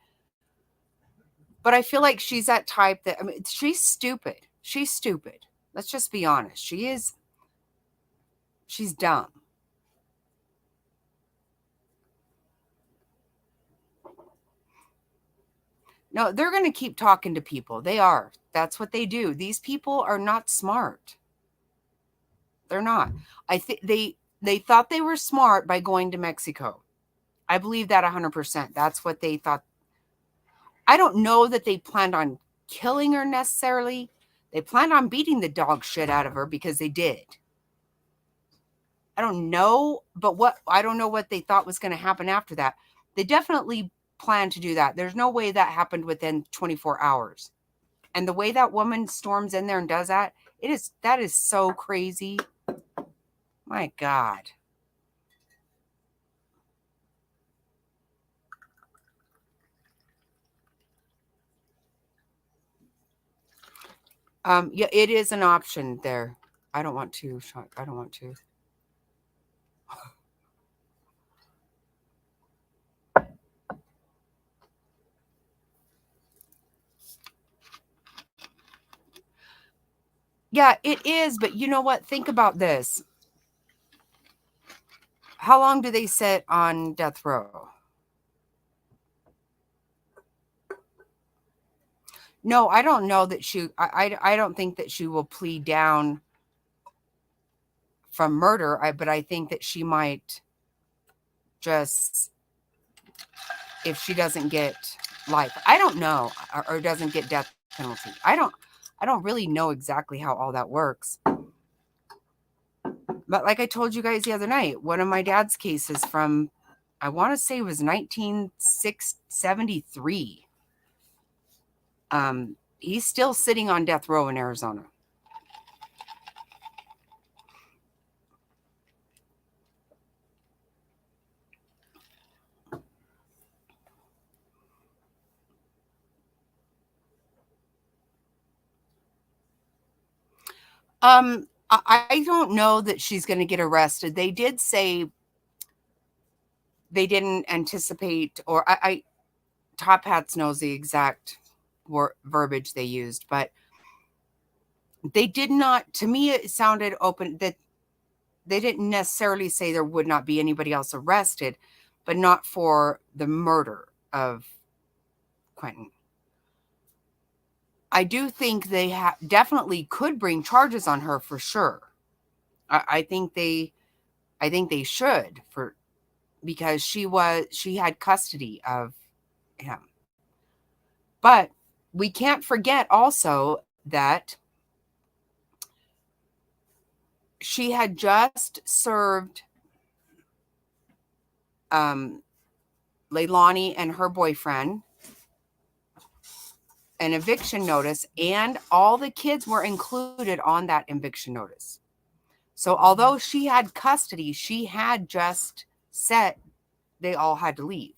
But I feel like she's that type that, she's stupid. She's stupid. Let's just be honest. She's dumb. No, they're going to keep talking to people. They are. That's what they do. These people are not smart. They're not. I think they thought they were smart by going to Mexico. I believe that 100%. That's what they thought. I don't know that they planned on killing her necessarily. They planned on beating the dog shit out of her because they did. I don't know, but I don't know what they thought was going to happen after that. They definitely planned to do that. There's no way that happened within 24 hours. And the way that woman storms in there and does that, that is so crazy. My God. Yeah, it is an option there. I don't want to. I don't want to. Yeah, it is. But you know what? Think about this. How long do they sit on death row? No, I don't know that I don't think that she will plead down from murder. But I think that she might just if she doesn't get life. I don't know, or doesn't get death penalty. I don't really know exactly how all that works. But like I told you guys the other night, one of my dad's cases from, I want to say it was 1973. He's still sitting on death row in Arizona. I don't know that she's going to get arrested. They did say they didn't anticipate, or Top Hats knows the exact verbiage they used, but they did not, to me, it sounded open that they didn't necessarily say there would not be anybody else arrested, but not for the murder of Quentin. I do think they definitely could bring charges on her for sure. I think they should, because she had custody of him. But we can't forget also that she had just served Leilani and her boyfriend an eviction notice, and all the kids were included on that eviction notice. So although she had custody, she had just said they all had to leave.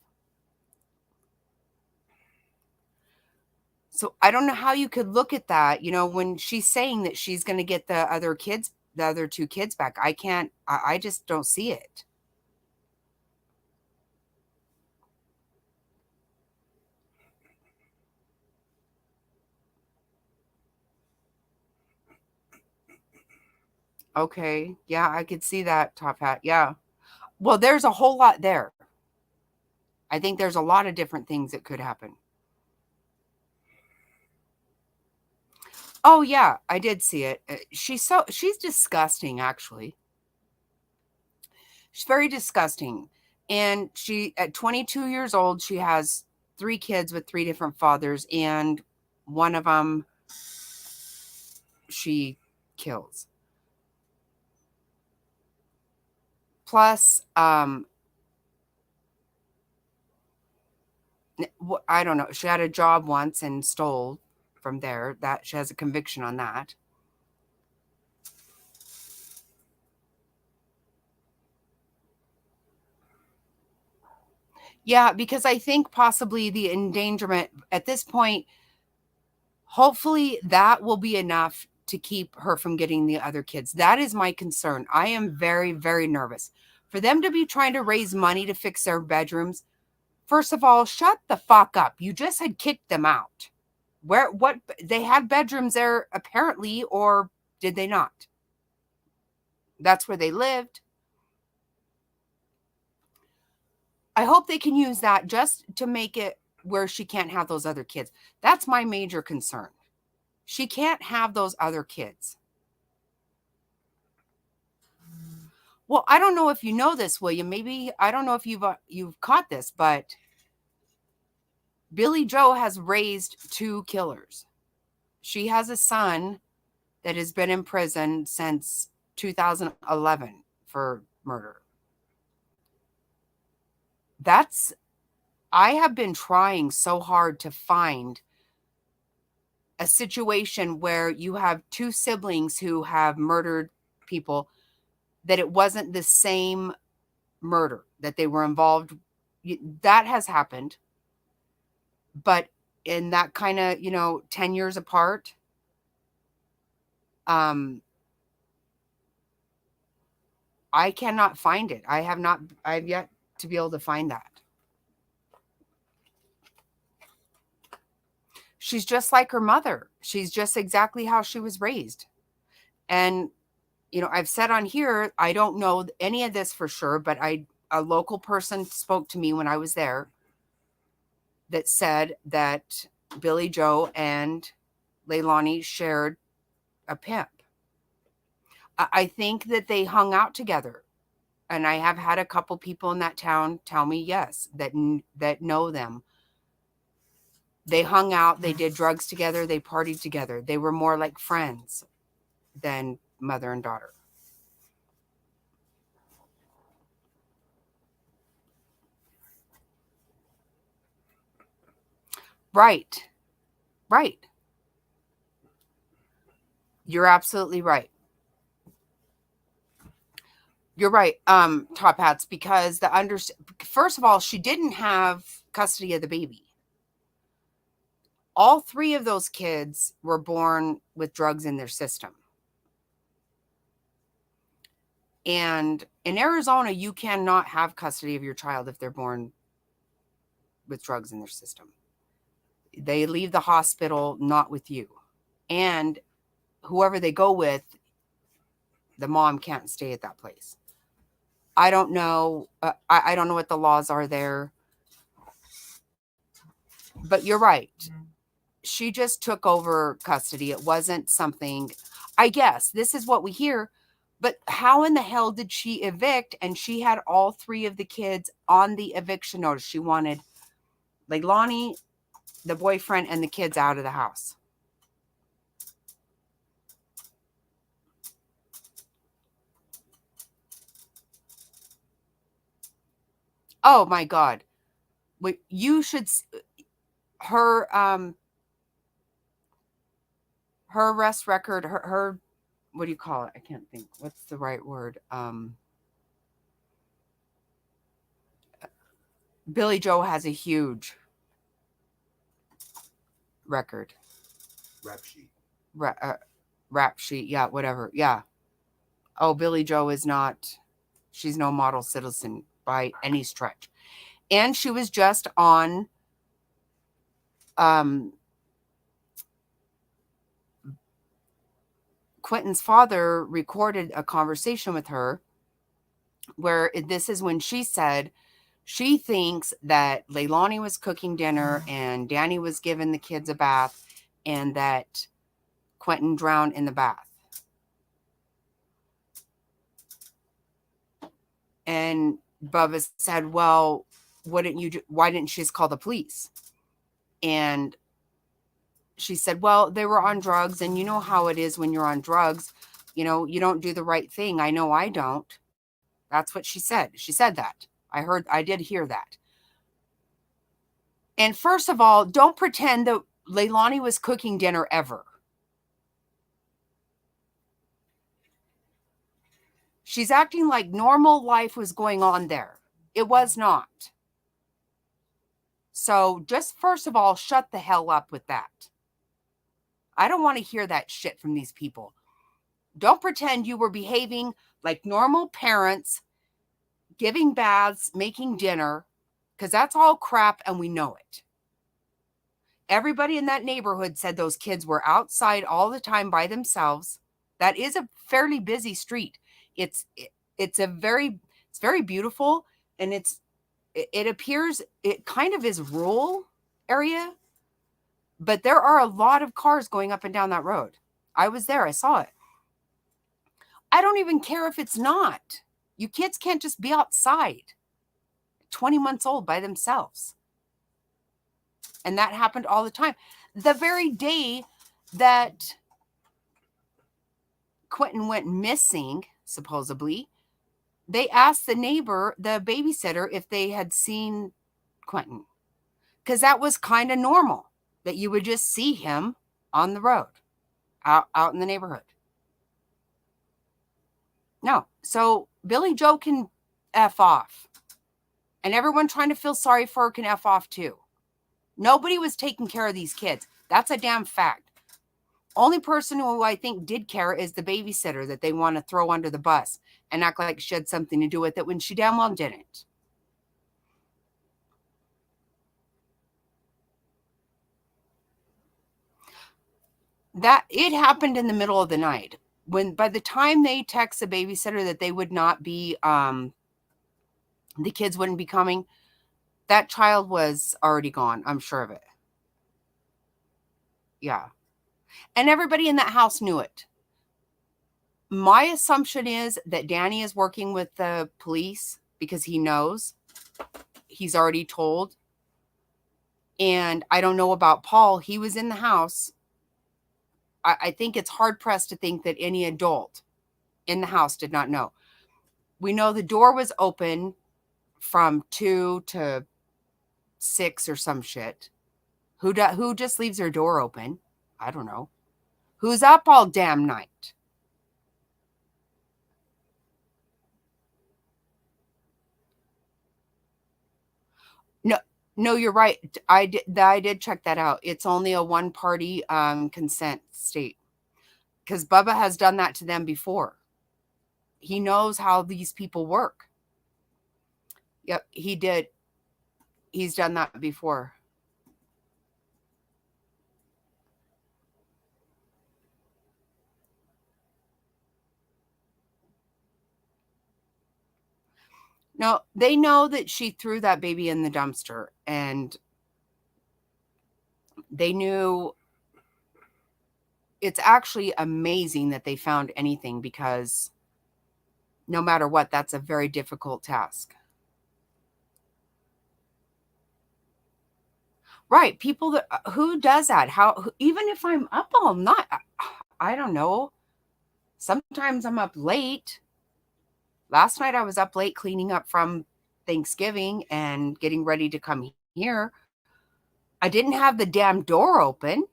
So I don't know how you could look at that, when she's saying that she's going to get the other two kids back. I just don't see it. Okay. Yeah, I could see that, Top Hat. Yeah. Well, there's a whole lot there. I think there's a lot of different things that could happen. Oh yeah, I did see it. She's disgusting, actually. She's very disgusting. And she, at 22 years old, she has 3 kids with 3 different fathers, and one of them she kills. Plus, I don't know. She had a job once and stole from there. That she has a conviction on that. Yeah, because I think possibly the endangerment at this point, hopefully that will be enough to keep her from getting the other kids. That is my concern. I am very, very nervous for them to be trying to raise money to fix their bedrooms. First of all, shut the fuck up. You just had kicked them out. What they had bedrooms there apparently, or did they not? That's where they lived. I hope they can use that just to make it where she can't have those other kids. That's my major concern. She can't have those other kids. Well, I don't know if you know this, William. Maybe, I don't know if you've caught this, but Billy Joe has raised 2 killers. She has a son that has been in prison since 2011 for murder. I have been trying so hard to find a situation where you have 2 siblings who have murdered people, that it wasn't the same murder, that they were involved. That has happened. But in that kind of, 10 years apart, I cannot find it. I've yet to be able to find that. She's just like her mother. She's just exactly how she was raised. And, I've said on here, I don't know any of this for sure, but a local person spoke to me when I was there that said that Billy Joe and Leilani shared a pimp. I think that they hung out together. and I have had a couple people in that town tell me, yes, that know them. They hung out, they did drugs together, they partied together. They were more like friends than mother and daughter. Right. Right. You're absolutely right. You're right, Top Hats, because first of all, she didn't have custody of the baby. All 3 of those kids were born with drugs in their system. And in Arizona, you cannot have custody of your child if they're born with drugs in their system. They leave the hospital not with you. And whoever they go with, the mom can't stay at that place. I don't know. I don't know what the laws are there. But you're right. She just took over custody. It wasn't something, I guess, this is what we hear. But how in the hell did she evict? And she had all 3 of the kids on the eviction notice. She wanted Leilani, the boyfriend, and the kids out of the house. Oh my God. You should, her arrest record, her, what do you call it? I can't think. What's the right word? Billy Joe has a huge record. Rap sheet. Rap sheet. Yeah, whatever. Yeah. Oh, Billy Joe is not, she's no model citizen by any stretch. And she was just on Quentin's father recorded a conversation with her where this is when she said she thinks that Leilani was cooking dinner and Danny was giving the kids a bath and that Quentin drowned in the bath. And Bubba said, well, why didn't you just call the police? And she said, well, they were on drugs. And you know how it is when you're on drugs. You know, you don't do the right thing. I know I don't. That's what she said. She said that. I did hear that. And first of all, don't pretend that Leilani was cooking dinner ever. She's acting like normal life was going on there. It was not. So just first of all, shut the hell up with that. I don't want to hear that shit from these people. Don't pretend you were behaving like normal parents, giving baths, making dinner, because that's all crap and we know it. Everybody in that neighborhood said those kids were outside all the time by themselves. That is a fairly busy street. It's very beautiful, and it appears it kind of is rural area, but there are a lot of cars going up and down that road. I was there. I saw it. I don't even care if it's not. You kids can't just be outside 20 months old by themselves. And that happened all the time. The very day that Quentin went missing, supposedly, they asked the neighbor, the babysitter, if they had seen Quentin. Because that was kind of normal, that you would just see him on the road, out in the neighborhood. No. So Billy Joe can F off. And everyone trying to feel sorry for her can F off too. Nobody was taking care of these kids. That's a damn fact. Only person who I think did care is the babysitter that they want to throw under the bus and act like she had something to do with it when she damn well didn't. That it happened in the middle of the night. When by the time they text the babysitter that they would not be, the kids wouldn't be coming, that child was already gone. I'm sure of it. Yeah. And everybody in that house knew it. My assumption is that Danny is working with the police because he knows. He's already told. And I don't know about Paul. He was in the house. I think it's hard pressed to think that any adult in the house did not know. We know the door was open from 2 to 6 or some shit. Who just leaves their door open? I don't know. Who's up all damn night? No, you're right. I did check that out. It's only a one-party consent state because Bubba has done that to them before. He knows how these people work. Yep, he did. He's done that before. No, they know that she threw that baby in the dumpster, and they knew. It's actually amazing that they found anything because no matter what, that's a very difficult task. Right. People that who does that? Even if I'm up all night, I don't know. Sometimes I'm up late. Last night I was up late cleaning up from Thanksgiving and getting ready to come here. I didn't have the damn door open.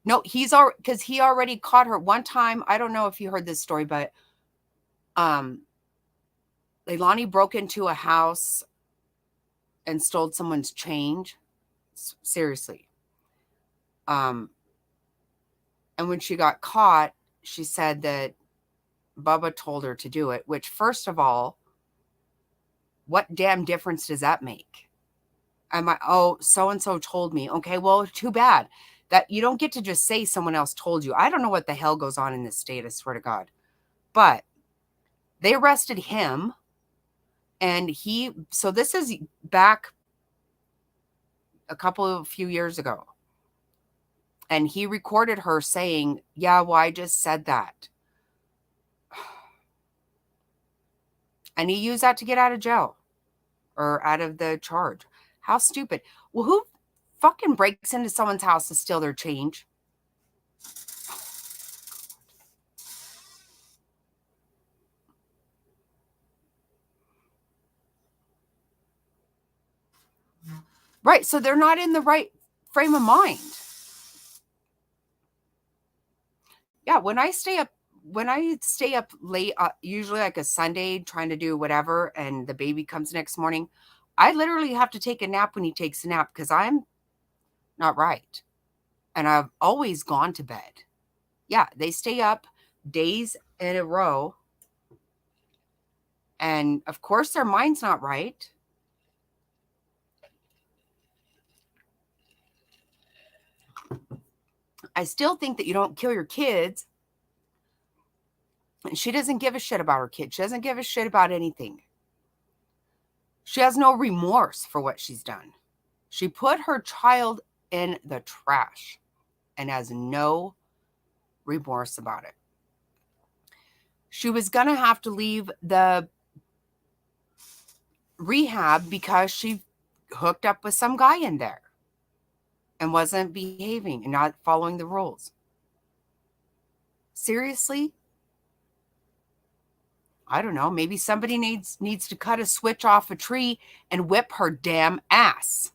No, because he already caught her one time. I don't know if you heard this story, but Leilani broke into a house and stole someone's change. Seriously. And when she got caught, she said that Bubba told her to do it, which, first of all, what damn difference does that make? So-and-so told me. Okay, well, too bad. That you don't get to just say someone else told you. I don't know what the hell goes on in this state, I swear to God. But they arrested him, and so this is back a few years ago. And he recorded her saying, yeah, well, I just said that. And he used that to get out of jail or out of the charge. How stupid. Well, who fucking breaks into someone's house to steal their change? Right. So they're not in the right frame of mind. Yeah. When I stay up late, usually like a Sunday, trying to do whatever, and the baby comes next morning, I literally have to take a nap when he takes a nap because I'm not right. And I've always gone to bed. Yeah. They stay up days in a row. And of course, their mind's not right. I still think that you don't kill your kids. And she doesn't give a shit about her kid. She doesn't give a shit about anything. She has no remorse for what she's done. She put her child in the trash and has no remorse about it. She was going to have to leave the rehab because she hooked up with some guy in there and wasn't behaving and not following the rules. Seriously? I don't know. Maybe somebody needs to cut a switch off a tree and whip her damn ass.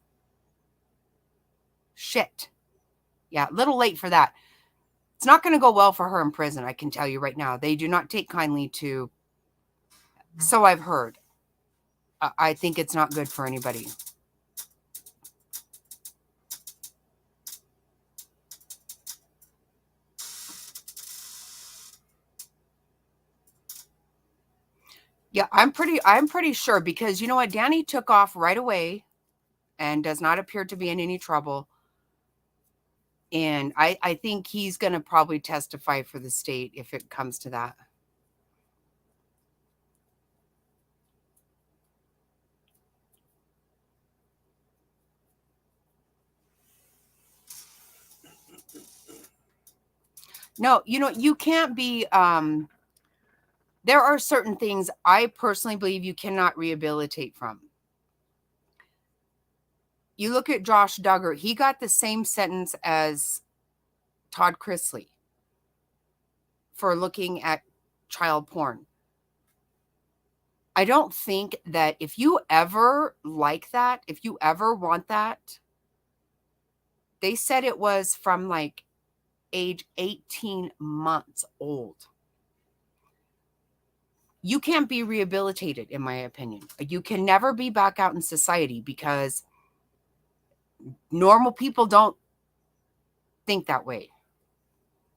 Shit. Yeah, a little late for that. It's not going to go well for her in prison, I can tell you right now. They do not take kindly to, so I've heard. I think it's not good for anybody. Yeah, I'm pretty sure because you know what? Danny took off right away and does not appear to be in any trouble. And I think he's going to probably testify for the state if it comes to that. No, you can't be, there are certain things I personally believe you cannot rehabilitate from. You look at Josh Duggar, he got the same sentence as Todd Chrisley for looking at child porn. I don't think that if you ever like that, if you ever want that, they said it was from like age 18 months old. You can't be rehabilitated, in my opinion. You can never be back out in society because normal people don't think that way.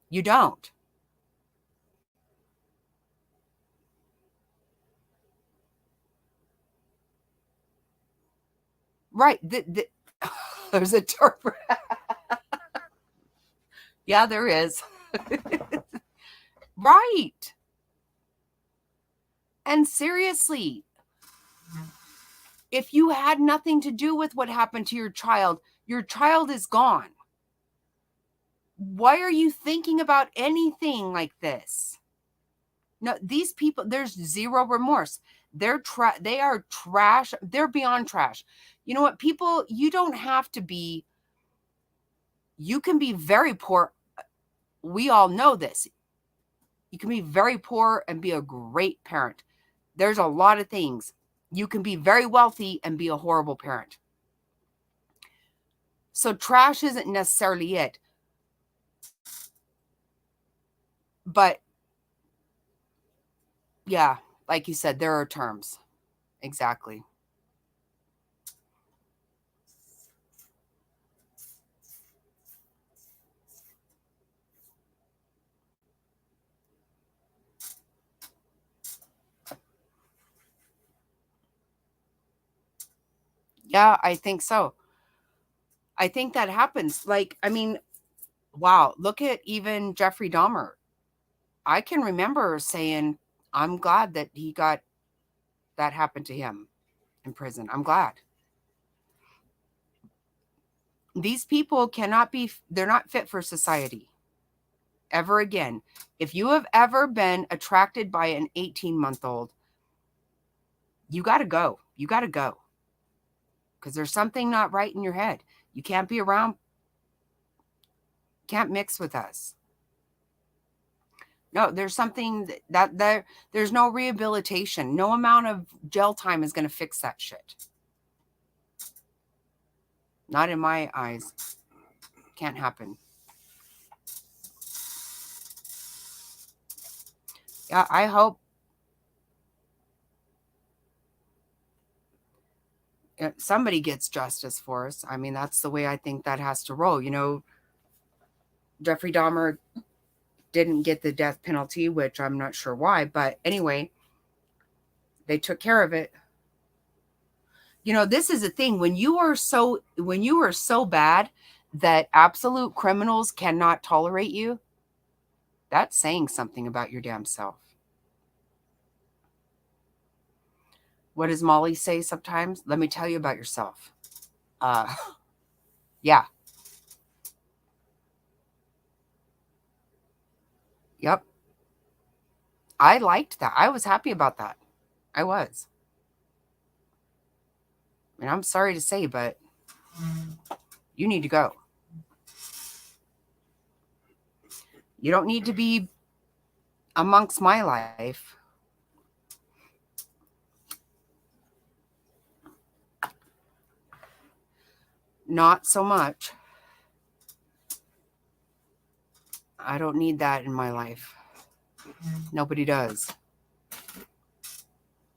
You don't. Right. There's a term. Yeah, there is. Right. And seriously, if you had nothing to do with what happened to your child is gone. Why are you thinking about anything like this? No, these people, there's zero remorse. They are trash. They're beyond trash. You know what? People, you don't have to be, you can be very poor. We all know this. You can be very poor and be a great parent. There's a lot of things. You can be very wealthy and be a horrible parent. So trash isn't necessarily it. But yeah, like you said, there are terms. Exactly. Yeah, I think so. I think that happens. Like, I mean, wow, look at even Jeffrey Dahmer. I can remember saying, I'm glad that that happened to him in prison. I'm glad. These people they're not fit for society ever again. If you have ever been attracted by an 18-month-old, you got to go. You got to go. Because there's something not right in your head. You can't be around, can't mix with us. No, there's something there's no rehabilitation. No amount of jail time is going to fix that shit. Not in my eyes. Can't happen. Yeah, I hope somebody gets justice for us. I mean, that's the way I think that has to roll. You know, Jeffrey Dahmer didn't get the death penalty, which I'm not sure why. But anyway, they took care of it. You know, this is a thing. When you are so bad that absolute criminals cannot tolerate you, that's saying something about your damn self. What does Molly say sometimes? Let me tell you about yourself. Yeah. Yep. I liked that. I was happy about that. I was. And I'm sorry to say, but you need to go. You don't need to be amongst my life. Not so much. I don't need that in my life. Nobody does.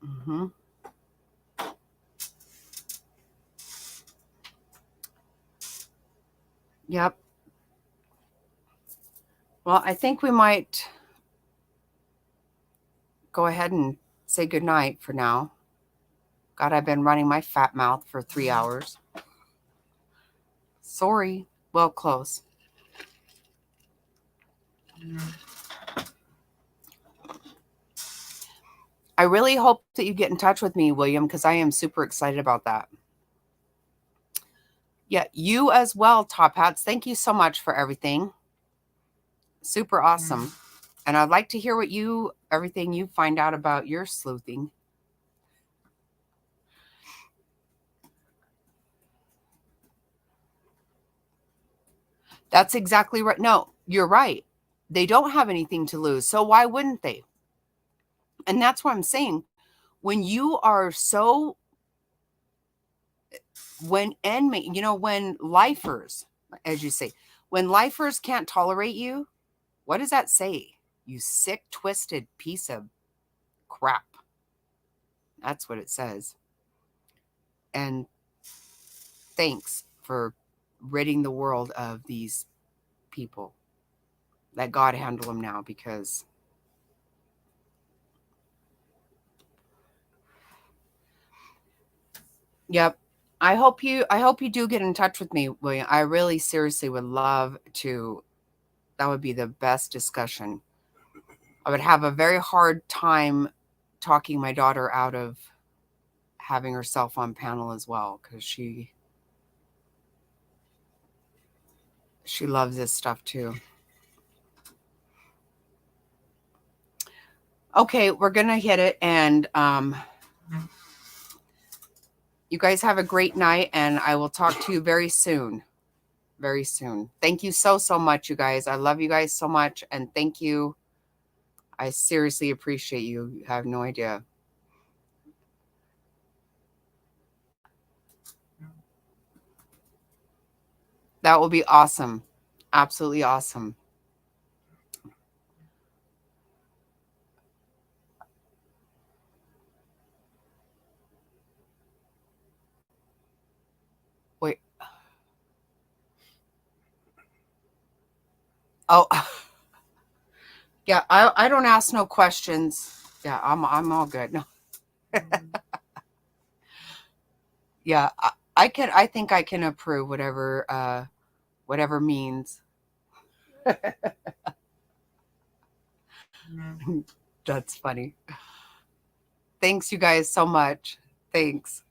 Mm-hmm. Yep. Well, I think we might go ahead and say goodnight for now. God, I've been running my fat mouth for 3 hours. Sorry. Well, close. I really hope that you get in touch with me, William, because I am super excited about that. Yeah, you as well, Top Hats. Thank you so much for everything. Super awesome. And I'd like to hear everything you find out about your sleuthing. That's exactly right. No, you're right. They don't have anything to lose. So why wouldn't they? And that's what I'm saying. When you are so, when lifers, as you say, when lifers can't tolerate you, what does that say? You sick, twisted piece of crap. That's what it says. And thanks for ridding the world of these people. Let God handle them now, because yep. I hope you do get in touch with me, William. I really seriously would love to. That would be the best discussion. I would have a very hard time talking my daughter out of having herself on panel as well, because she loves this stuff too. Okay, we're gonna hit it, and you guys have a great night, and I will talk to you very soon. Very soon. Thank you so much, you guys. I love you guys so much, and thank you. I seriously appreciate you. You have no idea. That will be awesome. Absolutely awesome. Wait. Oh, yeah. I don't ask no questions. Yeah, I'm all good. No. Yeah, I can. I think I can approve whatever means. That's funny. Thanks, you guys, so much. Thanks.